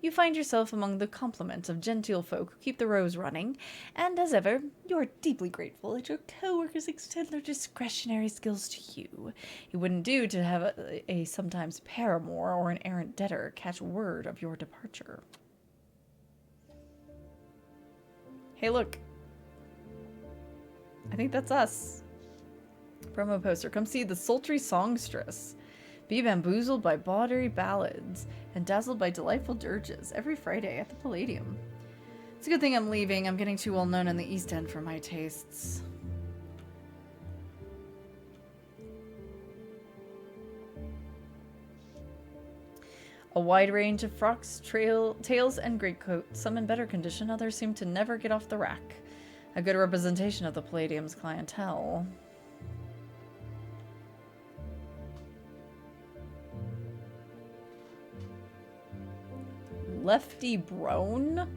You find yourself among the complement of genteel folk who keep the Rose running, and as ever, you are deeply grateful that your co-workers extend their discretionary skills to you. It wouldn't do to have a sometimes paramour or an errant debtor catch word of your departure. Hey, look. I think that's us. Promo poster. Come see the sultry songstress. Be bamboozled by bawdery ballads and dazzled by delightful dirges every Friday at the Palladium. It's a good thing I'm leaving. I'm getting too well known in the East End for my tastes. A wide range of frocks, tails, and greatcoats. Some in better condition, others seem to never get off the rack. A good representation of the Palladium's clientele. Lefty Brown?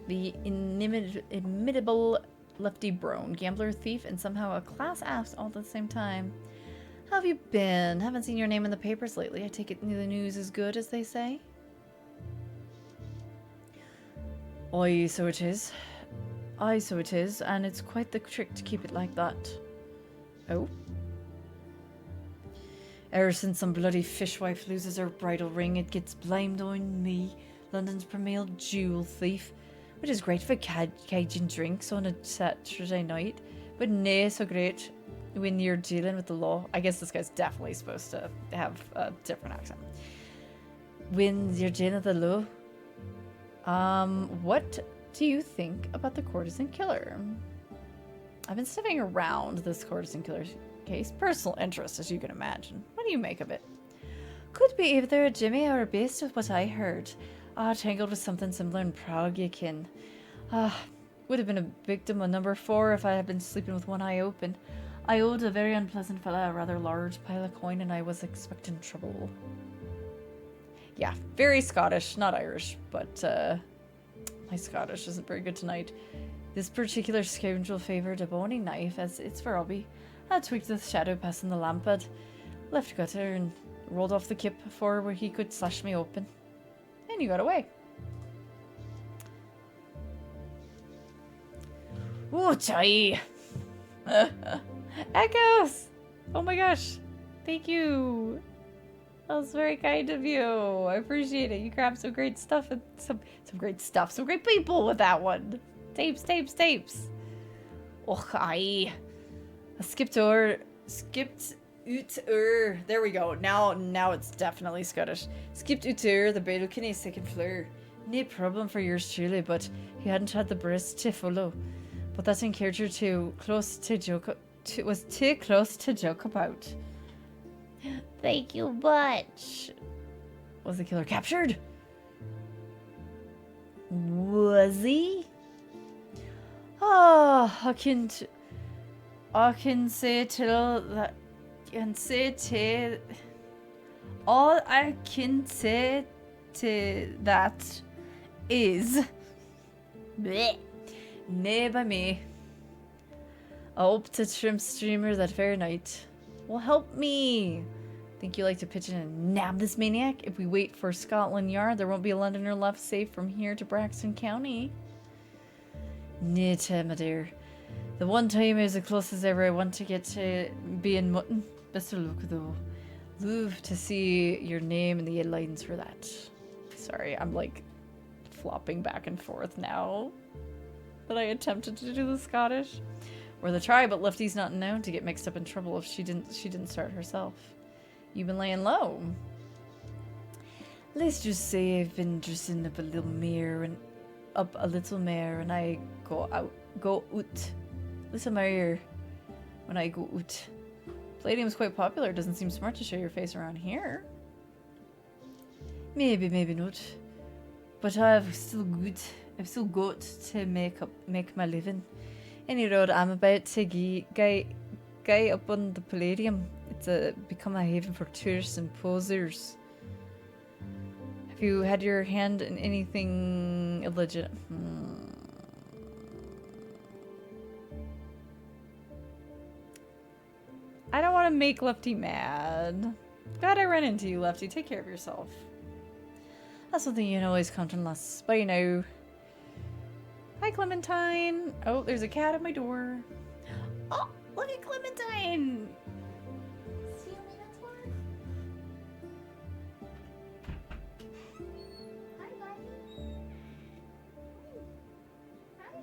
The inimitable Lefty Brown, gambler, thief, and somehow a class act all at the same time. How have you been? Haven't seen your name in the papers lately. I take it the news is good, as they say. Aye, so it is. Aye, so it is, and it's quite the trick to keep it like that. Oh? Ever since some bloody fishwife loses her bridal ring, it gets blamed on me, London's premier jewel thief, which is great for Cajun drinks on a Saturday night, but nay, so great when you're dealing with the law. I guess this guy's definitely supposed to have a different accent. When you're dealing with the law. What do you think about the courtesan killer? I've been sniffing around this courtesan killer case. Personal interest, as you can imagine. What do you make of it? Could be either a Jimmy or a beast of what I heard. Tangled with something similar in Prague, you kin. Would have been a victim of number 4 if I had been sleeping with one eye open. I owed a very unpleasant fella a rather large pile of coin and I was expecting trouble. Yeah, very Scottish, not Irish, but my Scottish isn't very good tonight. This particular scoundrel favoured a bony knife as it's for hobby. I tweaked the shadow passing the lampad, left gutter and rolled off the kip before where he could slash me open. And you got away. Ooh, chai! Echoes! Oh my gosh. Thank you. That was very kind of you. I appreciate it. You grabbed some great stuff and some great stuff. Some great people with that one. Tapes. Och, aye. I skipped ut there we go. Now it's definitely Scottish. Skipped ut the balcony second floor. No problem for yours truly, but he hadn't had the breast to follow. But that encounter too close to joke about. Thank you much. Was the killer captured? Was he? I can say till that. All I can say to that is. Blech. Nay by me. I hope to shrimp streamer that very night. Well, help me. Think you like to pitch in and nab this maniac? If we wait for Scotland Yard, there won't be a Londoner left safe from here to Braxton County. Nay, my dear. The one time is the closest ever I want to get to being mutton. Best of luck, though. Love to see your name in the headlines for that. Sorry, I'm like flopping back and forth now that I attempted to do the Scottish. Or the try, but Lefty's not known to get mixed up in trouble if she didn't start herself. You've been laying low. Let's just say I've been dressing up a little mare and I go out. Listen, my ear when I go out. Palladium's quite popular. Doesn't seem smart to show your face around here. Maybe not. But I've still got to make my living. Any road I'm about to guy up on the Palladium. It's become a haven for tourists and posers. Have you had your hand in anything illegit? I don't want to make Lefty mad. Glad I ran into you, Lefty. Take care of yourself. That's something you can always count on less. Bye now. Hi, Clementine. Oh, there's a cat at my door. Oh, look at Clementine. See you, Minotaur? Hi, buddy. Hi.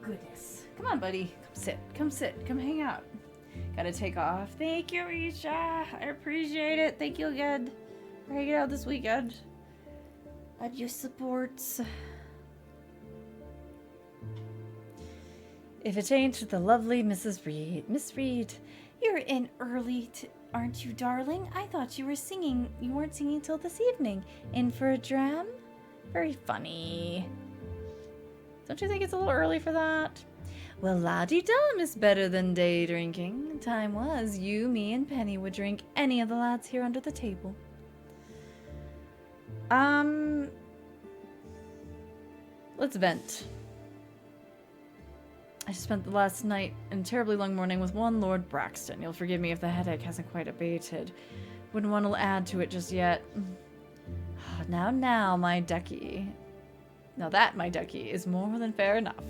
goodness. Come on, buddy. Come sit. Come sit. Come hang out. Gotta take off. Thank you, Isha. I appreciate it. Thank you again for hanging out this weekend. And your support. If it ain't the lovely Mrs. Reed. Miss Reed, you're in early, aren't you, darling? I thought you were singing. You weren't singing till this evening. In for a dram? Very funny. Don't you think it's a little early for that? Well, la-dee-dum is better than day drinking. Time was, you, me, and Penny would drink any of the lads here under the table. Let's vent. I spent the last night and terribly long morning with one Lord Braxton. You'll forgive me if the headache hasn't quite abated. Wouldn't want to add to it just yet. Now, my ducky. Now that, my ducky, is more than fair enough.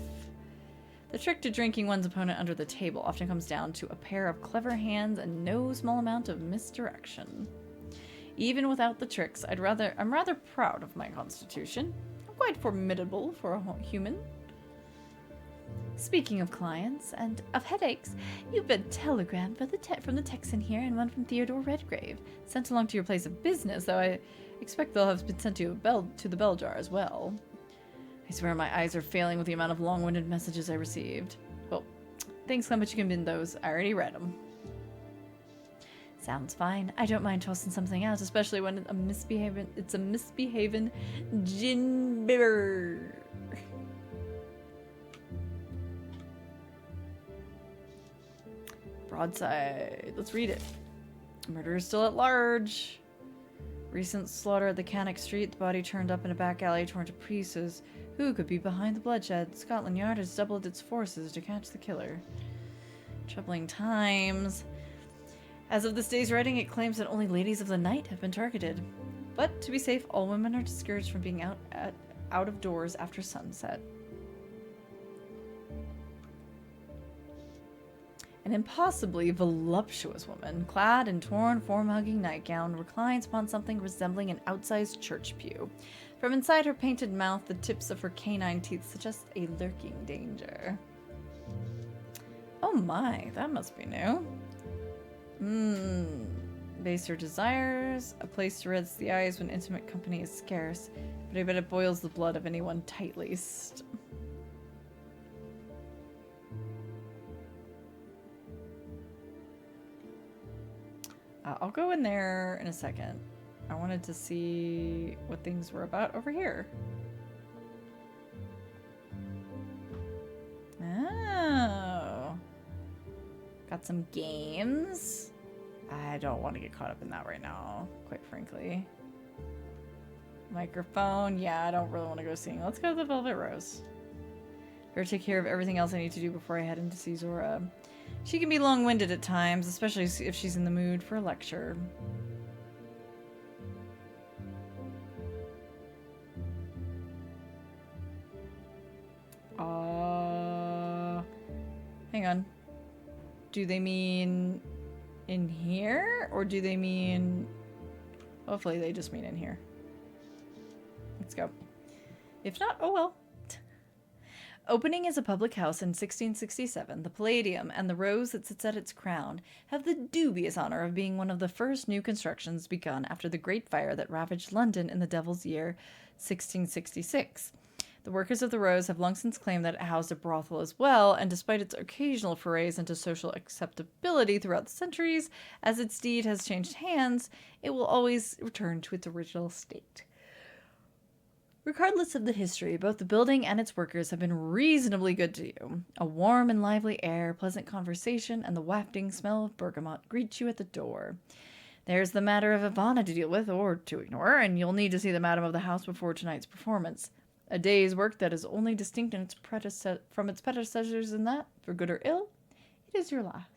The trick to drinking one's opponent under the table often comes down to a pair of clever hands and no small amount of misdirection. Even without the tricks, I'm rather proud of my constitution. I'm quite formidable for a human. Speaking of clients and of headaches, you've been telegram from the Texan here and one from Theodore Redgrave, sent along to your place of business, though I expect they'll have been sent to the bell jar as well. I swear my eyes are failing with the amount of long-winded messages I received. Well, thanks, Clem, but you can bin those. I already read them. Sounds fine. I don't mind tossing something out, especially when it's a misbehaving gin bibber. Broadside. Let's read it. Murder is still at large. Recent slaughter at the Cannock Street. The body turned up in a back alley, torn to pieces. Who could be behind the bloodshed? Scotland Yard has doubled its forces to catch the killer. Troubling times. As of this day's writing, it claims that only ladies of the night have been targeted. But to be safe, all women are discouraged from being out of doors after sunset. An impossibly voluptuous woman, clad in torn, form-hugging nightgown, reclines upon something resembling an outsized church pew. From inside her painted mouth, the tips of her canine teeth suggest a lurking danger. Oh my, that must be new. Baser desires, a place to rest the eyes when intimate company is scarce, but I bet it boils the blood of anyone tight-laced. I'll go in there in a second. I wanted to see what things were about over here. Oh. Got some games. I don't want to get caught up in that right now, quite frankly. Microphone. Yeah, I don't really want to go sing. Let's go to the Velvet Rose. Better take care of everything else I need to do before I head in to see Zora. She can be long-winded at times, especially if she's in the mood for a lecture. Hang on. Do they mean in here? Or do they mean... Hopefully they just mean in here. Let's go. If not, oh well. Opening as a public house in 1667, the Palladium and the rose that sits at its crown have the dubious honor of being one of the first new constructions begun after the Great Fire that ravaged London in the Devil's Year 1666. The workers of the Rose have long since claimed that it housed a brothel as well, and despite its occasional forays into social acceptability throughout the centuries, as its deed has changed hands, it will always return to its original state. Regardless of the history, both the building and its workers have been reasonably good to you. A warm and lively air, pleasant conversation, and the wafting smell of bergamot greet you at the door. There's the matter of Ivana to deal with, or to ignore, and you'll need to see the madam of the house before tonight's performance. A day's work that is only distinct in its from its predecessors in that, for good or ill, it is your last.